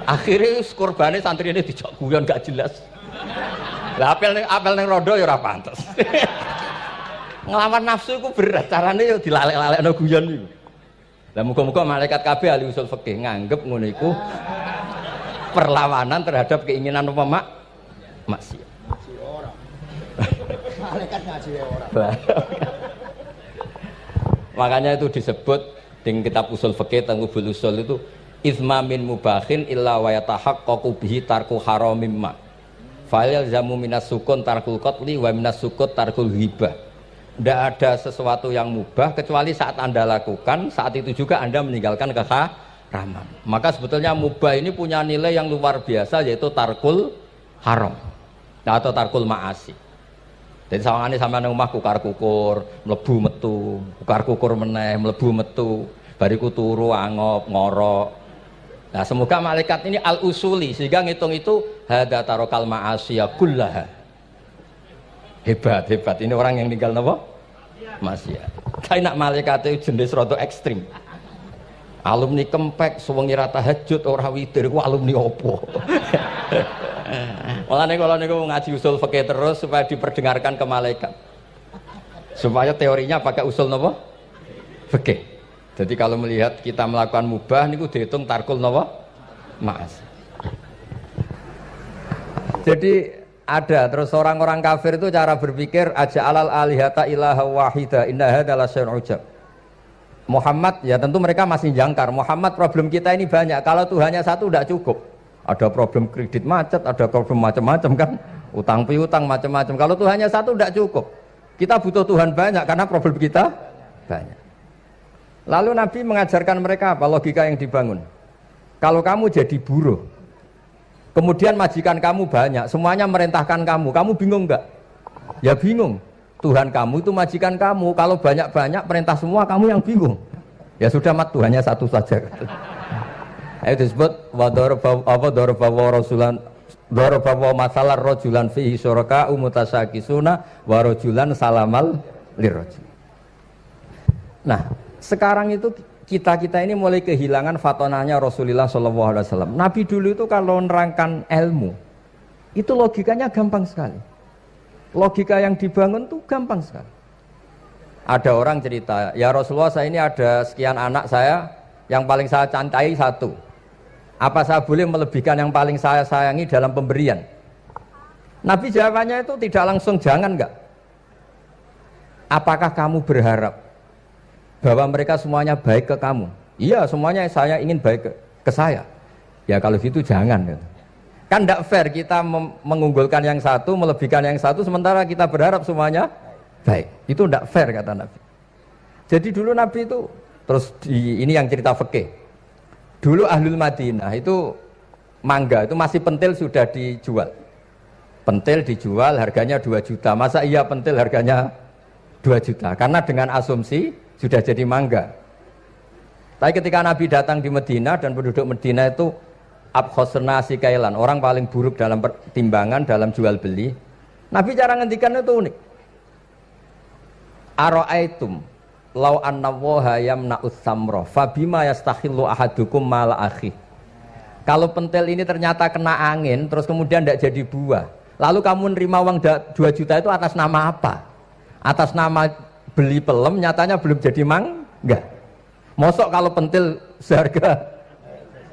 Akhirnya korbannya santri ini dijak guyon gak jelas. Lah apel neng rodo ya ora pantas. Ngelawan nafsu itu berat, caranya ya dilalek-lalekno guyon itu. Lah muga-muga malaikat kabeh ahli usul fikih nganggep ngono iku perlawanan terhadap keinginan apa maksiat. Malaikat ngaji orang. Makanya itu disebut di kitab usul fikih tentang usul itu izma min mubahin illa wa yatahaqqaqu bihi tarku haramim ma. Fa yalzamu minas sukun tarkul qatli wa minas sukut tarkul ghibah. Tidak ada sesuatu yang mubah kecuali saat Anda lakukan, saat itu juga Anda meninggalkan keharaman. Maka sebetulnya mubah ini punya nilai yang luar biasa yaitu tarkul haram atau tarkul ma'asi. Jadi sawangane sampean nang omah kukar-kukur, mlebu metu, kukar-kukur meneh, mlebu metu, bariku turu angop, ngorok. Nah, semoga malaikat ini al-usuli sehingga ngitung itu hadza tarokal ma'asiya kullaha. Hebat. Ini orang yang tinggal napa? Maksiat. Kayak nak malaikat itu jenis rada ekstrim. Alumni kempek suwengi ra tahajud ora witir ku alumni opo? Mulane kalau niku ngaji usul fikih terus supaya diperdengarkan ke malaikat. Supaya teorinya pakai usul napa? Fikih. Jadi kalau melihat kita melakukan mubah niku dihitung tarkul napa? Ma'as. Jadi ada terus orang-orang kafir itu cara berpikir aja alal alihata ilaha wahida inna hadzal syai'un ujab. Muhammad ya tentu mereka masih jangkar. Muhammad problem kita ini banyak. Kalau Tuhannya satu tidak cukup. Ada problem kredit macet, ada problem macam-macam kan, utang piutang macam-macam. Kalau Tuhannya satu tidak cukup. Kita butuh Tuhan banyak karena problem kita banyak. Lalu Nabi mengajarkan mereka apa logika yang dibangun. Kalau kamu jadi buruh, kemudian majikan kamu banyak, semuanya merintahkan kamu bingung enggak? Ya bingung. Tuhan kamu itu majikan kamu, kalau banyak-banyak perintah semua kamu yang bingung. Ya sudah mat Tuhannya satu saja. Itu disebut dorobawa masalah rojulan fihi syuraka umutasakisuna warojulan salamal lirrojul. Nah sekarang itu kita ini mulai kehilangan fatonahnya Rasulullah SAW. Nabi dulu itu kalau nerangkan ilmu itu logikanya gampang sekali. Logika yang dibangun tuh gampang sekali. Ada orang cerita, ya Rasulullah saya ini ada sekian anak saya, yang paling saya cintai satu. Apa saya boleh melebihkan yang paling saya sayangi dalam pemberian? Nabi jawabannya itu tidak langsung jangan enggak. Apakah kamu berharap bahwa mereka semuanya baik ke kamu? Iya semuanya saya ingin baik ke saya. Ya kalau gitu jangan. Kan tidak fair kita mengunggulkan yang satu, melebihkan yang satu, sementara kita berharap semuanya baik. Itu tidak fair kata Nabi. Jadi dulu Nabi itu, terus ini yang cerita fikih. Dulu Ahlul Madinah itu mangga, itu masih pentil sudah dijual. Pentil dijual harganya 2 juta. Masa iya pentil harganya 2 juta? Karena dengan asumsi sudah jadi mangga. Tapi ketika Nabi datang di Madinah dan penduduk Madinah itu abkhosna sikailan, orang paling buruk dalam pertimbangan dalam jual beli. Nabi cara ngendikan itu unik. Aro'aitum lau anna waha yamna'us samra fabima yastakhillu ahadukum mala akhi. Kalau pentil ini ternyata kena angin terus kemudian tidak jadi buah, lalu kamu nerima uang 2 juta itu atas nama apa? Atas nama beli pelem, nyatanya belum jadi mangga. Mosok kalau pentil seharga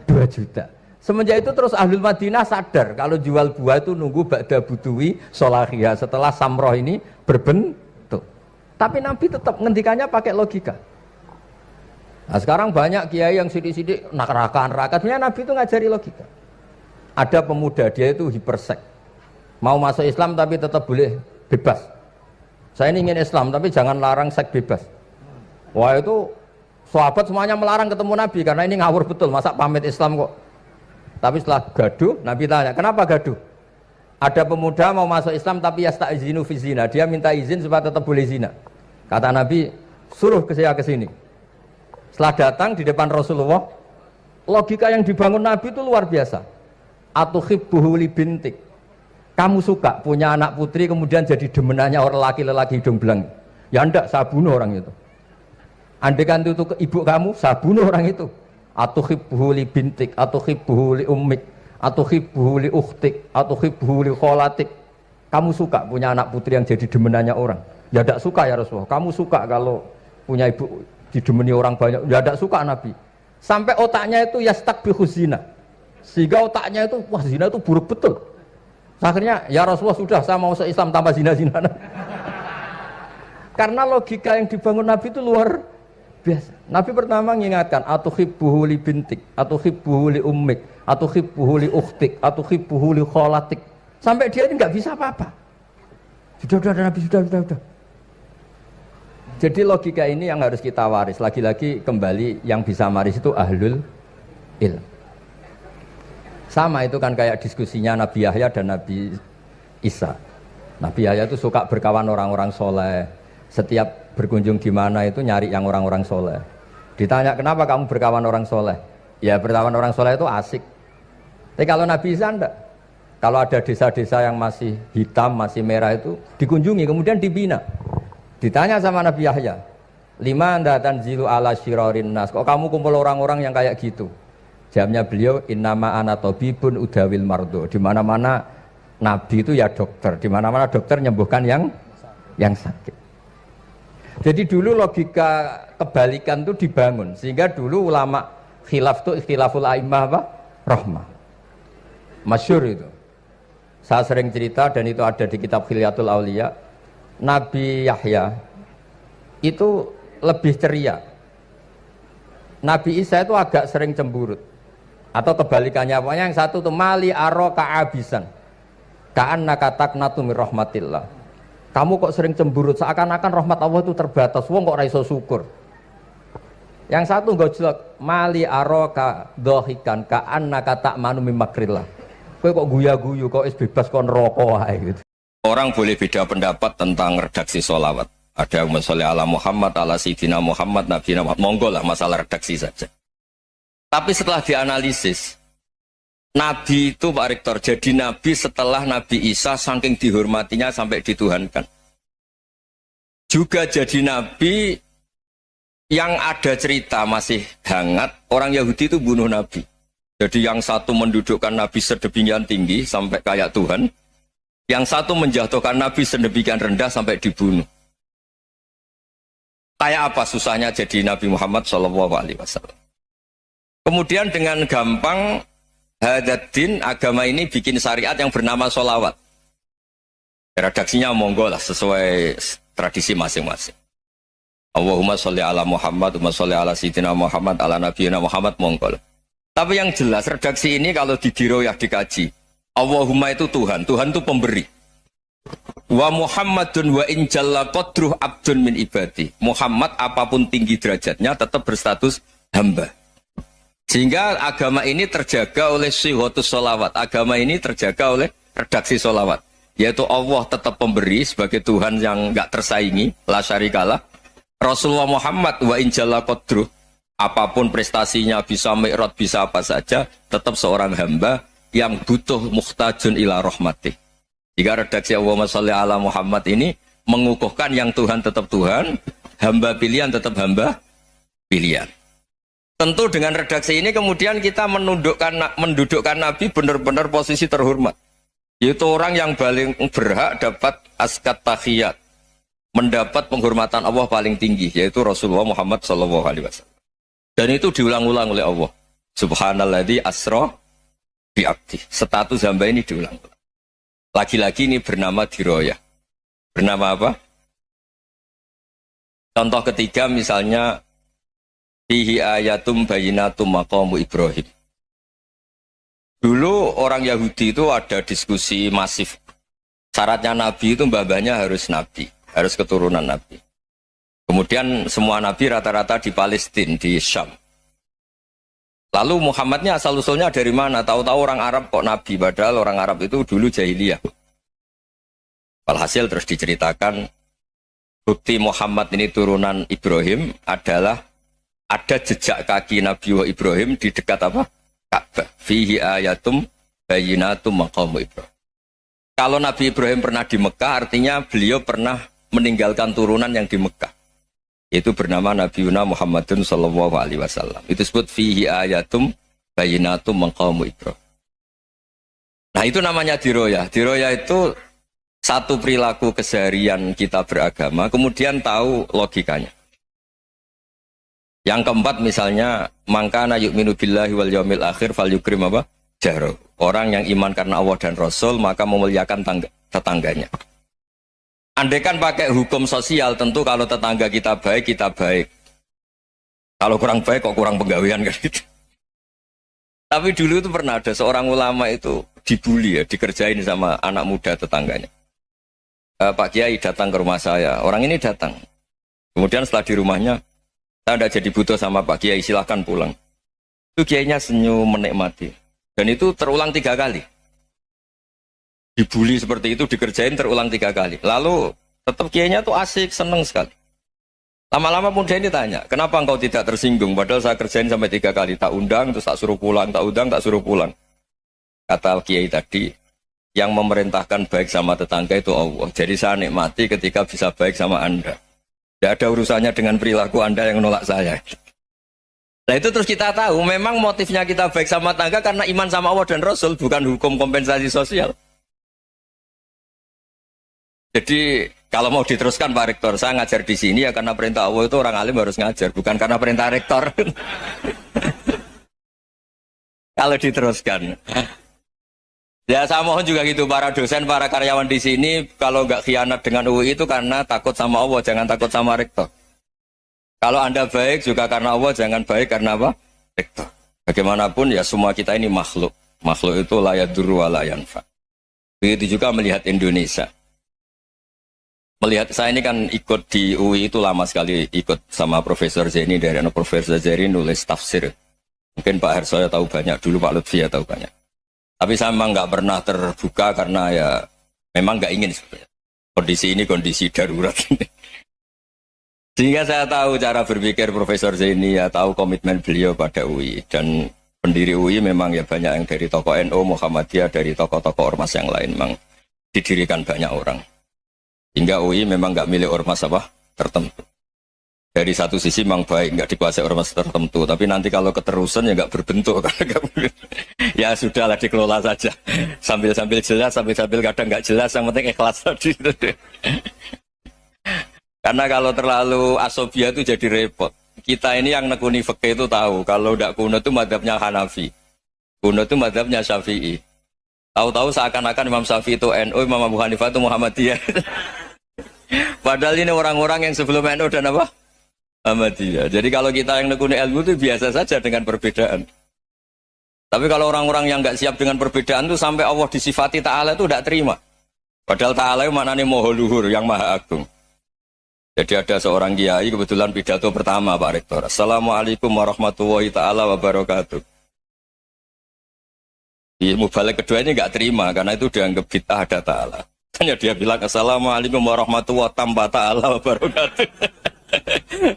2 juta. Semenjak itu terus Ahlul Madinah sadar kalau jual buah itu nunggu ba'da buduwi solahiyah, setelah samroh ini berbentuk. Tapi Nabi tetap ngendikannya pakai logika. Nah sekarang banyak kiai yang sidik-sidik neraka. Sebenarnya Nabi itu ngajari logika. Ada pemuda dia itu hipersek, mau masuk Islam tapi tetap boleh bebas. Saya ini ingin Islam, tapi jangan larang seks bebas. Wah itu sahabat semuanya melarang ketemu Nabi karena ini ngawur betul, masa pamit Islam kok. Tapi setelah gaduh, Nabi tanya, kenapa gaduh? Ada pemuda mau masuk Islam tapi yasta'izinu fi zina, dia minta izin supaya tetap boleh zina. Kata Nabi, suruh saya ke sini. Setelah datang di depan Rasulullah, logika yang dibangun Nabi itu luar biasa. Atuhibbuhu li bintik. Kamu suka punya anak putri kemudian jadi demenannya orang laki-laki hidung belang. Ya enggak, saya bunuh orang itu. Andaikan itu ke ibu kamu, saya bunuh orang itu. Atuhibbuhu li bintik, atuhibbuhu li ummik, atuhibbuhu li ukhtik, atuhibbuhu li kholatik. Kamu suka punya anak putri yang jadi demenannya orang? Ya enggak suka ya Rasulullah. Kamu suka kalau punya ibu didemeni orang banyak? Ya enggak suka Nabi. Sampai otaknya itu yastakbihu zina. Sehingga otaknya itu, wah zina itu buruk betul. Akhirnya, ya Rasulullah sudah, saya mau se-Islam tanpa zina-zina. Karena logika yang dibangun Nabi itu luar biasa. Nabi pertama mengingatkan, atuhibbuhu li bintik, atuhibbuhu li ummik, atuhibbuhu li ukhtik, atuhibbuhu li kholatik. Sampai dia ini nggak bisa apa-apa. Sudah Nabi, sudah. Jadi logika ini yang harus kita waris. Lagi-lagi kembali yang bisa waris itu ahlul ilm. Sama itu kan kayak diskusinya Nabi Yahya dan Nabi Isa. Nabi Yahya itu suka berkawan orang-orang soleh. Setiap berkunjung di mana itu nyari yang orang-orang soleh. Ditanya kenapa kamu berkawan orang soleh? Ya berkawan orang soleh itu asik. Tapi kalau Nabi Isa enggak. Kalau ada desa-desa yang masih hitam, masih merah itu dikunjungi kemudian dibina. Ditanya sama Nabi Yahya, lima anda tanzilu ala syirarin nas. Kok kamu kumpul orang-orang yang kayak gitu? Jawabnya beliau, innama ana tabibun udawil mardo. Di mana-mana Nabi itu ya dokter. Di mana-mana dokter menyembuhkan yang sakit. Jadi dulu logika kebalikan itu dibangun. Sehingga dulu ulama khilaf itu ikhtilaful a'immah apa? Rahmah. Masyhur itu. Saya sering cerita dan itu ada di kitab Khilyatul Auliya. Nabi Yahya itu lebih ceria. Nabi Isa itu agak sering cemburut. Atau kebalikannya, pokoknya yang satu itu mali aro ka'abisan ka'annaka taqnatu min rahmatillah. Kamu kok sering cemburut, seakan-akan rahmat Allah itu terbatas, wong kok ra iso syukur. Yang satu gojlok, mali aro ka'dhahikan ka'annaka ta'manu min makrillah. Kowe kok guya-guyu, kok is bebas kon neraka wae gitu. Orang boleh beda pendapat tentang redaksi sholawat. Ada yang sholli ala Muhammad, ala Sayyidina Muhammad, Nabi Muhammad. Monggo lah, masalah redaksi saja. Tapi setelah dianalisis, Nabi itu Pak Rektor jadi Nabi setelah Nabi Isa saking dihormatinya sampai dituhankan. Juga jadi Nabi yang ada cerita masih hangat, orang Yahudi itu bunuh Nabi. Jadi yang satu mendudukkan Nabi sedemikian tinggi sampai kayak Tuhan, yang satu menjatuhkan Nabi sedemikian rendah sampai dibunuh. Kayak apa susahnya jadi Nabi Muhammad SAW. Kemudian dengan gampang hadatin agama ini bikin syariat yang bernama sholawat. Redaksinya monggo lah sesuai tradisi masing-masing. Allahumma sholli ala Muhammad, Allahumma sholli ala Sayyidina Muhammad, ala Nabiyina Muhammad, monggo lah. Tapi yang jelas redaksi ini kalau didiroyah dikaji, Allahumma itu Tuhan, Tuhan itu pemberi. Wa Muhammadun wa in jalla qadruh abdun min ibadi. Muhammad apapun tinggi derajatnya tetap berstatus hamba. Sehingga agama ini terjaga oleh syihotus sholawat. Agama ini terjaga oleh redaksi sholawat. Yaitu Allah tetap pemberi sebagai Tuhan yang enggak tersaingi, la syarikalah. Rasulullah Muhammad wa in jalla qadruh, apapun prestasinya, bisa mi'raj, bisa apa saja, tetap seorang hamba yang butuh muhtajun ila rahmatih. Jika redaksi Allahumma sholli ala Muhammad ini mengukuhkan yang Tuhan tetap Tuhan, hamba pilihan tetap hamba pilihan. Tentu dengan redaksi ini kemudian kita mendudukkan Nabi benar-benar posisi terhormat. Yaitu orang yang paling berhak dapat askat tahiyat, mendapat penghormatan Allah paling tinggi, yaitu Rasulullah Muhammad SAW. Dan itu diulang-ulang oleh Allah. Subhanalladzi asra bi abdi. Status hamba ini diulang-ulang. Lagi-lagi ini bernama diroyah. Bernama apa? Contoh ketiga misalnya fihi ayatum bayinatum maqamu Ibrahim. Dulu orang Yahudi itu ada diskusi masif. Syaratnya Nabi itu mbah-mbahnya harus Nabi. harus keturunan Nabi. Kemudian semua Nabi rata-rata di Palestina, di Syam. Lalu Muhammadnya asal-usulnya dari mana? Tahu-tahu orang Arab kok Nabi, padahal orang Arab itu dulu jahiliyah. Walhasil terus diceritakan, bukti Muhammad ini turunan Ibrahim adalah ada jejak kaki Nabi Ibrahim di dekat apa? Ka'bah. Fihi ayatum bayyinatum maqamu Ibrahim. Kalau Nabi Ibrahim pernah di Mekah, artinya beliau pernah meninggalkan turunan yang di Mekah. Itu bernama Nabi Muhammadun sallallahu alaihi wasallam. Itu disebut fihi ayatum bayyinatum maqamu Ibrahim. Nah, itu namanya diroyah. Diroyah itu satu perilaku keseharian kita beragama, kemudian tahu logikanya. Yang keempat misalnya, mangkana yu'minu billahi wal yaumil akhir falyukrim apa? Jaro. Orang yang iman karena Allah dan Rasul, maka memuliakan tetangganya. Andaikan pakai hukum sosial, tentu kalau tetangga kita baik, kita baik. Kalau kurang baik, kok kurang penggawean kan gitu. Tapi dulu itu pernah ada seorang ulama itu dibully ya, dikerjain sama anak muda tetangganya. Pak Kiai datang ke rumah saya, orang ini datang. Kemudian setelah di rumahnya, saya tidak jadi butuh sama Pak Kiai, silahkan pulang. Itu Kiainya senyum menikmati. Dan itu terulang 3 kali. Dibully seperti itu, dikerjain terulang 3 kali. Lalu tetap Kiainya tuh asik, seneng sekali. Lama-lama muda ini tanya, kenapa engkau tidak tersinggung? Padahal saya kerjain sampai 3 kali, tak undang, terus tak suruh pulang, tak undang, tak suruh pulang. Kata Kiai tadi, yang memerintahkan baik sama tetangga itu Allah. Jadi saya nikmati ketika bisa baik sama Anda. Tidak ada urusannya dengan perilaku Anda yang menolak saya. Nah itu terus kita tahu, memang motifnya kita baik sama tetangga karena iman sama Allah dan Rasul, bukan hukum kompensasi sosial. Jadi kalau mau diteruskan Pak Rektor, saya ngajar di sini ya karena perintah Allah itu orang alim harus ngajar, bukan karena perintah Rektor. Kalau diteruskan. Ya saya mohon juga gitu para dosen, para karyawan di sini kalau nggak khianat dengan UI itu karena takut sama Allah, jangan takut sama Rektor. Kalau Anda baik juga karena Allah, jangan baik karena apa? Rektor. Bagaimanapun ya semua kita ini makhluk. Makhluk itu la yadurru wa la yanfa. Begitu juga melihat Indonesia. Melihat saya ini kan ikut di UI itu lama sekali, ikut sama Profesor Zeni, dari Profesor Zeni nulis tafsir. Mungkin Pak Hersoyo tahu banyak, dulu Pak Lutfi ya tahu banyak. Tapi saya memang nggak pernah terbuka karena ya memang nggak ingin sebenarnya. Kondisi ini kondisi darurat. Sehingga saya tahu cara berpikir Profesor Zeni, ya tahu komitmen beliau pada UI. Dan pendiri UI memang ya banyak yang dari tokoh NU, Muhammadiyah, dari tokoh-tokoh ormas yang lain memang didirikan banyak orang. Hingga UI memang nggak milik ormas apa tertentu. Dari satu sisi memang baik, nggak dikuasai ormas tertentu. Tapi nanti kalau keterusan ya nggak berbentuk. Ya sudahlah dikelola saja. Sambil-sambil jelas, sambil-sambil kadang nggak jelas. Yang penting ikhlas tadi. Karena kalau terlalu asobia itu jadi repot. Kita ini yang nekuni fikih itu tahu. Kalau nggak kuno itu madhabnya Hanafi. Kuno itu madhabnya Syafi'i. Tahu-tahu seakan-akan Imam Syafi'i itu NU, Imam Abu Hanifah itu Muhammadiyah. Padahal ini orang-orang yang sebelum NU dan apa? Muhammadiyah. Jadi kalau kita yang nekuni ilmu itu biasa saja dengan perbedaan. Tapi kalau orang-orang yang nggak siap dengan perbedaan itu sampai Allah disifati Ta'ala itu tidak terima. Padahal Ta'ala itu maknanya Maha Luhur, yang Maha Agung. Jadi ada seorang kiai kebetulan pidato pertama Pak Rektor. Assalamualaikum warahmatullahi ta'ala wabarakatuh. Di mubalik kedua ini nggak terima karena itu dianggap bid'ah ada Ta'ala. Hanya dia bilang Assalamualaikum warahmatullahi ta'ala wabarakatuh.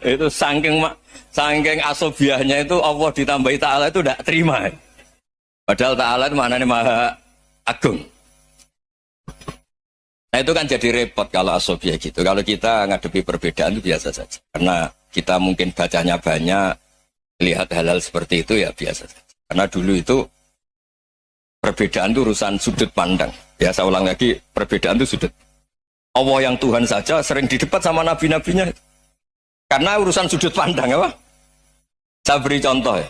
Itu saking asobiahnya itu Allah ditambahi Ta'ala itu tidak terima. Padahal Ta'ala itu maknanya Maha Agung. Nah itu kan jadi repot kalau asobiah gitu. Kalau kita ngadepi perbedaan itu biasa saja. Karena kita mungkin bacanya banyak, lihat hal-hal seperti itu ya biasa saja. Karena dulu itu perbedaan itu urusan sudut pandang. Ya saya ulang lagi, perbedaan itu sudut. Allah yang Tuhan saja sering didebat sama nabi-nabinya. Karena urusan sudut pandang apa? Saya beri contoh ya.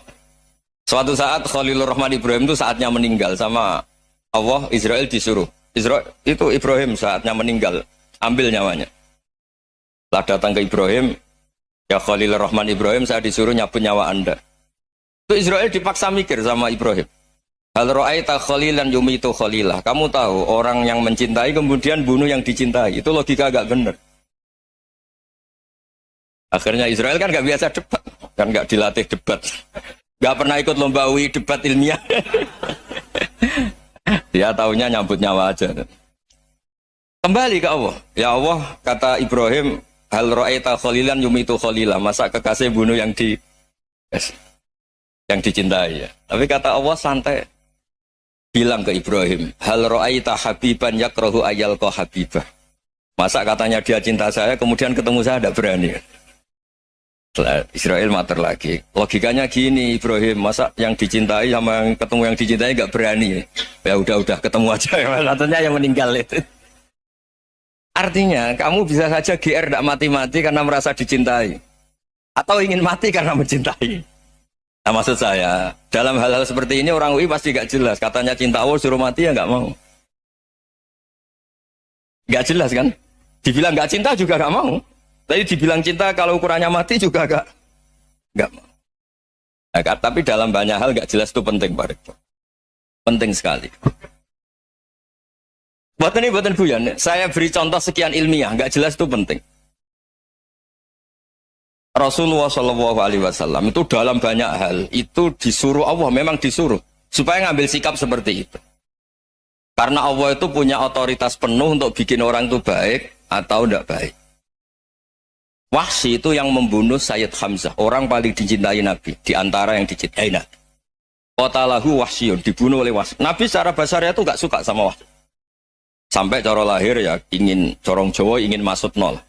Suatu saat Khalilur Rahman Ibrahim itu saatnya meninggal sama Allah, Israel disuruh. Itu Ibrahim saatnya meninggal, ambil nyawanya. Setelah datang ke Ibrahim, ya Khalilur Rahman Ibrahim, saya disuruh nyabut nyawa Anda. Itu Israel dipaksa mikir sama Ibrahim. Hal ra'aita khalilan yumitu khalilah. Kamu tahu orang yang mencintai kemudian bunuh yang dicintai. Itu logika agak benar. Akhirnya Israel kan nggak biasa debat, kan nggak dilatih debat, nggak pernah ikut lomba UI debat ilmiah. Dia taunya nyambut nyawa aja. Kembali ke Allah. Ya Allah, kata Ibrahim, hal ra'aita khalilan yumitu khalila. Masa kekasih bunuh yang dicintai ya. Tapi kata Allah santai. Bilang ke Ibrahim, hal ra'aita habiban yakrahu ayyalqa habibah. Masa katanya dia cinta saya, kemudian ketemu saya tidak berani. Israel mater lagi. Logikanya gini Ibrahim, masa yang dicintai sama yang ketemu yang dicintai nggak berani? Ya udah ketemu aja. Katanya yang meninggal itu. Artinya kamu bisa saja GR tidak mati-mati karena merasa dicintai, atau ingin mati karena mencintai. Nah maksud saya dalam hal-hal seperti ini orang UI pasti nggak jelas. Katanya cinta Allah suruh mati ya nggak mau. Nggak jelas kan? Dibilang nggak cinta juga nggak mau. Tapi dibilang cinta kalau ukurannya mati juga nggak mau. Nah, tapi dalam banyak hal nggak jelas itu penting Pak Rektor. Penting sekali. Buatan Buyan, saya beri contoh sekian ilmiah, nggak jelas itu penting. Rasulullah SAW itu dalam banyak hal itu disuruh Allah, memang disuruh supaya ngambil sikap seperti itu. Karena Allah itu punya otoritas penuh untuk bikin orang itu baik atau tidak baik. Wahsy itu yang membunuh Sayyid Hamzah, orang paling dicintai Nabi, di antara yang dicintai Nabi. Qatalahu Wahsyun, dibunuh oleh Wahsy. Nabi secara basarnya itu nggak suka sama Wahsy. Sampai cara lahir ya ingin corong Jawa ingin masuk nol.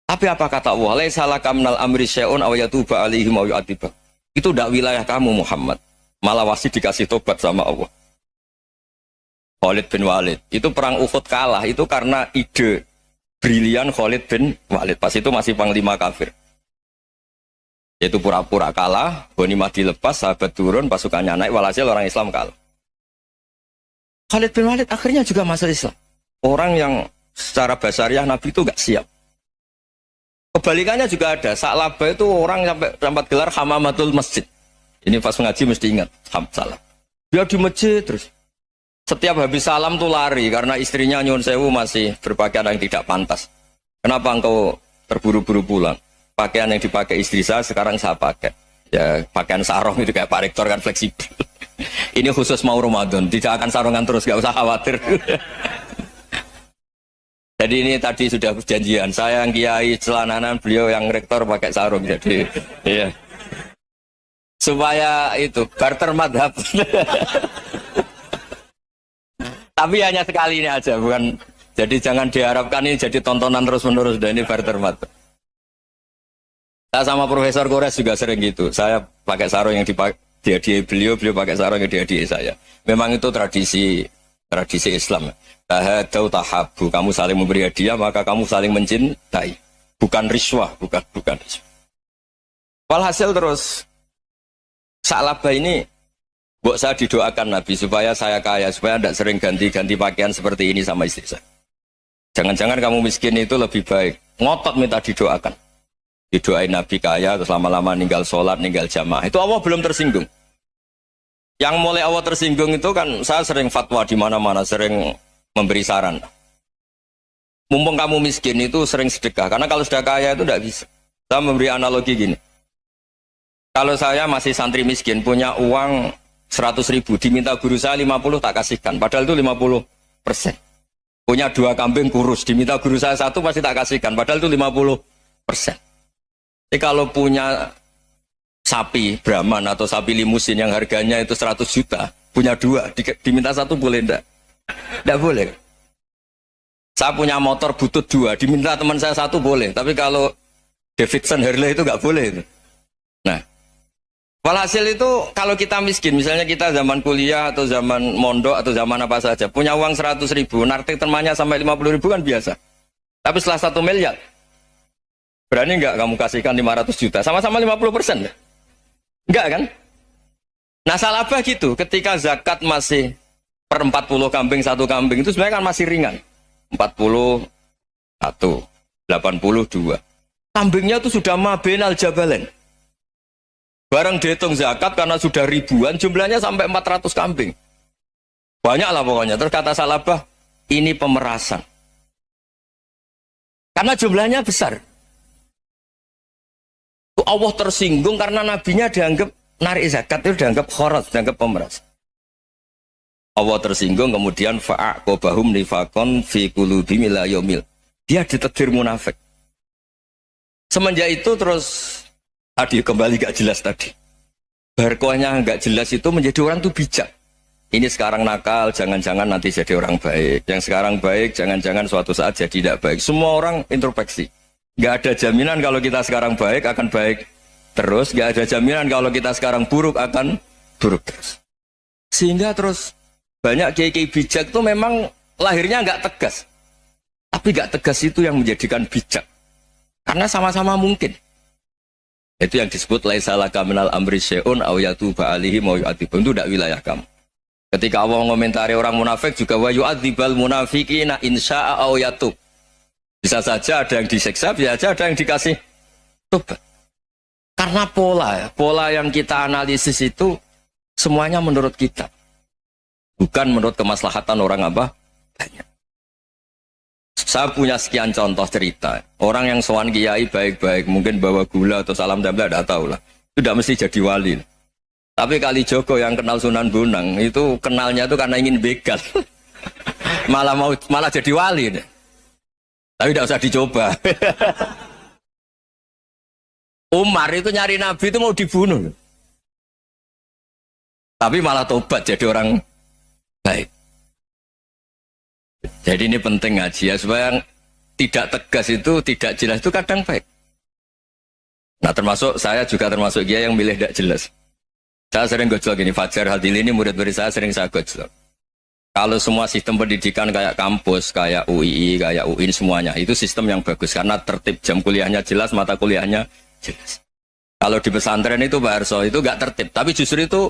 Tapi apa kata Allah? Laisa laka minal amri syai'un aw yatuba alaihim aw yu'adzibah. Itu tidak wilayah kamu Muhammad. Malah Wahsy dikasih tobat sama Allah. Khalid bin Walid, itu perang Uhud kalah itu karena ide brilian Khalid bin Walid. Pas itu masih panglima kafir. Yaitu pura-pura kalah, ghanimah dilepas, sahabat turun, pasukannya naik, walhasil orang Islam kalah. Khalid bin Walid akhirnya juga masuk Islam. Orang yang secara basariah Nabi itu gak siap. Kebalikannya juga ada. Sa'labah itu orang sampai gelar hamamatul masjid. Ini pas ngaji mesti ingat. Salah. Dia di masjid terus. Setiap habis salam tuh lari karena istrinya nyuwun sewu masih berpakaian yang tidak pantas. Kenapa engkau terburu-buru pulang? Pakaian yang dipakai istri saya sekarang saya pakai. Ya pakaian sarung itu kayak Pak Rektor kan fleksibel. Ini khusus mau Ramadan, tidak akan sarungan terus, gak usah khawatir. Jadi ini tadi sudah perjanjian. Saya yang kiai celananan, beliau yang rektor pakai sarung. Jadi iya. Supaya itu barter madhab. Tapi hanya sekali ini aja, bukan. Jadi jangan diharapkan ini jadi tontonan terus-menerus. Dan ini barter madhab. Saya sama Profesor Kores juga sering gitu. Saya pakai sarung yang dihadiahi beliau pakai sarung yang dihadiahi saya. Memang itu tradisi Islam. Tahadau tahabu, kamu saling memberi hadiah maka kamu saling mencintai. Bukan riswah, bukan riswah. Walhasil terus Sa'labah ini saya didoakan Nabi supaya saya kaya, supaya tidak sering ganti-ganti pakaian seperti ini sama istri saya. Jangan-jangan kamu miskin itu lebih baik. Ngotot minta didoakan. Didoain Nabi kaya, terus lama-lama ninggal sholat, ninggal jamaah. Itu Allah belum tersinggung. Yang mulai Allah tersinggung itu kan saya sering fatwa di mana-mana, sering memberi saran. Mumpung kamu miskin itu sering sedekah, karena kalau sudah kaya itu tidak bisa. Saya memberi analogi gini. Kalau saya masih santri miskin, punya uang 100.000, diminta guru saya 50 tak kasihkan, padahal itu 50%. Punya 2 kambing kurus, diminta guru saya 1 pasti tak kasihkan, padahal itu 50%. Jadi kalau punya sapi Brahman atau sapi limusin yang harganya itu 100 juta, punya 2, diminta 1 boleh enggak? Enggak boleh. Saya punya motor butut 2, diminta teman saya 1 boleh, tapi kalau Davidson Harley itu enggak boleh itu. Nah, walhasil itu kalau kita miskin, misalnya kita zaman kuliah atau zaman mondok atau zaman apa saja, punya uang 100.000, nartik temannya sampai 50.000 kan biasa. Tapi setelah 1 miliar, berani nggak kamu kasihkan 500 juta? Sama-sama 50%. Enggak kan? Nah Sa'labah gitu, ketika zakat masih per 40 kambing 1 kambing itu sebenarnya kan masih ringan. 41, 82. Kambingnya itu sudah mabenal jabalen. Barang dihitung zakat karena sudah ribuan, jumlahnya sampai 400 kambing. Banyak lah pokoknya. Terus kata Sa'labah, ini pemerasan. Karena jumlahnya besar. Allah tersinggung karena nabinya dianggap narik zakat, itu dianggap kharat, dianggap pemeras. Allah tersinggung, kemudian fa'aqobahum nifakon fi qulubihim ila yaumil. Dia ditegur munafik. Semenjak itu terus tadi kembali gak jelas tadi. Barkohnya gak jelas itu menjadi orang tuh bijak. Ini sekarang nakal, jangan-jangan nanti jadi orang baik. Yang sekarang baik, jangan-jangan suatu saat jadi tidak baik. Semua orang introspeksi. Gak ada jaminan kalau kita sekarang baik akan baik terus. Gak ada jaminan kalau kita sekarang buruk akan buruk terus. Sehingga terus banyak kiai-kiai bijak itu memang lahirnya gak tegas. Tapi gak tegas itu yang menjadikan bijak. Karena sama-sama mungkin. Itu yang disebut laisa laka minal amri syai'un aw yatuba alaihim wa yu'adzibum. Itu tidak wilayah kamu. Ketika Allah mengomentari orang munafik juga wa yu'adzibal munafiqina insya'a aw yatub. Bisa saja ada yang disiksa, bisa saja ada yang dikasih tobat. Karena pola yang kita analisis itu semuanya menurut kita. Bukan menurut kemaslahatan orang apa? Banyak. Saya punya sekian contoh cerita. Orang yang sowan kiai baik-baik, mungkin bawa gula atau salam tempel, tidak tahu lah. Itu tidak mesti jadi wali. Tapi Kali Joko yang kenal Sunan Bonang, itu kenalnya itu karena ingin begal. malah jadi wali. Tapi tidak usah dicoba. Umar itu nyari Nabi itu mau dibunuh. Tapi malah tobat jadi orang baik. Jadi ini penting ngaji ya, supaya tidak tegas itu, tidak jelas itu kadang baik. Nah termasuk saya juga termasuk dia yang milih tidak jelas. Saya sering gojlok gini, Fajar Hadili ini murid-murid saya sering saya gojlok. Kalau semua sistem pendidikan kayak kampus, kayak UII, kayak UIN semuanya, itu sistem yang bagus karena tertib jam kuliahnya jelas, mata kuliahnya jelas. Kalau di pesantren itu Pak Arso itu gak tertib, tapi justru itu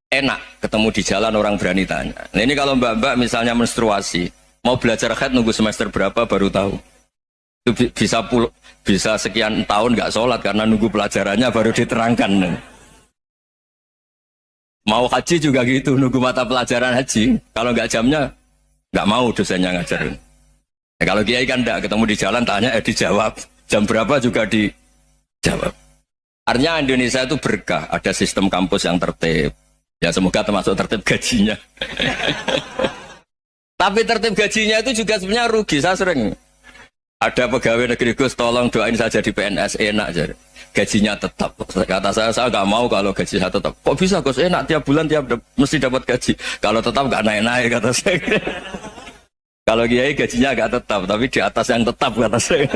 enak ketemu di jalan orang berani tanya. Nah ini kalau mbak-mbak misalnya menstruasi, mau belajar haid nunggu semester berapa baru tahu. Itu bisa sekian tahun gak sholat karena nunggu pelajarannya baru diterangkan. Mau haji juga gitu, nunggu mata pelajaran haji. Kalau nggak jamnya, nggak mau dosennya ngajarin. Ya, kalau kiai kan enggak, ketemu di jalan tanya, dijawab. Jam berapa juga dijawab. Artinya Indonesia itu berkah, ada sistem kampus yang tertib. Ya semoga termasuk tertib gajinya. Tapi tertib gajinya itu juga sebenarnya rugi, saya sering. Ada pegawai negeri Gus, tolong doain saja di PNS, enak aja. Gajinya tetap. Kata saya nggak mau kalau gaji saya tetap. Kok bisa Gus, enak tiap bulan mesti dapat gaji. Kalau tetap nggak naik-naik kata saya. Kalau kiai gajinya nggak tetap, tapi di atas yang tetap kata saya.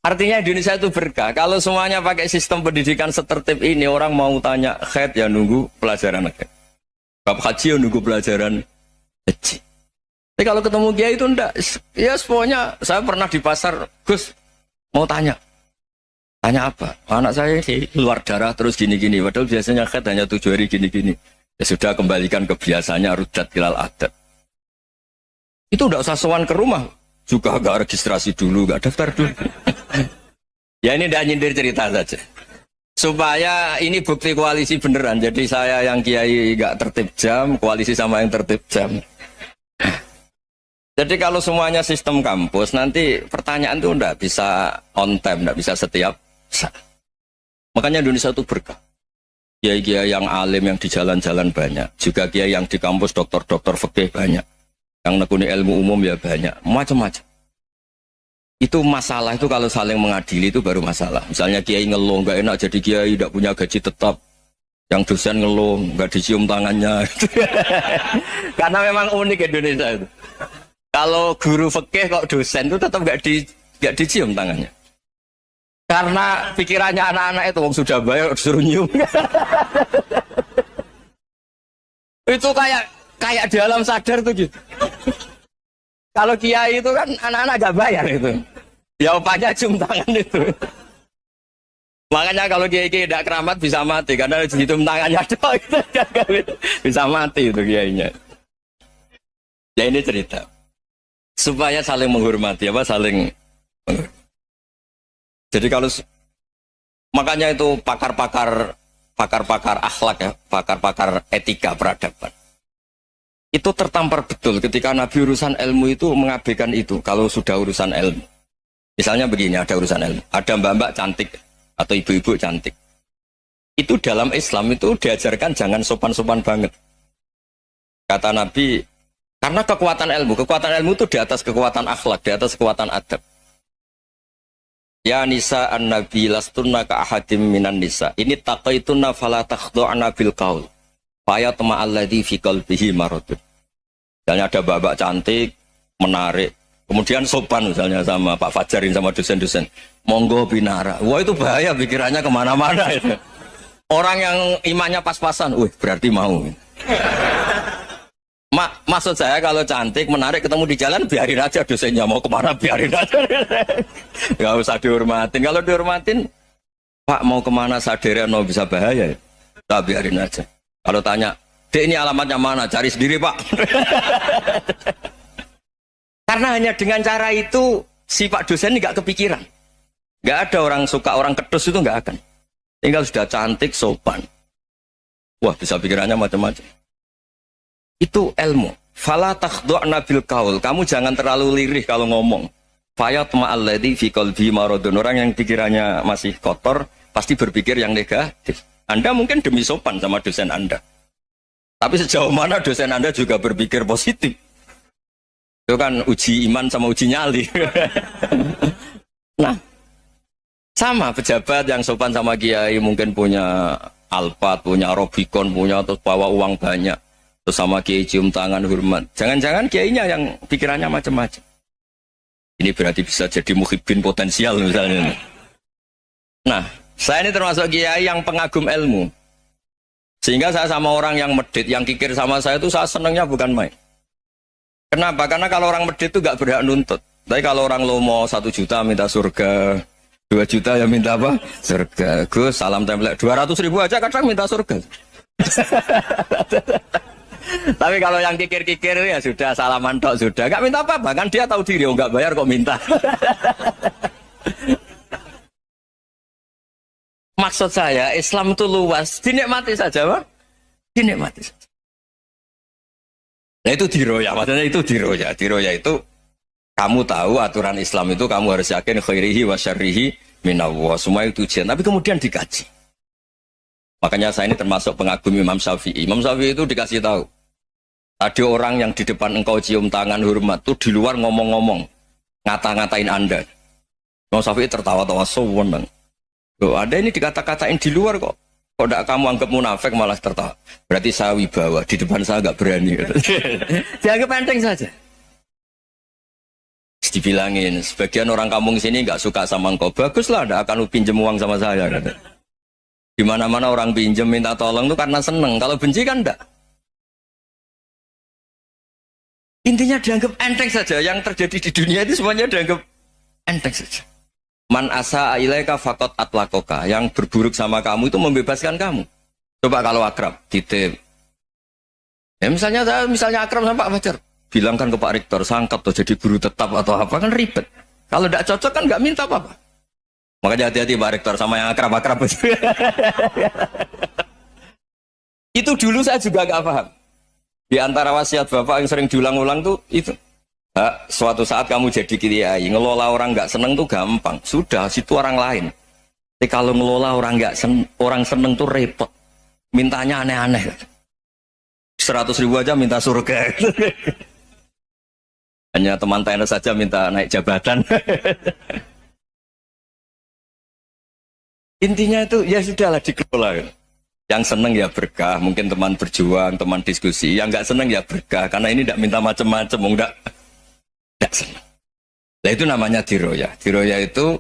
Artinya Indonesia itu berkah. Kalau semuanya pakai sistem pendidikan setertib ini, orang mau tanya haid ya nunggu pelajaran haid. Bab haji ya nunggu pelajaran haji. Tapi kalau ketemu kiai itu enggak. Ya pokoknya saya pernah di pasar, Gus mau tanya apa? Anak saya ini luar darah terus gini-gini. Padahal biasanya haid hanya 7 hari gini-gini. Ya sudah kembalikan ke biasanya, rudat ilal adat. Itu enggak usah sowan ke rumah. Juga enggak registrasi dulu, enggak daftar dulu. Ya ini enggak nyindir cerita saja. Supaya ini bukti koalisi beneran. Jadi saya yang kiai enggak tertib jam, koalisi sama yang tertib jam. Jadi kalau semuanya sistem kampus, nanti pertanyaan itu enggak bisa on time, enggak bisa setiap saat. Makanya Indonesia itu berkah. Kiai-kiai yang alim yang di jalan-jalan banyak. Juga kiai yang di kampus dokter-dokter fikih banyak. Yang nekuni ilmu umum ya banyak. Macam-macam. Itu masalah itu kalau saling mengadili itu baru masalah. Misalnya kiai ngeluh, enggak enak jadi kiai, enggak punya gaji tetap. Yang dosen ngeluh, enggak dicium tangannya. Karena memang unik Indonesia itu. Kalau guru fikih kok dosen itu tetap nggak dicium tangannya. Karena pikirannya anak-anak itu wong sudah bayar disuruh nyium. Itu kayak di alam sadar tuh gitu. Kalau kiai itu kan anak-anak nggak bayar itu. Ya opanya cium tangan itu. Makanya kalau kiai-kiai tidak keramat bisa mati karena dicium tangannya doang. Bisa mati itu kiainya. Ya ini cerita. Supaya saling menghormati, saling menghormati. Jadi kalau makanya itu pakar-pakar akhlak ya, pakar-pakar etika peradaban. Itu tertampar betul ketika Nabi urusan ilmu itu mengabaikan itu kalau sudah urusan ilmu. Misalnya begini, ada urusan ilmu. Ada mbak-mbak cantik atau ibu-ibu cantik. Itu dalam Islam itu diajarkan jangan sopan-sopan banget. Kata Nabi, karena kekuatan ilmu itu di atas kekuatan akhlak, di atas kekuatan adab. Ya nisa an-nabi lastunna ka ahadim minan nisa. Ini taqaitunna fala takhdu'na bil qaul. Fa yatma alladhi fi qalbihi maradun. Misalnya ada mbak-mbak cantik, menarik, kemudian sopan misalnya sama Pak Fajarin sama dosen-dosen. Monggo binara. Wah itu bahaya pikirannya kemana-mana itu. Orang yang imannya pas-pasan, berarti mau. Maksud saya kalau cantik, menarik, ketemu di jalan, biarin aja dosennya mau kemana, biarin aja. Gak usah dihormatin. Kalau dihormatin, Pak mau kemana sadere no bisa bahaya. Tak biarin aja. Kalau tanya, Dek ini alamatnya mana? Cari sendiri Pak. Karena hanya dengan cara itu, si Pak dosen ini gak kepikiran. Gak ada orang suka, orang kedus itu gak akan. Tinggal sudah cantik, sopan. Wah, bisa pikirannya macam-macam. Itu ilmu. Fala takhdu'na bil qaul. Kamu jangan terlalu lirih kalau ngomong. Fayatma alladhi fi qalbi maradun. Orang yang pikirannya masih kotor pasti berpikir yang negatif. Anda mungkin demi sopan sama dosen Anda. Tapi sejauh mana dosen Anda juga berpikir positif. Itu kan uji iman sama uji nyali. Nah, sama pejabat yang sopan sama kiai mungkin punya Alphard, punya Robicon, punya terus bawa uang banyak. Terus sama kiai cium tangan hormat. Jangan-jangan kiainya yang pikirannya macam-macam. Ini berarti bisa jadi muhibbin potensial misalnya. Nah, saya ini termasuk kiai yang pengagum ilmu. Sehingga saya sama orang yang medit, yang kikir sama saya itu saya senangnya bukan main. Kenapa? Karena kalau orang medit itu gak berhak nuntut. Tapi kalau orang lomo 1 juta minta surga, 2 juta ya minta apa? Surga. Gus, salam template. 200.000 aja kadang minta surga. Tapi kalau yang kikir-kikir ya sudah salaman tok sudah. Gak minta apa-apa. Kan dia tahu diri, oh gak bayar kok minta. Maksud saya, Islam itu luas. Dinikmati saja, Pak. Dinikmati saja. Nah itu diroya. Maksudnya itu diroya. Diroya itu kamu tahu aturan Islam itu kamu harus yakin khairihi wa syarrihi minallah. Semua itu ujian. Tapi kemudian dikaji. Makanya saya ini termasuk pengagum Imam Syafi'i. Imam Syafi'i itu dikasih tahu. Ada orang yang di depan engkau cium tangan hormat tuh di luar ngomong-ngomong. Ngata-ngatain Anda. Imam Syafi'i tertawa-tawa sowan. Loh, ada ini dikata-katain di luar kok. Kok tidak kamu anggap munafik malah tertawa. Berarti saya wibawa. Di depan saya nggak berani. Dianggap enteng saja. Dibilangin, sebagian orang kampung sini nggak suka sama engkau. Baguslah, tidak akan pinjam uang sama saya. Di mana-mana orang pinjam minta tolong itu karena seneng. Kalau benci kan enggak. Intinya dianggap enteng saja. Yang terjadi di dunia itu semuanya dianggap enteng saja. Man asa ilaika faqat atlakoka. Yang berburuk sama kamu itu membebaskan kamu. Coba kalau akrab, titip. Ya misalnya akrab sama Pak Fajar. Bilangkan ke Pak Rektor, sangkat tuh jadi guru tetap atau apa, kan ribet. Kalau tidak cocok kan nggak minta apa-apa. Makanya hati-hati Pak Rektor sama yang akrab-akrab. Itu dulu saya juga nggak paham. Di antara wasiat Bapak yang sering diulang-ulang tuh itu. Suatu saat kamu jadi kiai, ngelola orang nggak seneng tuh gampang. Sudah, situ orang lain. Tapi kalau ngelola orang nggak orang seneng tuh repot. Mintanya aneh-aneh. 100.000 aja minta surga. Hanya teman tenis saja minta naik jabatan. Intinya itu ya sudahlah dikelola. Yang seneng ya berkah, mungkin teman berjuang, teman diskusi. Yang nggak seneng ya berkah, karena ini tidak minta macam-macam, enggak seneng. Nah itu namanya diroya. Diroya itu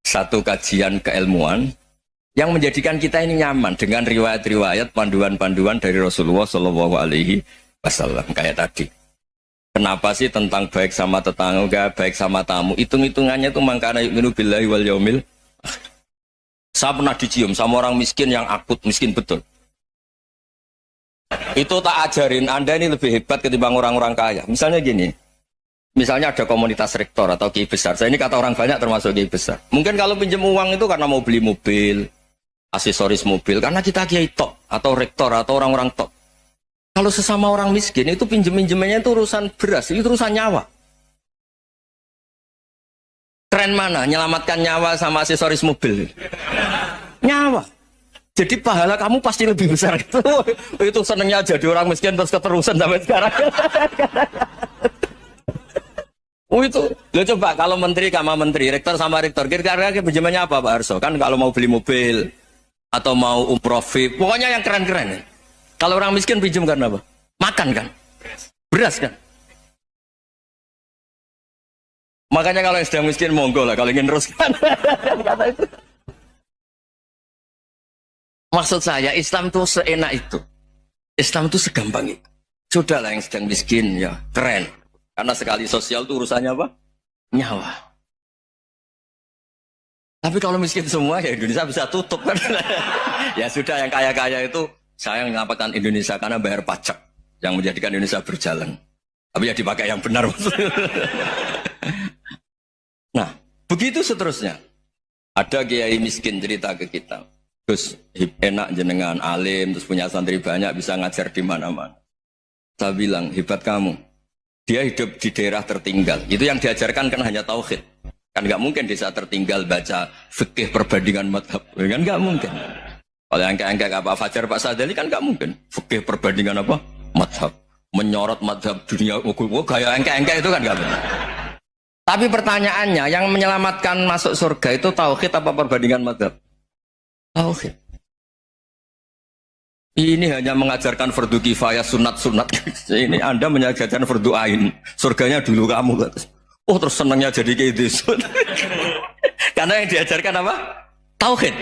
satu kajian keilmuan yang menjadikan kita ini nyaman dengan riwayat-riwayat, panduan-panduan dari Rasulullah Shallallahu Alaihi Wasallam kayak tadi. Kenapa sih tentang baik sama tetangga, baik sama tamu? Hitung-hitungannya itu mangkana yu'minu billahi wal yaumil. Saya pernah dicium sama orang miskin yang akut, miskin betul. Itu tak ajarin, Anda ini lebih hebat ketimbang orang-orang kaya. Misalnya gini, misalnya ada komunitas rektor atau kiai besar. Saya ini kata orang banyak termasuk kiai besar. Mungkin kalau pinjam uang itu karena mau beli mobil, aksesoris mobil, karena kita kiai top, atau rektor, atau orang-orang top. Kalau sesama orang miskin itu pinjem-pinjemannya itu urusan beras, itu urusan nyawa. Keren mana? Menyelamatkan nyawa sama aksesoris mobil. Nyawa. Jadi pahala kamu pasti lebih besar itu. Itu senengnya jadi orang miskin terus keterusan sampai sekarang. Oh itu, lo coba kalau menteri sama menteri, rektor sama rektor, kira-kira pinjamannya apa Pak Arso? Kan kalau mau beli mobil atau mau umroh VIP, pokoknya yang keren-keren. Kalau orang miskin pinjam karena apa? Makan kan, beras kan. Makanya kalau yang sedang miskin monggo lah, kalau ingin teruskan. Kata itu. Maksud saya Islam itu seenak itu, Islam itu segampang itu. Sudahlah yang sedang miskin ya keren. Karena sekali sosial itu urusannya apa? Nyawa. Tapi kalau miskin semua ya Indonesia bisa tutup kan. Ya sudah yang kaya-kaya itu saya mengatakan Indonesia karena bayar pajak yang menjadikan Indonesia berjalan. Tapi ya dipakai yang benar. Nah, begitu seterusnya. Ada kiai miskin cerita ke kita. Terus enak jenengan alim, terus punya santri banyak, bisa ngajar di mana-mana. Saya bilang, hebat kamu. Dia hidup di daerah tertinggal. Itu yang diajarkan kan hanya tauhid. Kan nggak mungkin desa tertinggal baca fikih perbandingan madhab. Kan nggak mungkin. Kalau yang kayak Pak Fajar, Pak Sadali kan nggak mungkin. Fikih perbandingan apa? Madhab. Menyorot madhab dunia. Gaya engke-engke itu kan nggak mungkin. Tapi pertanyaannya, yang menyelamatkan masuk surga itu tauhid apa perbandingan madhab? Tauhid. Ini hanya mengajarkan fardu kifayah sunat-sunat. Ini Anda mengajarkan fardu ain. Surganya dulu kamu. Oh terus senangnya jadi kayak gitu. Karena yang diajarkan apa? Tauhid.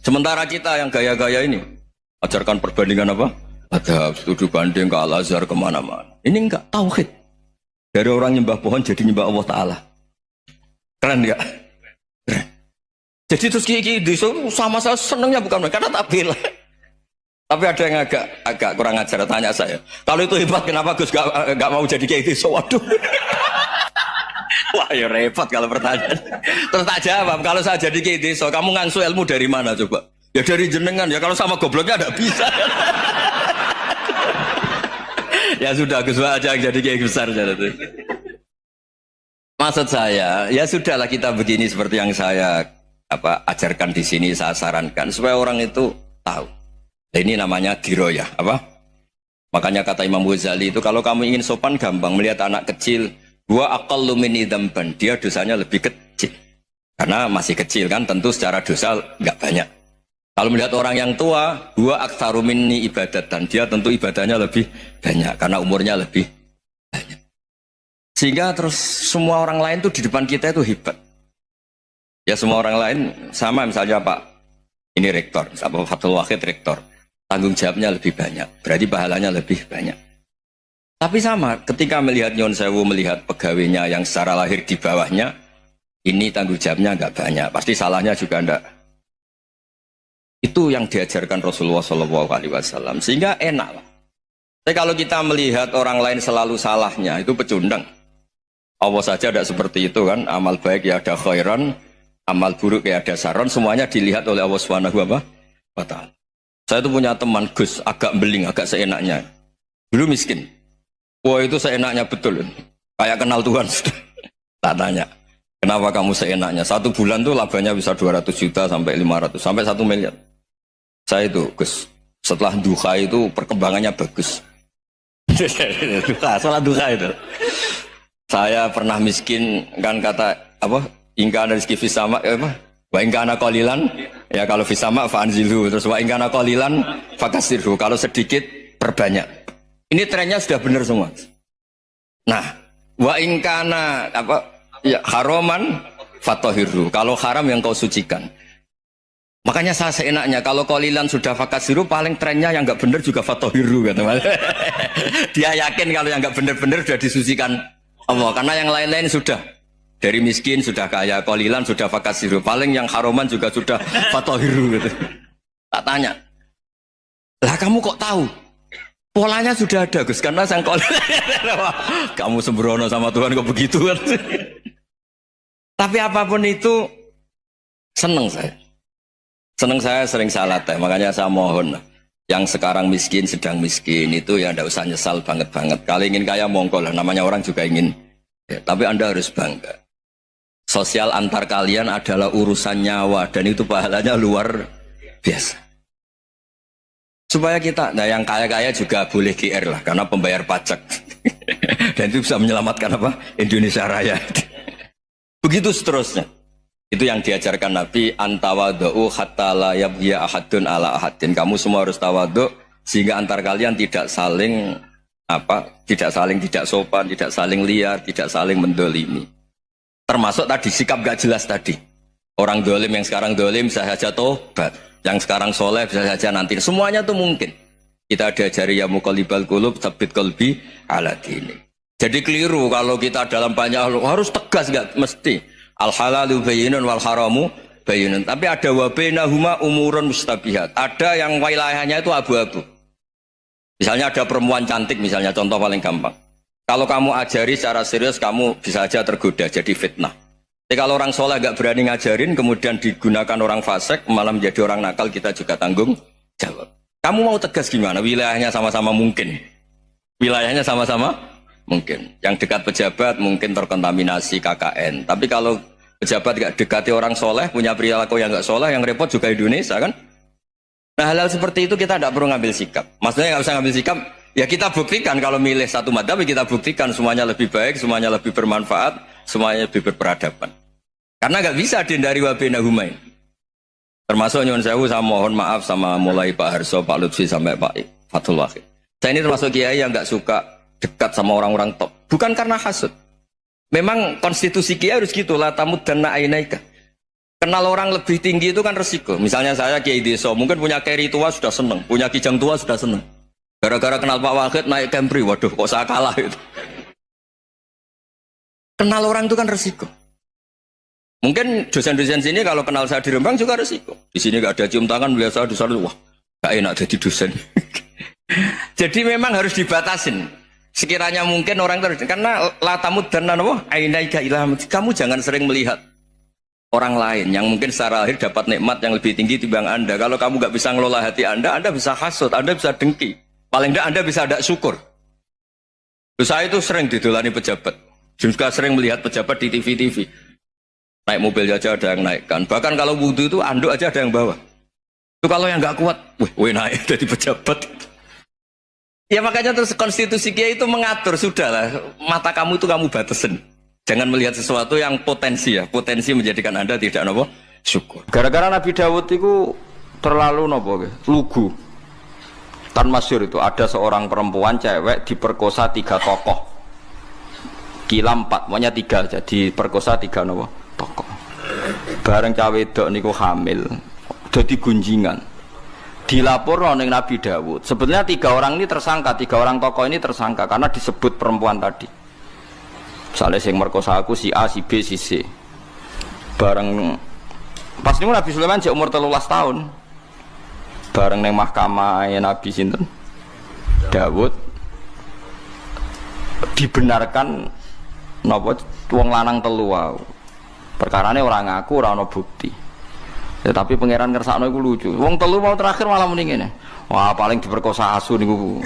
Sementara kita yang gaya-gaya ini ajarkan perbandingan apa? Ada studi banding ke Al-Azhar kemana-mana. Ini enggak tauhid. Dari orang nyembah pohon jadi nyembah Allah Ta'ala. Keren enggak? Keren. Jadi terus kayak gitu sama saya senangnya bukan karena tak bela. Tapi ada yang agak kurang ajar tanya saya. Kalau itu hebat kenapa Gus gak mau jadi kayak gitu? Waduh. Wah ya repot kalau pertanyaan. Terus tak jawab. Kalau saya jadi kayak gitu, kamu ngangsu ilmu dari mana coba? Ya dari jenengan. Ya kalau sama gobloknya ada bisa. Ya sudah Gus aja jadi kayak besar. Maksud saya, ya sudahlah kita begini seperti yang saya ajarkan di sini, saya sarankan supaya orang itu tahu. Ini namanya diroyah, apa? Makanya kata Imam Ghazali itu kalau kamu ingin sopan gampang melihat anak kecil, wa aqallu minni dzamban, dia dosanya lebih kecil. Karena masih kecil kan, tentu secara dosa enggak banyak. Kalau melihat orang yang tua, wa aktsaru minni ibadatan, dia tentu ibadahnya lebih banyak karena umurnya lebih banyak. Sehingga terus semua orang lain tuh di depan kita itu hebat. Ya semua orang lain sama misalnya Pak ini rektor, Pak Fathul Wahid rektor. Tanggung jawabnya lebih banyak, berarti pahalanya lebih banyak. Tapi sama, ketika melihat Nyon Sewu, melihat pegawainya yang secara lahir di bawahnya, ini tanggung jawabnya nggak banyak, pasti salahnya juga enggak. Itu yang diajarkan Rasulullah SAW, sehingga enak lah. Tapi kalau kita melihat orang lain selalu salahnya, itu pecundang. Allah saja tidak seperti itu kan, amal baik ya ada khairan, amal buruk ya ada saron, semuanya dilihat oleh Allah SWT. Saya itu punya teman Gus, agak beling, agak seenaknya. Dulu miskin. Wah itu seenaknya betul. Kayak kenal Tuhan. Tak tanya, kenapa kamu seenaknya? 1 bulan tuh labanya bisa 200 juta sampai 500, sampai 1 miliar. Saya itu Gus, setelah duha itu perkembangannya bagus. Salah duha itu. Saya pernah miskin, kan kata, apa, ingka rizki fisama, apa? Wa ingkana qalilan ya kalau fisama fa'anzilhu, terus wa ingkana qalilan fakasirhu, kalau sedikit perbanyak. Ini trennya sudah benar semua. Nah, wa ingkana apa ya haraman fatahirhu, kalau haram yang kau sucikan. Makanya saya seenaknya kalau qalilan sudah fakasirhu, paling trennya yang enggak benar juga fatahirhu kata Mas. Dia yakin kalau yang enggak benar-benar sudah disucikan Allah, karena yang lain-lain sudah dari miskin sudah kaya, qalilan sudah fakasiru, paling yang haroman juga sudah fatohiru gitu. Tak tanya, lah kamu kok tahu? Polanya sudah ada Gus, karena sang qalilan. Kamu sembrono sama Tuhan kok begitu kan? Tapi apapun itu seneng saya. Seneng saya sering salah teh, makanya saya mohon yang sekarang miskin sedang miskin itu ya ndak usah nyesal banget-banget. Kalau ingin kaya monggo lah, namanya orang juga ingin. Ya, tapi Anda harus bangga. sosial antar kalian adalah urusan nyawa dan itu pahalanya luar biasa. Supaya kita, nah yang kaya-kaya juga boleh GR lah karena pembayar pajak. Dan itu bisa menyelamatkan apa? Indonesia Raya. Begitu seterusnya. Itu yang diajarkan Nabi, antawadhu hatta la yabghiya ahadun ala ahadin. Kamu semua harus tawadhu sehingga antar kalian tidak saling tidak sopan, tidak saling liar, tidak saling mendolimi. Termasuk tadi sikap gak jelas tadi. Orang dolim yang sekarang dolim bisa saja tobat, yang sekarang soleh bisa saja nanti. Semuanya itu mungkin. Kita diajari ya muqallibal qulub tsabbit qalbi ala dini. Jadi keliru kalau kita dalam banyak hal harus tegas, gak mesti. Al halalu bayyinun wal haramu bayyinun. Tapi ada wa bainahuma umurun mustabihat. Ada yang wilayahnya itu abu-abu. Misalnya ada perempuan cantik, misalnya contoh paling gampang. Kalau kamu ajari secara serius, kamu bisa aja tergoda jadi fitnah. Tapi kalau orang soleh gak berani ngajarin, kemudian digunakan orang fasik, malah menjadi orang nakal, kita juga tanggung jawab. Kamu mau tegas gimana? Wilayahnya sama-sama mungkin. Wilayahnya sama-sama mungkin. Yang dekat pejabat mungkin terkontaminasi KKN. Tapi kalau pejabat gak dekati orang soleh, punya perilaku yang gak soleh, yang repot juga Indonesia kan? Nah hal-hal seperti itu kita tidak perlu ngambil sikap. Maksudnya nggak usah ngambil sikap, ya kita buktikan kalau milih satu madhab, kita buktikan semuanya lebih baik, semuanya lebih bermanfaat, semuanya lebih berperadaban. Karena nggak bisa dihindari wa bainahuma. Termasuk nyuwun sewu, saya mohon maaf sama mulai Pak Harso, Pak Lutfi sampai Pak Fathul Wahid. Saya ini termasuk kiai yang nggak suka dekat sama orang-orang top. Bukan karena hasud. Memang konstitusi kiai harus gitu, la tamuddanna ainaika. Kenal orang lebih tinggi itu kan resiko. Misalnya saya kiai desa, mungkin punya keri tua sudah seneng, punya kijang tua sudah seneng. Gara-gara kenal Pak Wahid naik Camry, waduh kok saya kalah itu. Kenal orang itu kan resiko. Mungkin dosen-dosen sini kalau kenal saya di Rembang juga resiko. Di sini gak ada cium tangan, melihat saya di sana, wah gak enak jadi dosen. Jadi memang harus dibatasin. Sekiranya mungkin orang terus, karena latamud dan nanawa, ainaika ilham. Kamu jangan sering melihat orang lain yang mungkin secara lahir dapat nikmat yang lebih tinggi timbang Anda. Kalau kamu gak bisa ngelola hati Anda bisa hasut, Anda bisa dengki. Paling tidak Anda bisa ada syukur. Saya itu sering didolani pejabat. Juga sering melihat pejabat di TV-TV. Naik mobil aja ada yang naikkan. Bahkan kalau wudhu itu anduk aja ada yang bawa. Itu kalau yang gak kuat, wih naik jadi pejabat. Ya makanya terus konstitusi kiai itu mengatur, sudahlah. Mata kamu itu kamu batasin. Jangan melihat sesuatu yang potensi ya, potensi menjadikan Anda tidak nopo syukur. Gara-gara Nabi Dawud itu terlalu nopo lugu. Kan masyhur itu ada seorang perempuan cewek diperkosa 3 tokoh. Kila 4, pokoknya 3 aja diperkosa 3 nopo tokoh. Bareng cawe wedok niku hamil, jadi gunjingan. Dilaporno ning Nabi Dawud. Sebenarnya 3 orang ini tersangka, 3 orang tokoh ini tersangka karena disebut perempuan tadi. Misalnya yang merkosa aku si A, si B, si C. Bareng pas niku Nabi Sulaiman jek umur 13 tahun. Bareng neng mahkamah Nabi sinten Dawud dibenarkan napa wong lanang telu wae. Perkarane ora ngaku, ora ana bukti. Ya, tapi pangeran ngersakno iku lucu. Wong telu mau terakhir malah muni ngene. Wah, paling diperkosa asu niku.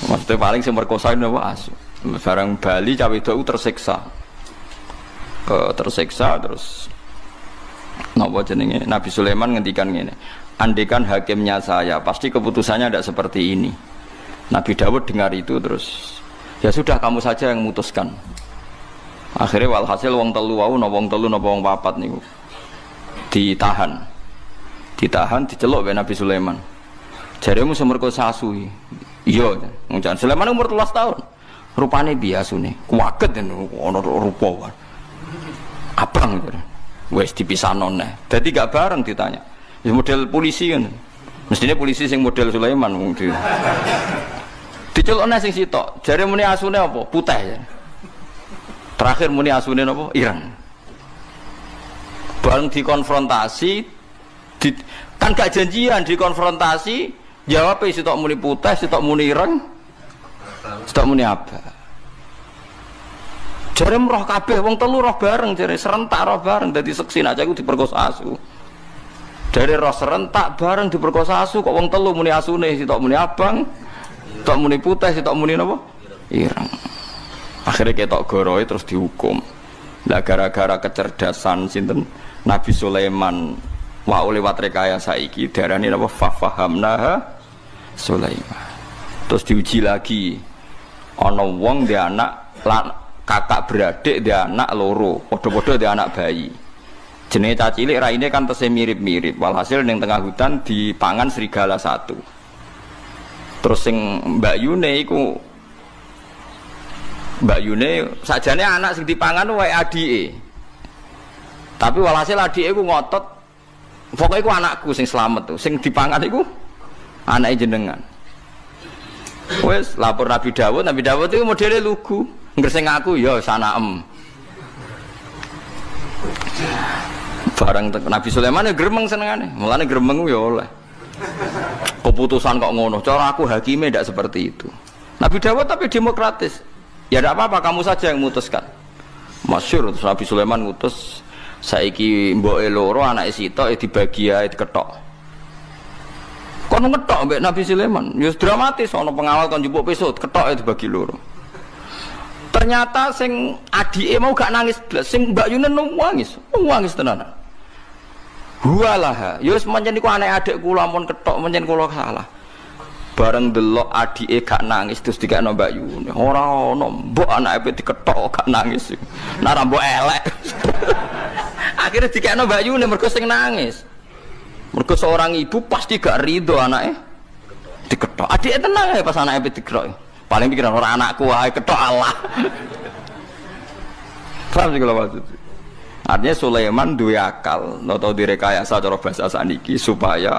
Maksudnya paling sing merkosa napa asu. Barang Bali cawe itu tersiksa terus napa jenenge Nabi Sulaiman ngendikan ngene, andaikan hakimnya saya pasti keputusannya tidak seperti ini. Nabi Dawud dengar itu terus ya sudah kamu saja yang memutuskan. Akhirnya walhasil wong telu wau napa wong telu napa wong papat niku ditahan diceluk oleh Nabi Sulaiman. Jaremu semerkosa asu. Iya, ngucan Sulaiman umur 13 tahun. Rupane biasune kuwaget ana rupa abang wis dipisahno neh dadi gak bareng ditanya ya model polisi kan mestinya polisi sing model Sulaiman wong dicelukne sing sitok jare muni asune apa putih ya terakhir muni asune napa ireng bareng dikonfrontasi kan gak janjian dikonfrontasi jawab sitok muni putih sitok muni ireng sitok muni apa jare roh kabeh wong telu roh bareng jare serentak roh bareng dadi seksi aja iku diperkosa asu. Jare roh serentak bareng diperkosa asu kok wong telu muni asune sitok muni abang, sitok muni putih, sitok muni napa? Ireng. Akhirnya ketok goroe terus dihukum. Lah gara-gara kecerdasan sinten Nabi Sulaiman wa lewat rekayasa iki diarani napa fafahamnaha Sulaiman. Terus diuji lagi ana wong dia anak kakak beradik dia anak loro, padha-padha dia anak bayi. Jenenge cacilik raine kan tesih mirip-mirip. Walhasil ning tengah hutan dipangan serigala satu. Terus sing Mbak Yune sajane anak sing dipangan wae adike. Tapi walhasil adike ku ngotot pokoke iku anakku sing slamet tuh. Sing dipangan iku anake jenengan. Wes lapor Nabi Dawud itu modele lugu. Ngreseng aku ya sanaem. Barang Nabi Sulaiman ya gremeng senengane. Mulane gremeng ya oleh. Keputusan kok ngono. Cara aku hakime ndak seperti itu. Nabi Dawud tapi demokratis. Ya ndak apa-apa kamu saja yang memutuskan. Masyhur terus Nabi Sulaiman ngutus saiki mboke loro anake sitok dibagi ae diketok. Kono ngetok mbek Nabi Sulaiman. Ya dramatis ana pengawal kon njupuk pisau ketok dibagi loro. Ternyata sing adike mau gak nangis blas, sing Mbak Yunen nangis tenanan. Huwalah, ya wis pancen niku anek adik kula ampun ketok pancen kula salah. Bareng delok adike gak nangis terus dikekno Mbak Yunen. Ora ono mbok anake diketok gak nangis. Nara mbok elek. Akhirnya dikekno Mbak Yunen mergo sing nangis. Mergo seorang ibu pasti gak ridho anake diketok. Adike tenang ya pas anake diketok. Paling pikiran orang anakku wae ketok Allah. Paham sih kalau maksud. Artinya Sulaiman duwe akal, atau direkayasa cara bahasa saniki supaya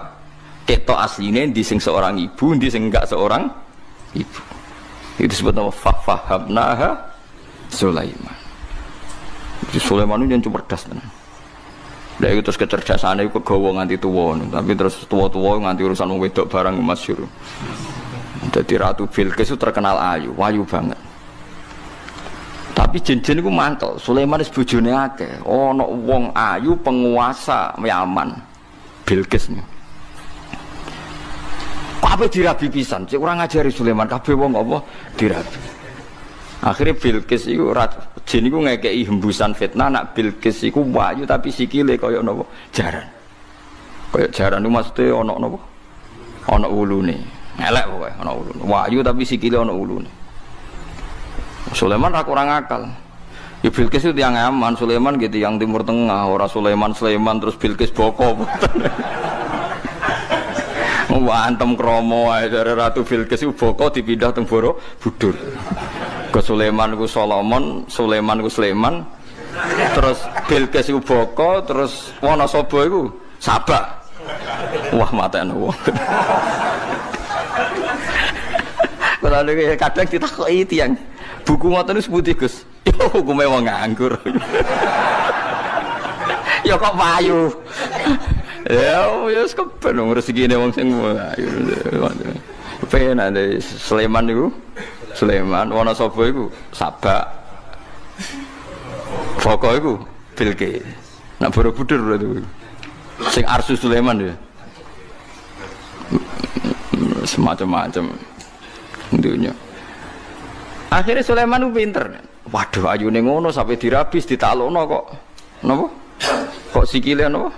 ketok asline di sing seorang ibu, di sing enggak seorang ibu. Itu disebut nama fahamnaha Sulaiman. Sulaiman itu yang cerdas tenan. Lah itu terus kecerdasane iku kegawa nganti tuwa, tapi terus tuwa-tuwa nganti urusan wong wedok barang masyhur. Jadi Ratu Bilqis itu terkenal ayu banget. Tapi jin-jin itu mantel. Sulaiman itu bojone akeh. Ana wong ayu penguasa Yaman. Bilqis. Kabeh dirabi pisan. Cek ora ngajari Sulaiman kabeh wong apa dirabi. Akhirnya Bilqis iku jin iku ngekeki hembusan fitnah nak Bilqis iku ayu tapi sikile kaya napa jaran. Kaya jaran itu maksudnya ana napa? Ana ulune. Elek pokoke ana ulune. Wahyu tapi sikile ana ulune. Sulaiman ra kurang akal. Ya Bilqis itu tiyang Yaman, Sulaiman gitu yang Timur Tengah, ora Sulaiman terus Bilqis boko. Wantem kromo ae dari Ratu Bilqis itu boko dipindah teng Borobudur. Ke Sulaiman ku Solomon, Sulaiman ku Sulaiman. Terus Bilqis itu boko, terus Wonosobo iku Sabak. Wah matane wong. Kalau kadang ditakoki tiyang buku ngoten niku sepundi Gus? Yo hukume wong nganggur. Ya kok payu. Ya wis keben rezekine wong sing ayu. Penak Sulaiman niku. Sulaiman Wonosobo iku Sabak. Boko iku Bilqis. Nak Borobudur berarti. Sing Arsu Sulaiman ya. Semacam-macam dunia. Akhirnya Sulaiman itu pinter. Waduh ayune ngono sampai dirabis ditalokno kok. Napa? Kok sikile napa?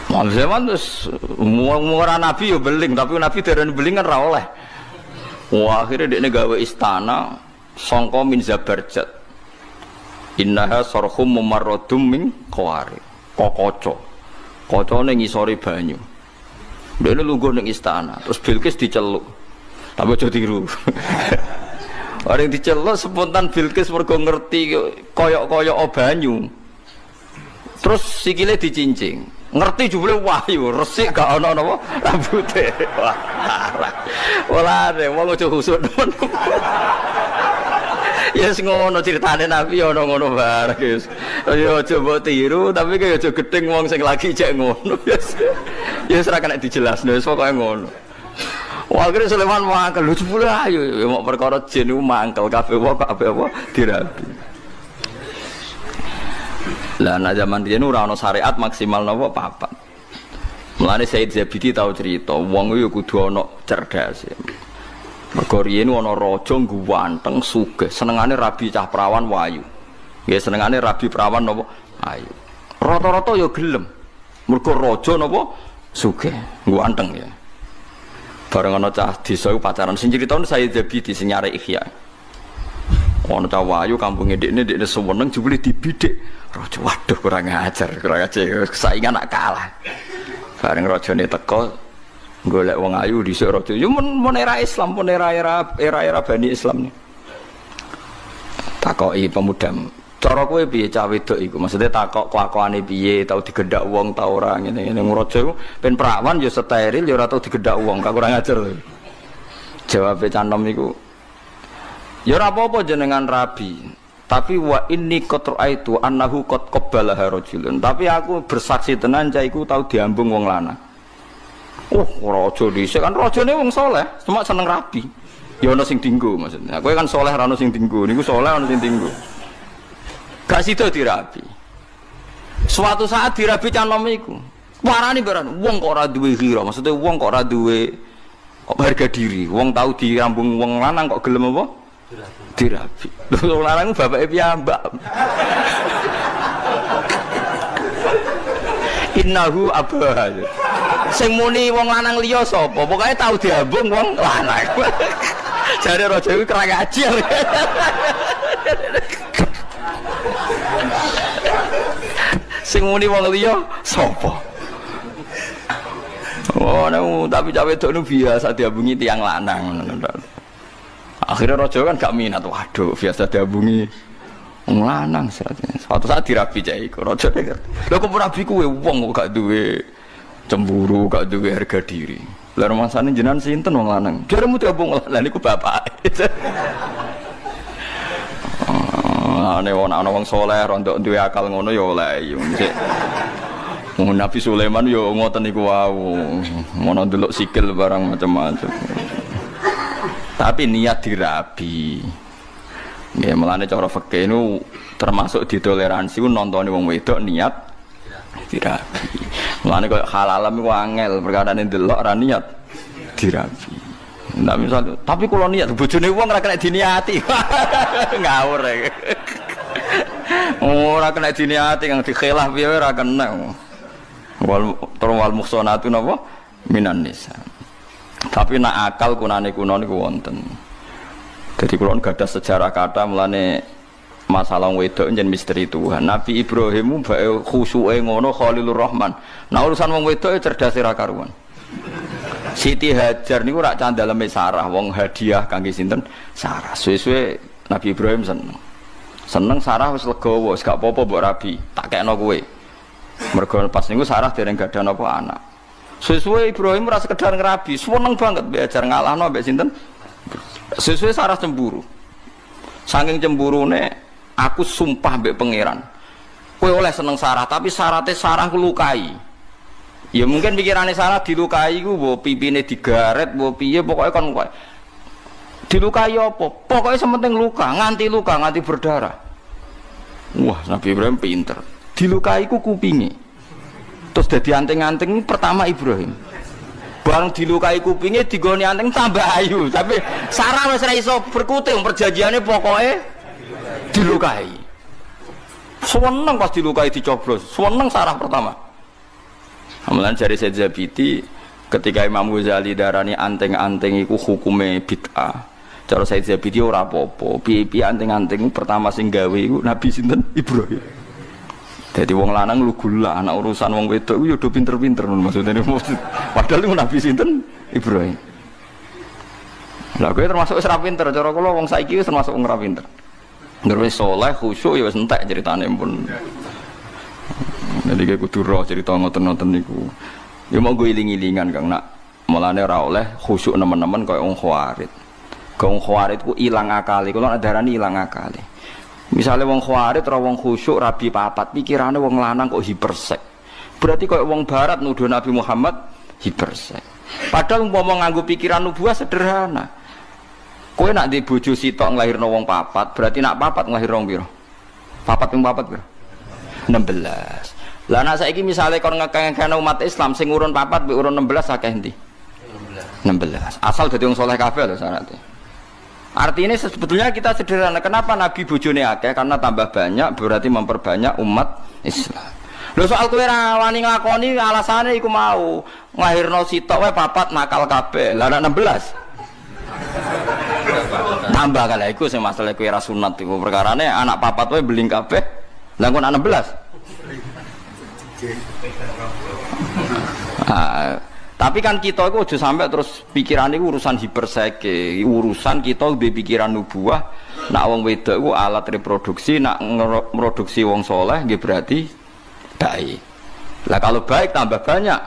Sulaiman terus muara nabi yo beling tapi nabi derene beling kan ra oleh. Wah akhirnya dekne gawe istana sangka min Zabarjat. Innaha sarhum mumarradum min qawari. Kokoco. Kocone ngisore banyu. Dekne lungguh ning istana, terus Bilqis diceluk. Tapi aja tiru. Orang diceluk spontan Bilqis mergo ngerti koyok-koyok banyu. Terus sikile dicincing. Ngerti jebule wahyu, resik gak ana napa rambute. Wah. Ora ne wong aja khusuk temen. Ya sing ngono critane Nabi ana ngono bareng guys. Ya aja mbok tiru tapi kaya aja gedeng wong sing lagi cek ngono. Ya ora kena dijelasno wis pokoke ngono. Wah akhirnya Sulaiman mangkel lho jebule ayo ya mau perkara jin iku mangkel kabeh apa dirabi. Lah nek zaman riyen ora ana syariat maksimal napa papat. Mulane Said Zabidi tau cerita wong iku kudu ana cerdas. Mergo riyen ana raja ganteng sugih, senengane rabi cah prawan wayu. Nggih senengane rabi prawan napa ayu. Rata-rata ya gelem. Mergo raja napa sugih, ganteng ya. Bareng ana cah desa pacaran sing critane saya Zabidi sing nyare Ihya. Ana cah wayu kampunge ndekne seneng jebule dibidik. Raja waduh kurang ajar saingan nak kalah. Bareng rajane teko golek wong ayu dhisik raja. Yo mun era Islam, mun era Bani Islam. Takoki pemuda, cara kowe piye cah wedok iku? Maksudnya takok kelakuane piye, tau digendhak wong ta ora ngene-ngene. Raja iku ben prawan yo steril yo ora tau digendhak wong, gak kurang ajar. Jawabe canom iku ya ora apa-apa jenengan rabi. Tapi wa inni qad ra'aitu annahu qad qabbalaha rajulun. Tapi aku bersaksi tenan cah iku tau diambung wong lanang. Raja dhisik kan rajane wong saleh, cuma seneng rabi. Ya ana sing dinggo maksudnya. Kowe kan saleh ra ono sing dinggo, niku saleh ono sing dinggo. Gak sida dirabi. Suatu saat dirabi canom iku. Warani barang wong kok ora duwe ghira, maksudnya wong kok ora duwe harga diri. Wong tau dirambung wong lanang kok gelem apa? Dirabi. Wong lanang bapake piyambak. Innahu abah. Sing muni wong lanang liya sapa? Pokoke tau diambung wong lanang. Jare raja iku kerang ajil. Sing muni wong liya sapa? Tapi cawe wedok nu biasa diambungi tiang lanang. Akhirnya raja kan gak minat. Waduh, biasa diambungi wong lanang. Suatu saat dirabi cah iku. Raja ngerti. Lha kok rabi kuwe wong kok gak duwe cemburu, gak duwe harga diri. Lah rumasane jenengan sinten wong lanang? Jaremu diambung lanang niku bapak. Ane ana wong saleh rontok duwe akal ngono ya oleh. Nabi Sulaiman yo ngoten niku wau. Ngono ndelok sikil barang macam-macam. Tapi niat dirabi. Nggih, melane cara fikih niku termasuk ditoleransi ku nontoni wong wedok niat dirabi. Mulane kok halalam iku angel, perkarane ndelok ora niat dirabi. Nah misal, tapi kalau niat bojone wong ora kena diniati. Ngawur ya. Ora kena diniati kang dikhilaf piye ora kena. Wal muhsanatu napa minan nisa. Tapi nak akal kunane kuno niku wonten. Jadi kula gadah sejarah kata mulane masalah wedok njen misteri Tuhan. Nabi Ibrahim mbake khusyuke ngono Khalilur Rahman. Nah urusan wong wedok cerdas ra karuan. Siti Hajar niku rak candaleme Sarah, wong hadiah kangge sinten? Sarah. Suwe-suwe Nabi Ibrahim seneng. Seneng Sarah wis legowo, wis gak apa-apa mbok rabi, tak kekno kowe. Mergo pas niku Sarah dereng gadah napa anak. Suwe-suwe Ibrahim ora sekedar ngrabi, seneng banget mbek Hajar ngalahno mbek sinten? Suwe-suwe Sarah cemburu. Saking cemburune aku sumpah mbek pangeran. Kowe oleh seneng Sarah, tapi syaratnya Sarah lukai. Ya mungkin pikirannya Sarah dilukai ku mbok pipine digaret, mbok piye pokoke kon kowe. Dilukai apa? Pokoknya sementing luka, nganti berdarah. Wah, Nabi Ibrahim pinter. Dilukai ku kupinge. Terus dadi anting-anting pertama Ibrahim. Bareng dilukai kupinge digoni anting tambah ayu, tapi Sarah wis ra iso berkuting perjanjiane pokoknya dilukai. Seneng pas dilukai dicoblos. Seneng Sarah pertama. Amalan jari Said Zabidi ketika Imam Ghazali darani anting-anting iku hukume bid'ah. Cara Said Zabidi ora apa-apa. Piye-piye anting-anting pertama sing gawe iku Nabi sinten Ibrahim. Jadi wong lanang lu gula anak urusan wong wedok iku yo do pinter-pinter maksudnya. Padahal iku Nabi sinten Ibrahim. Lah kowe termasuk wis ra pinter, cara kula wong saiki wis termasuk wong ra pinter. Ngger wis saleh, khusyuk ya wis entek ceritane pun. Jadi kayak kudu roh cerita ngoten-ngoten niku. Ya mau gue iling-ilingan Kang nak mulane ora oleh khusyuk nemen-nemen kaya wong khawarid. Wong khawarid ku ilang akale, kula nak darani ilang akale. Misale wong khawarid ora wong khusyuk rabi papat, pikirane wong lanang kok hipersek. Berarti kaya wong barat nuduh Nabi Muhammad hipersek. Padahal umpama nganggo pikiran nubuwah sederhana. Kowe nak di bojo sitok nglahirno wong papat, berarti nak papat nglahirno piro? Papat ping papat piro? 16. Lah nek saiki misale kon ngekeng-ngekeng umat Islam sing urun papat mbek urun 16 akeh endi? 16. Asal dadi wong saleh kabeh lho syaratnya. Artinya sebetulnya kita sederhana. Kenapa Nabi bojone akeh? Karena tambah banyak berarti memperbanyak umat Islam. Lho soal kowe ra wani nglakoni alasane iku mau nglahirno sitok wae papat nakal kabeh. Lah 16. Tambah kali iku sing masalah kowe ra sunat iku perkarane anak papat wae beling kabeh. Lah kok 16. Tapi kan kita itu aja sampai terus pikiran itu urusan hiperseke, urusan kita di pikiran nubuah. Nak wong wedok itu alat reproduksi, nak produksi wong soleh, gitu berarti baik. Lah kalau baik tambah banyak,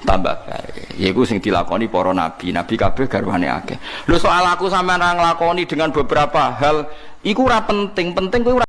tambah baik. Ya itu sing dilakoni para nabi, nabi kabeh garwane akeh. Lho soal aku sampean nglakoni dengan beberapa hal, iku ora penting, penting kuwi